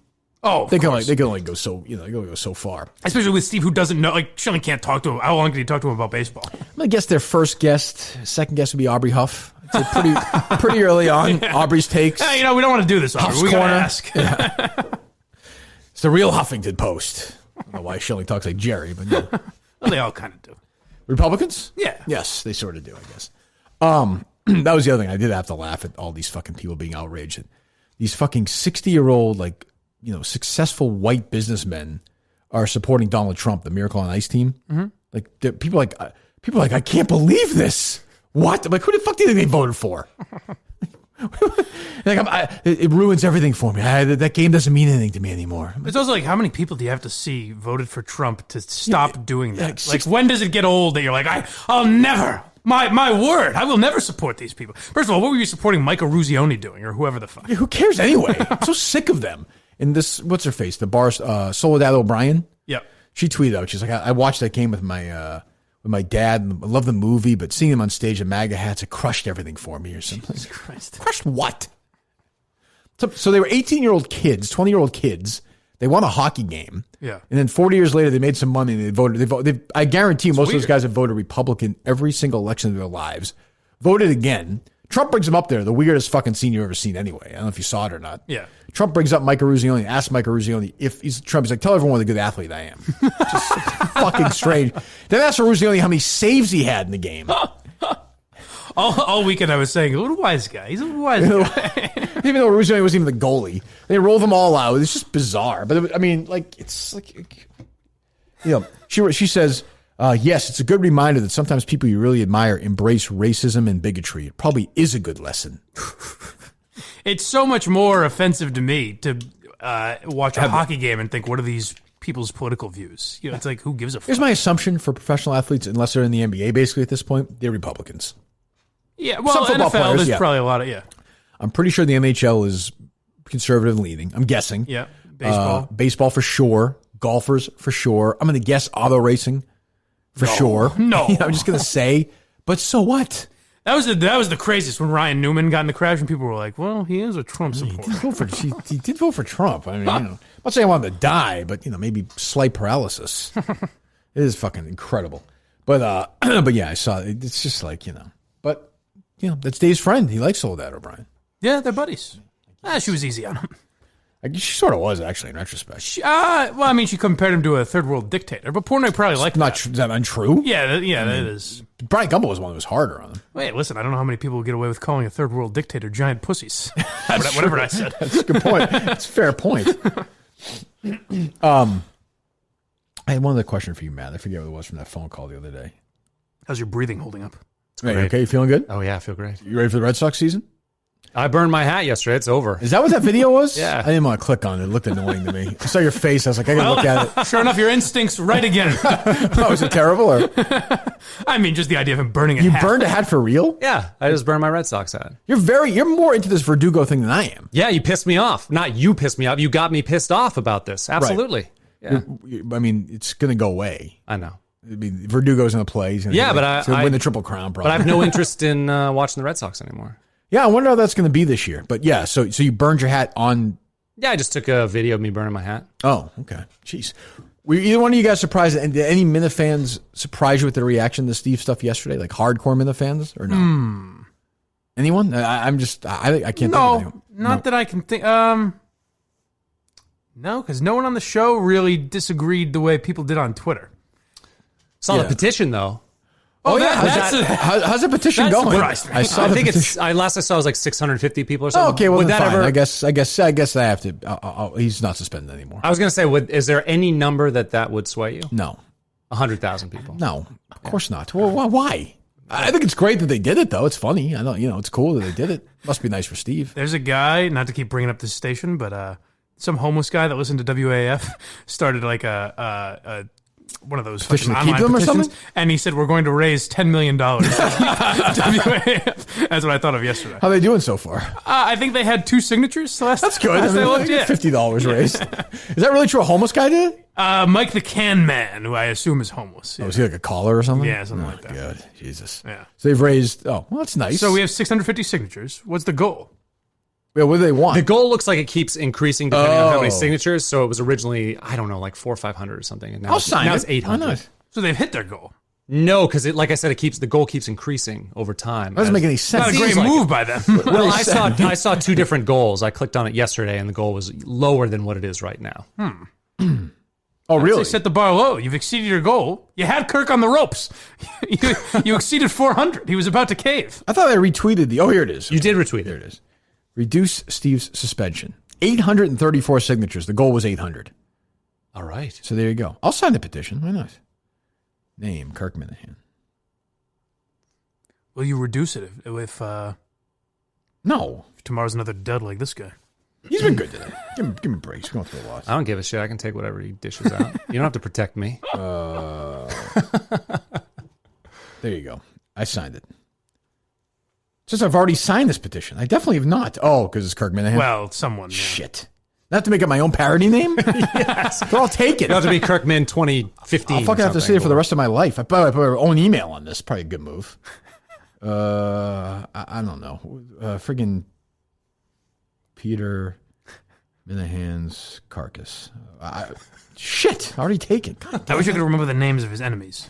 Oh, they can only go so, they can only go so far. Especially with Steve, who doesn't know, like, Schilling can't talk to him. How long can he talk to him about baseball? I guess their first guest, second guest would be Aubrey Huff. It's pretty early on. Aubrey's takes. We don't want to do this, Aubrey. We got to ask. Yeah. It's the real Huffington Post. I don't know why Schilling talks like Jerry, but yeah. Well, they all kind of do. Republicans? Yeah. Yes, they sort of do, I guess. That was the other thing. I did have to laugh at all these fucking people being outraged. These fucking 60-year-old, like, successful white businessmen are supporting Donald Trump, the Miracle on Ice team. Mm-hmm. Like people are like, I can't believe this. What? I'm like, who the fuck do you think they voted for? It ruins everything for me. That game doesn't mean anything to me anymore. It's also like, how many people do you have to see voted for Trump to stop doing that? Like, when does it get old that you're like, I'll never, my word, I will never support these people. First of all, what were you supporting Michael Ruzioni doing, or whoever the fuck? Yeah, who cares anyway? I'm so sick of them. And this, what's her face? The bar, Soledad O'Brien. Yep. She tweeted out, she's like, I watched that game with my dad. I love the movie, but seeing him on stage in MAGA hats, it crushed everything for me or something. Jesus Christ. Crushed what? So they were 18-year-old kids, 20-year-old kids. They won a hockey game. Yeah. And then 40 years later, they made some money and they voted. I guarantee you, most of those guys have voted Republican every single election of their lives. Voted again. Trump brings them up there, the weirdest fucking scene you've ever seen anyway. I don't know if you saw it or not. Yeah. Trump brings up Michael Ruzioni, asks Michael Ruzioni if he's Trump. He's like, tell everyone what a good athlete I am. Just fucking strange. Then ask Ruzioni how many saves he had in the game. All weekend I was saying, a little wise guy. He's a little wise guy. Even though Ruzioni wasn't even the goalie. They rolled them all out. It's just bizarre. But she says, yes, it's a good reminder that sometimes people you really admire embrace racism and bigotry. It probably is a good lesson. It's so much more offensive to me to watch a hockey game and think, what are these people's political views? It's like, who gives a fuck? Here's my assumption for professional athletes, unless they're in the NBA, basically at this point, they're Republicans. Yeah, well, some NFL, there's probably a lot of, I'm pretty sure the NHL is conservative leaning. I'm guessing. Yeah, baseball. Baseball for sure. Golfers for sure. I'm going to guess auto racing for sure. No. I'm just going to say, but so what? That was the craziest when Ryan Newman got in the crash and people were like, well, he is a Trump supporter. He did vote for Trump. I mean, I'm not saying I wanted to die, but maybe slight paralysis. It is fucking incredible. But yeah, I saw it. It's just like, but that's Dave's friend. He likes Soledad O'Brien. Yeah, they're buddies. She was easy on him. She sort of was, actually, in retrospect. She compared him to a third world dictator, but Portnoy probably liked that. Is that untrue? Yeah, that is. Brian Gumbel was one that was harder on him. Wait, listen, I don't know how many people will get away with calling a third world dictator giant pussies. Whatever I said. That's a good point. That's a fair point. I had one other question for you, Matt. I forget what it was from that phone call the other day. How's your breathing holding up? Hey, okay, you feeling good? Oh, yeah, I feel great. You ready for the Red Sox season? I burned my hat yesterday. It's over. Is that what that video was? Yeah. I didn't want to click on it. It looked annoying to me. I saw your face. I was like, I got to look at it. Sure enough, your instincts right again. Was it terrible? Or? I mean, just the idea of him burning a hat. You hat. burned a hat for real? Yeah, I just burned my Red Sox hat. You're more into this Verdugo thing than I am. Yeah, you pissed me off. Not you pissed me off. You got me pissed off about this. Absolutely. Right. Yeah. I mean, it's going to go away. I know. I mean, Verdugo's going to play. He's going to win the Triple Crown, probably. But I have no interest in watching the Red Sox anymore. Yeah, I wonder how that's going to be this year. But yeah, so you burned your hat on... Yeah, I just took a video of me burning my hat. Oh, okay. Jeez. Were either one of you guys surprised? And did any Minifans surprise you with their reaction to Steve stuff yesterday? Like hardcore Minifans or no? Anyone? I can't think of anyone. Not that I can think. No, because no one on the show really disagreed the way people did on Twitter. Saw the petition, though. Oh, yeah. How's the petition going? Surprised me. I think it's last I saw it was like 650 people or something. Oh, okay, well, then fine. I guess I have to. He's not suspended anymore. I was going to say, is there any number that would sway you? No. 100,000 people. No, of course not. Well, why? I think it's great that they did it, though. It's funny. I know, it's cool that they did it. Must be nice for Steve. There's a guy, not to keep bringing up this station, but some homeless guy that listened to WAF started like a one of those fucking online petitions, or something? And he said, we're going to raise $10 million. That's what I thought of yesterday. How are they doing so far? I think they had 2 signatures. That's good. $50 raised. Is that really true? A homeless guy did it? Mike the Can Man, who I assume is homeless. Yeah. Oh, is he like a caller or something? Yeah, something like that. Good. Jesus. Yeah. So they've raised, that's nice. So we have 650 signatures. What's the goal? Yeah, what do they want? The goal looks like it keeps increasing depending on how many signatures. So it was originally, I don't know, like 400 or 500 or something. And now it's 800. Why not? So they've hit their goal. No, because like I said, the goal keeps increasing over time. That doesn't make any sense. Not a great move by them. Well, I saw 2 different goals. I clicked on it yesterday, and the goal was lower than what it is right now. Oh, really? They set the bar low. You've exceeded your goal. You had Kirk on the ropes. You exceeded 400. He was about to cave. I thought I retweeted here it is. You did retweet it. There it is. Reduce Steve's suspension. 834 signatures. The goal was 800. All right. So there you go. I'll sign the petition. Why not? Name, Kirk Minahan. Will you reduce it if No. if tomorrow's another dud like this guy? He's been good today. Give him a break. He's going through a lot. I don't give a shit. I can take whatever he dishes out. You don't have to protect me. There you go. I signed it. Since I've already signed this petition. I definitely have not. Oh, because it's Kirk Minahan? Well, someone. Yeah. Shit. I have to make up my own parody name? Yes. They're all taken. You have to be Kirkman 2015. I'll fucking have to say it for the rest of my life. I probably put our own email on this. Probably a good move. I don't know. Friggin' Peter Minahan's carcass. Shit. Already taken. I wish I could remember the names of his enemies.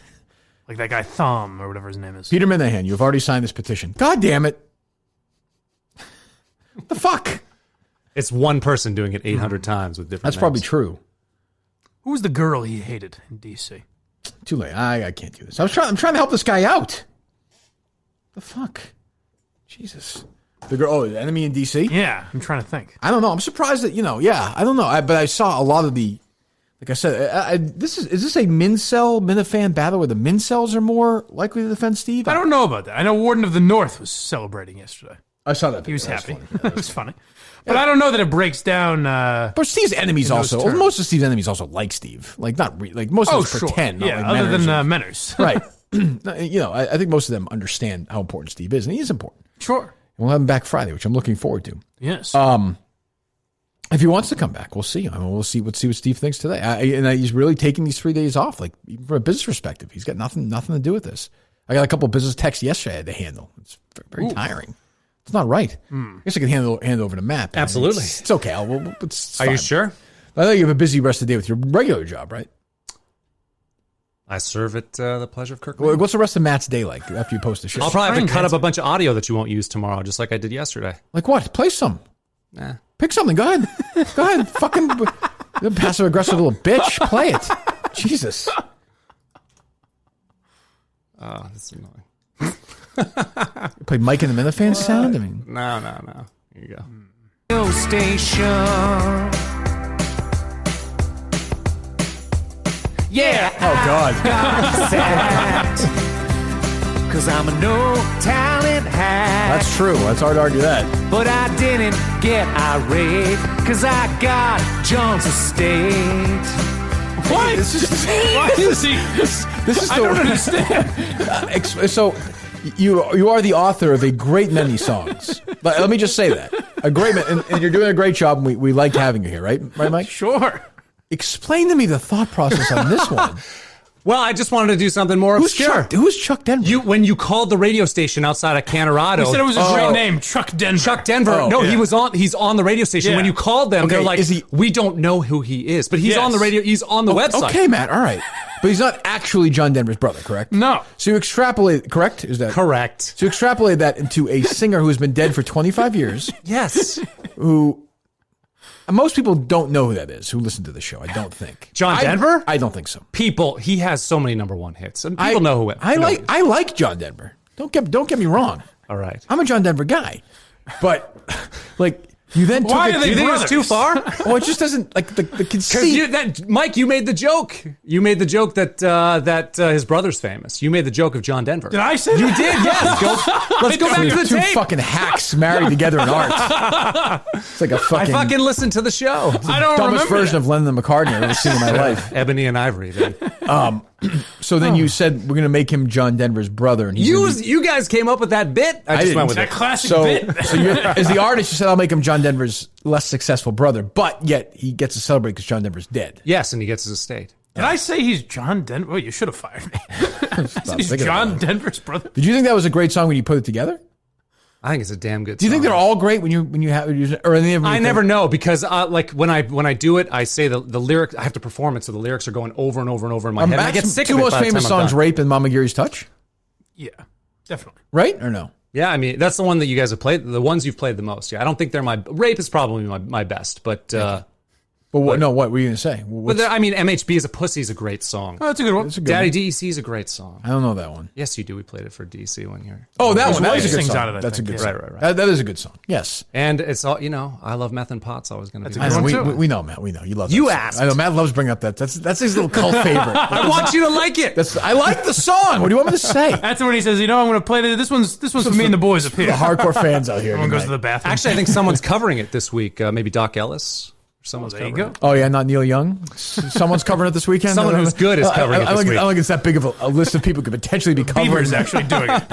Like that guy Thom or whatever his name is. Peter Minahan, you've already signed this petition. God damn it. What the fuck? It's one person doing it 800 times with different That's names. probably true. Who was the girl he hated in D.C.? Too late. I can't do this. I'm trying to help this guy out. The fuck? Jesus. The girl, the enemy in D.C.? Yeah, I'm trying to think. I don't know. I'm surprised that, I don't know. But I saw a lot of the, like I said, is this a Minifan battle where the Mincels are more likely to defend Steve? I don't know about that. I know Warden of the North was celebrating yesterday. I saw that. He was That's happy. funny. It was funny. But I don't know that it breaks down. But Steve's enemies also, most of Steve's enemies also like Steve. Like, not like most of them pretend. Not Yeah, like other than Menners. Menners. Right. I think most of them understand how important Steve is, and he is important. Sure. And we'll have him back Friday, which I'm looking forward to. Yes. If he wants to come back, we'll see. We'll see what Steve thinks today. He's really taking these 3 days off, like even from a business perspective. He's got nothing to do with this. I got a couple of business texts yesterday I had to handle. It's very tiring. It's not right. I guess I can hand it over to Matt. Absolutely. It's okay. It's Are you fine. sure? I know you have a busy rest of the day with your regular job, right? I serve at the pleasure of Kirk. Well, what's the rest of Matt's day like after you post the show? I'll probably have to cut up a bunch of audio that you won't use tomorrow, just like I did yesterday. Like what? Play some. Nah. Pick something. Go ahead. Go ahead. Fucking passive aggressive little bitch. Play it. Jesus. Oh, that's annoying. Play Mike and the Minifans sound? I mean, No. Here you go. Radio station. Yeah. Oh, God. Cause I'm a no talent hack. That's true. That's hard to argue that. But I didn't get irate. Cause I got John's estate. What? This is Why is he? This is I don't understand. So you are the author of a great many songs. But let me just say that. A great and you're doing a great job, and we like having you here, right? Right, Mike? Sure. Explain to me the thought process on this one. Well, I just wanted to do something more obscure. Who's Chuck Denver? When you called the radio station outside of Kanorado. You said it was a great name, Chuck Denver. Chuck Denver. He's on the radio station. Yeah. When you called them, Okay, they're like, we don't know who he is. But he's on the radio. He's on the website. Okay, Matt. All right. But he's not actually John Denver's brother, correct? No. So you extrapolate, correct? Is that correct? So you extrapolate that into a singer who's been dead for 25 years. Yes. Who most people don't know who that is who listen to the show, I don't think. John Denver? I don't think so. He has so many #1 hits. And people know who it is. I like John Denver. Don't get me wrong. All right. I'm a John Denver guy. But like you then took Why it, are they you think it was brothers? too far? Well, it just doesn't like the conceit. Mike, you made the joke. You made the joke that his brother's famous. You made the joke of John Denver. Did I say you that? did? Yes. Let's go back to the two tape. fucking hacks married together in art. It's like a fucking. I fucking listened to the show. I don't dumbest remember version of Lennon McCartney I've ever seen in my life. Ebony and Ivory. Then. So then you said we're going to make him John Denver's brother, and You guys came up with that bit. I just didn't. went with That it. classic so, bit. so you're, as the artist, you said I'll make him John Denver's less successful brother, but yet he gets to celebrate because John Denver's dead. Yes, and he gets his estate. Did I say he's John Denver? Oh, you should have fired me. He's thinking John about it. Denver's brother. Did you think that was a great song when you put it together? I think it's a damn good. Do you think song. they're all great when you have or any of them? I never know because like when I do it, I say the lyric. I have to perform it, so the lyrics are going over and over and over in my head. And I get sick two of it most by the famous time I'm songs: done. "Rape" and "Mama Gary's Touch." Yeah, definitely. Right or no? Yeah, I mean that's the one that you guys have played. The ones you've played the most. Yeah, I don't think they're my. "Rape" is probably my best, but But what? No, what were you going to say? But I mean, MHB is a Pussy is a great song. Oh, that's a good one. Daddy DEC is a great song. I don't know that one. Yes, you do. We played it for DC one year. Oh, that one. That is a good sings song. out of that That's a thing, good yeah. song. Right. That is a good song. Yes. And it's all, I love Meth and Pot's always going to be. That's a good one, too. We know, Matt. We know. You love that You song. asked. I know. Matt loves bringing up that. That's his little cult favorite. I want you to like it. I like the song. What do you want me to say? That's when he says, I'm going to play this one's for me and the boys up here. The hardcore fans out here. Everyone goes tonight. to the bathroom. Actually, I think someone's covering it this week. Maybe Doc Ellis. Someone's there you covering go. it. Oh, yeah, not Neil Young? Someone's covering it this weekend? Someone who's good is covering it this week. I don't think it's that big of a list of people who could potentially be covering Bieber's actually doing it.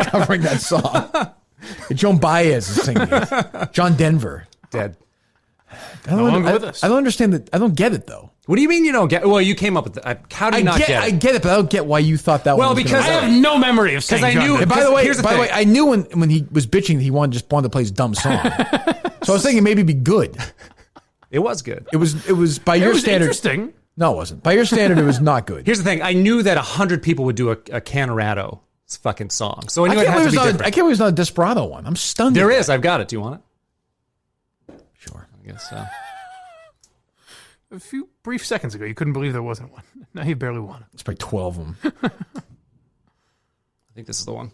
covering that song. Joan Baez is singing it. John Denver. Dead. I don't understand that. I don't get it, though. What do you mean you don't get? Well, you came up with it. How do you not get it? I get it, but I don't get why you thought that Well, one was because gonna I have no memory of saying I knew. John And Denver. by the way, I knew when he was bitching that he just wanted to play his dumb song. So I was thinking maybe it'd be good. It was good. It was by your standard. Interesting. No, it wasn't. By your standard, it was not good. Here's the thing. I knew that 100 people would do a Kanorado fucking song. So I knew it had to be different. I can't believe it's not a Desperado one. I'm stunned. There is. I've got it. Do you want it? Sure. I guess so. A few brief seconds ago, you couldn't believe there wasn't one. Now you barely won it. It's probably 12 of them. I think this is the one.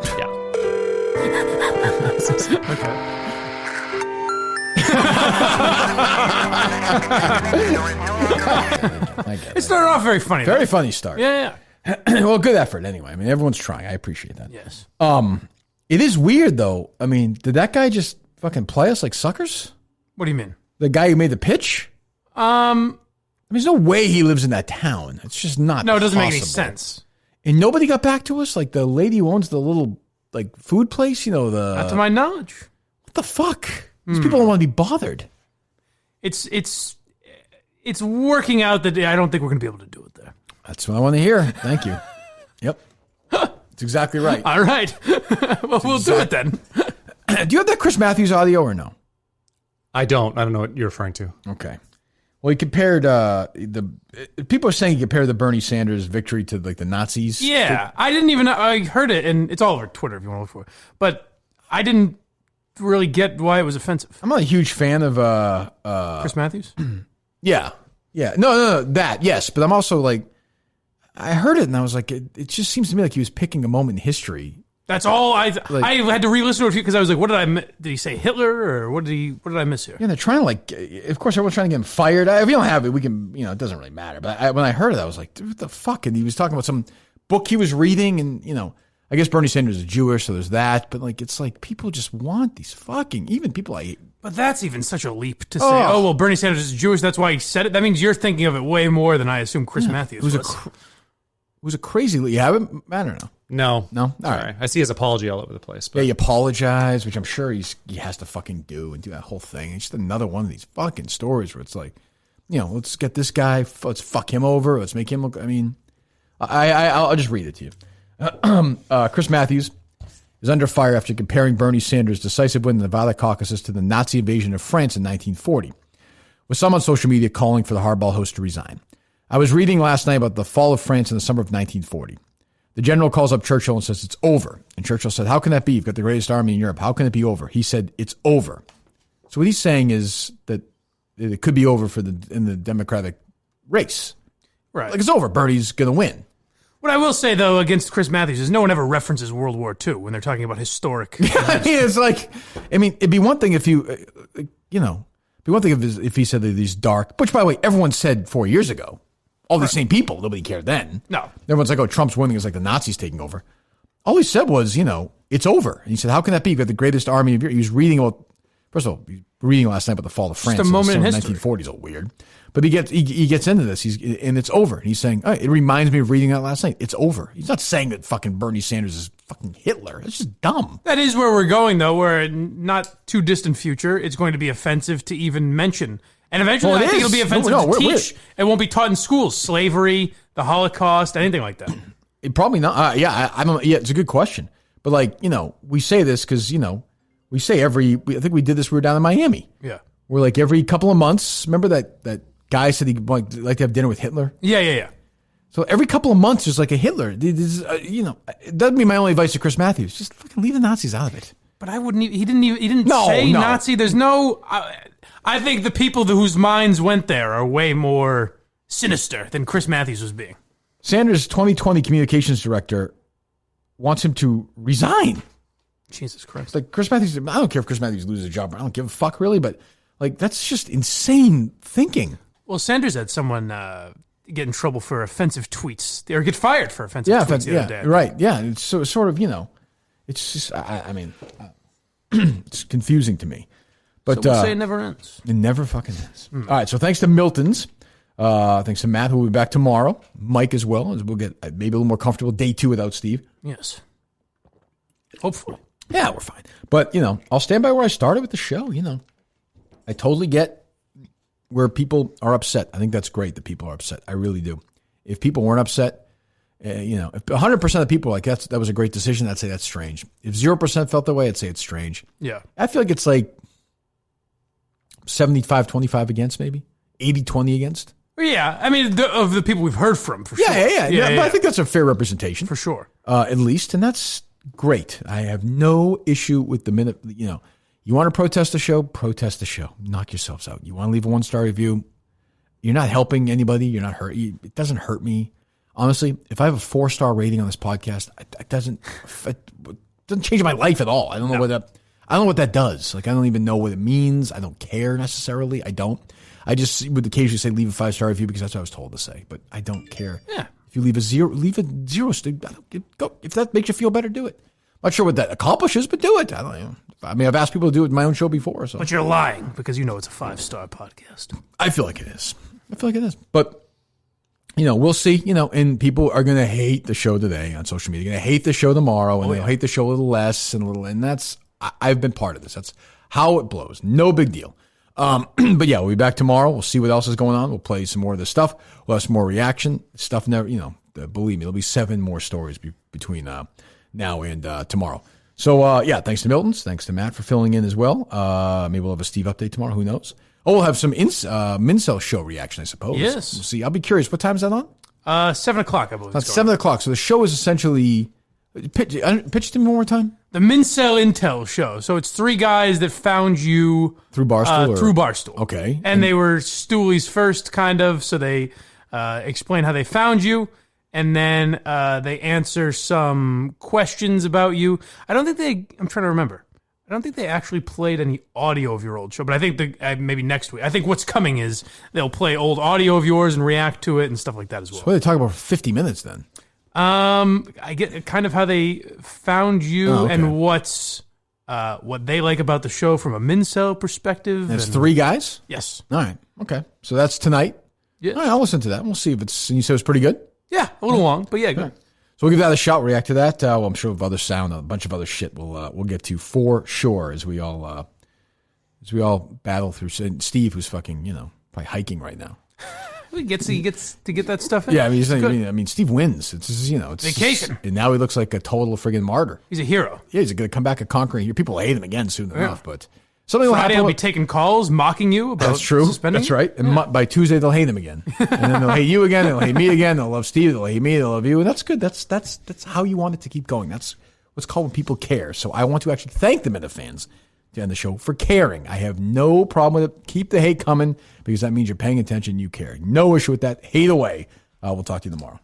Yeah. Okay. It started off very funny. Very funny start. Yeah. Well, good effort anyway. I mean, everyone's trying. I appreciate that. Yes. It is weird though. I mean, did that guy just fucking play us like suckers? What do you mean? The guy who made the pitch? I mean, there's no way he lives in that town. It's just not. No, it doesn't make any possible. sense. And nobody got back to us. Like the lady who owns the little like food place. You know the. Not to my knowledge. What the fuck? These people don't want to be bothered. It's working out that I don't think we're going to be able to do it there. That's what I want to hear. Thank you. Yep. That's exactly right. All right. Well, we'll do it then. Do you have that Chris Matthews audio or no? I don't know what you're referring to. Okay. Well, he compared people are saying he compared the Bernie Sanders victory to like the Nazis. Yeah. I didn't even I heard it, and it's all over Twitter if you want to look for it. But I didn't really get why it was offensive. I'm not a huge fan of Chris Matthews? Yeah. No, that, yes. But I'm also like, I heard it and I was like, it just seems to me like he was picking a moment in history. That's all I had to re-listen to it because I was like, what did he say Hitler or what did I miss here? Yeah, they're trying to of course everyone's trying to get him fired. If you don't have it, we can, it doesn't really matter. But when I heard it, I was like, dude, what the fuck? And he was talking about some book he was reading and, I guess Bernie Sanders is Jewish, so there's that. But like, it's like people just want these fucking, even people I But that's even such a leap to say, well, Bernie Sanders is Jewish, that's why he said it. That means you're thinking of it way more than I assume Chris Matthews was. It was a crazy leap. You have it, Matt, or no? No. All right. I see his apology all over the place. But Yeah, he apologized, which I'm sure he has to fucking do and do that whole thing. It's just another one of these fucking stories where it's like, let's get this guy, let's fuck him over, let's make him look. I mean, I'll just read it to you. Chris Matthews is under fire after comparing Bernie Sanders' decisive win in the Nevada caucuses to the Nazi invasion of France in 1940, with some on social media calling for the hardball host to resign. I was reading last night about the fall of France in the summer of 1940. The general calls up Churchill and says, it's over. And Churchill said, how can that be? You've got the greatest army in Europe. How can it be over? He said, it's over. So what he's saying is that it could be over in the Democratic race. Right. Like it's over. Bernie's going to win. What I will say, though, against Chris Matthews is no one ever references World War II when they're talking about historic. I mean, it's like, it'd be one thing if it'd be one thing if he said that these dark, which by the way, everyone said 4 years ago. All these same people. Nobody cared then. No. Everyone's like, Trump's winning. It's like the Nazis taking over. All he said was, it's over. And he said, how can that be? You've got the greatest army of Europe. He was reading about, first of all, reading last night about the fall of France. Just a moment in history. 1940s, all weird. But he gets into this. And it's over. And he's saying, it reminds me of reading that last night. It's over. He's not saying that fucking Bernie Sanders is fucking Hitler. It's just dumb. That is where we're going, though, where not too distant future, it's going to be offensive to even mention. And eventually, I think it'll be offensive to teach. It won't be taught in schools. Slavery, the Holocaust, anything like that. It probably not. I don't. Yeah, it's a good question. But we say this because we say I think we did this. We were down in Miami. Yeah. We're like every couple of months. Remember that guy said he'd like to have dinner with Hitler. Yeah. So every couple of months, there's like a Hitler. That'd be my only advice to Chris Matthews. Just fucking leave the Nazis out of it. But I wouldn't. He didn't say Nazi. There's no. I think the people whose minds went there are way more sinister than Chris Matthews was being. Sanders' 2020 communications director wants him to resign. Jesus Christ! It's like Chris Matthews. I don't care if Chris Matthews loses a job. I don't give a fuck really. But like that's just insane thinking. Well, Sanders had someone get in trouble for offensive tweets or get fired for offensive tweets the other day. Right. Yeah. It's sort of it's just I mean it's confusing to me. But so we'll say it never ends. It never fucking ends. All right. So thanks to Milton's. Thanks to Matt, who will be back tomorrow. Mike as well, as we'll get maybe a little more comfortable day 2 without Steve. Yes. Hopefully. Yeah, we're fine. But, I'll stand by where I started with the show, I totally get where people are upset. I think that's great that people are upset. I really do. If people weren't upset, if 100% of people are like, that was a great decision, I'd say that's strange. If 0% felt that way, I'd say it's strange. Yeah. I feel like it's like 75-25 against, maybe 80-20 against. Yeah, I mean, of the people we've heard from, for sure. Yeah. But I think that's a fair representation. For sure. At least, and that's great. I have no issue with the minute, you want to protest the show, protest the show. Knock yourselves out. You want to leave a 1-star review, you're not helping anybody, you're not hurt. It doesn't hurt me. Honestly, if I have a 4-star rating on this podcast, it doesn't change my life at all. I don't know what that does. Like, I don't even know what it means. I don't care necessarily. I don't. I just would occasionally say leave a 5-star review because that's what I was told to say, but I don't care. Yeah. If you leave a 0. Go. If that makes you feel better, do it. I'm not sure what that accomplishes, but do it. I don't know. I mean, I've asked people to do it in my own show before. So. But you're lying because it's a 5-star podcast. I feel like it is. But, we'll see, and people are going to hate the show today on social media. They're going to hate the show tomorrow, and they'll hate the show a little less and that's, I've been part of this. That's how it blows. No big deal. But yeah, we'll be back tomorrow. We'll see what else is going on. We'll play some more of this stuff. We'll have some more reaction stuff. Never, believe me, there'll be 7 more stories between now and tomorrow. So yeah, thanks to Milton's. Thanks to Matt for filling in as well. Maybe we'll have a Steve update tomorrow. Who knows? Oh, we'll have some Mincel show reaction, I suppose. Yes. We'll see. I'll be curious. What time is that on? 7 o'clock, I believe. It's 7 o'clock. So the show is essentially pitch to me one more time. The Mincel Intel show. So it's 3 guys that found you through Barstool. Through Barstool. Okay. And they were Stoolies first, kind of. So they explain how they found you, and then they answer some questions about you. I'm trying to remember. I don't think they actually played any audio of your old show, but I think maybe next week. I think what's coming is they'll play old audio of yours and react to it and stuff like that as well. So what are they talking about for 50 minutes then? I get kind of how they found you and what they like about the show from a Mincel perspective. It's 3 guys? Yes. All right. Okay. So that's tonight? Yeah. All right, I'll listen to that. We'll see if it's, and you said it's pretty good? Yeah, a little long, but yeah, good. Right. So we'll give that a shot, react to that. Well, I'm sure of other sound, a bunch of other shit we'll get to for sure as we all battle through. Steve, who's fucking, probably hiking right now. He gets to get that stuff in. Yeah, I mean, Steve wins. It's vacation, and now he looks like a total friggin' martyr. He's a hero. Yeah, he's going to come back a conquering. People will hate him again soon enough, but something will Friday happen. He'll be taking calls, mocking you about that's true. Suspending that's right. And by Tuesday they'll hate him again, and then they'll hate you again. They'll hate me again. They'll love Steve. They'll hate me. They'll love you, and that's good. That's how you want it to keep going. That's what's called when people care. So I want to actually thank the Minifans to end the show for caring. I have no problem with it. Keep the hate coming because that means you're paying attention. You care. No issue with that. Hate away. We'll talk to you tomorrow.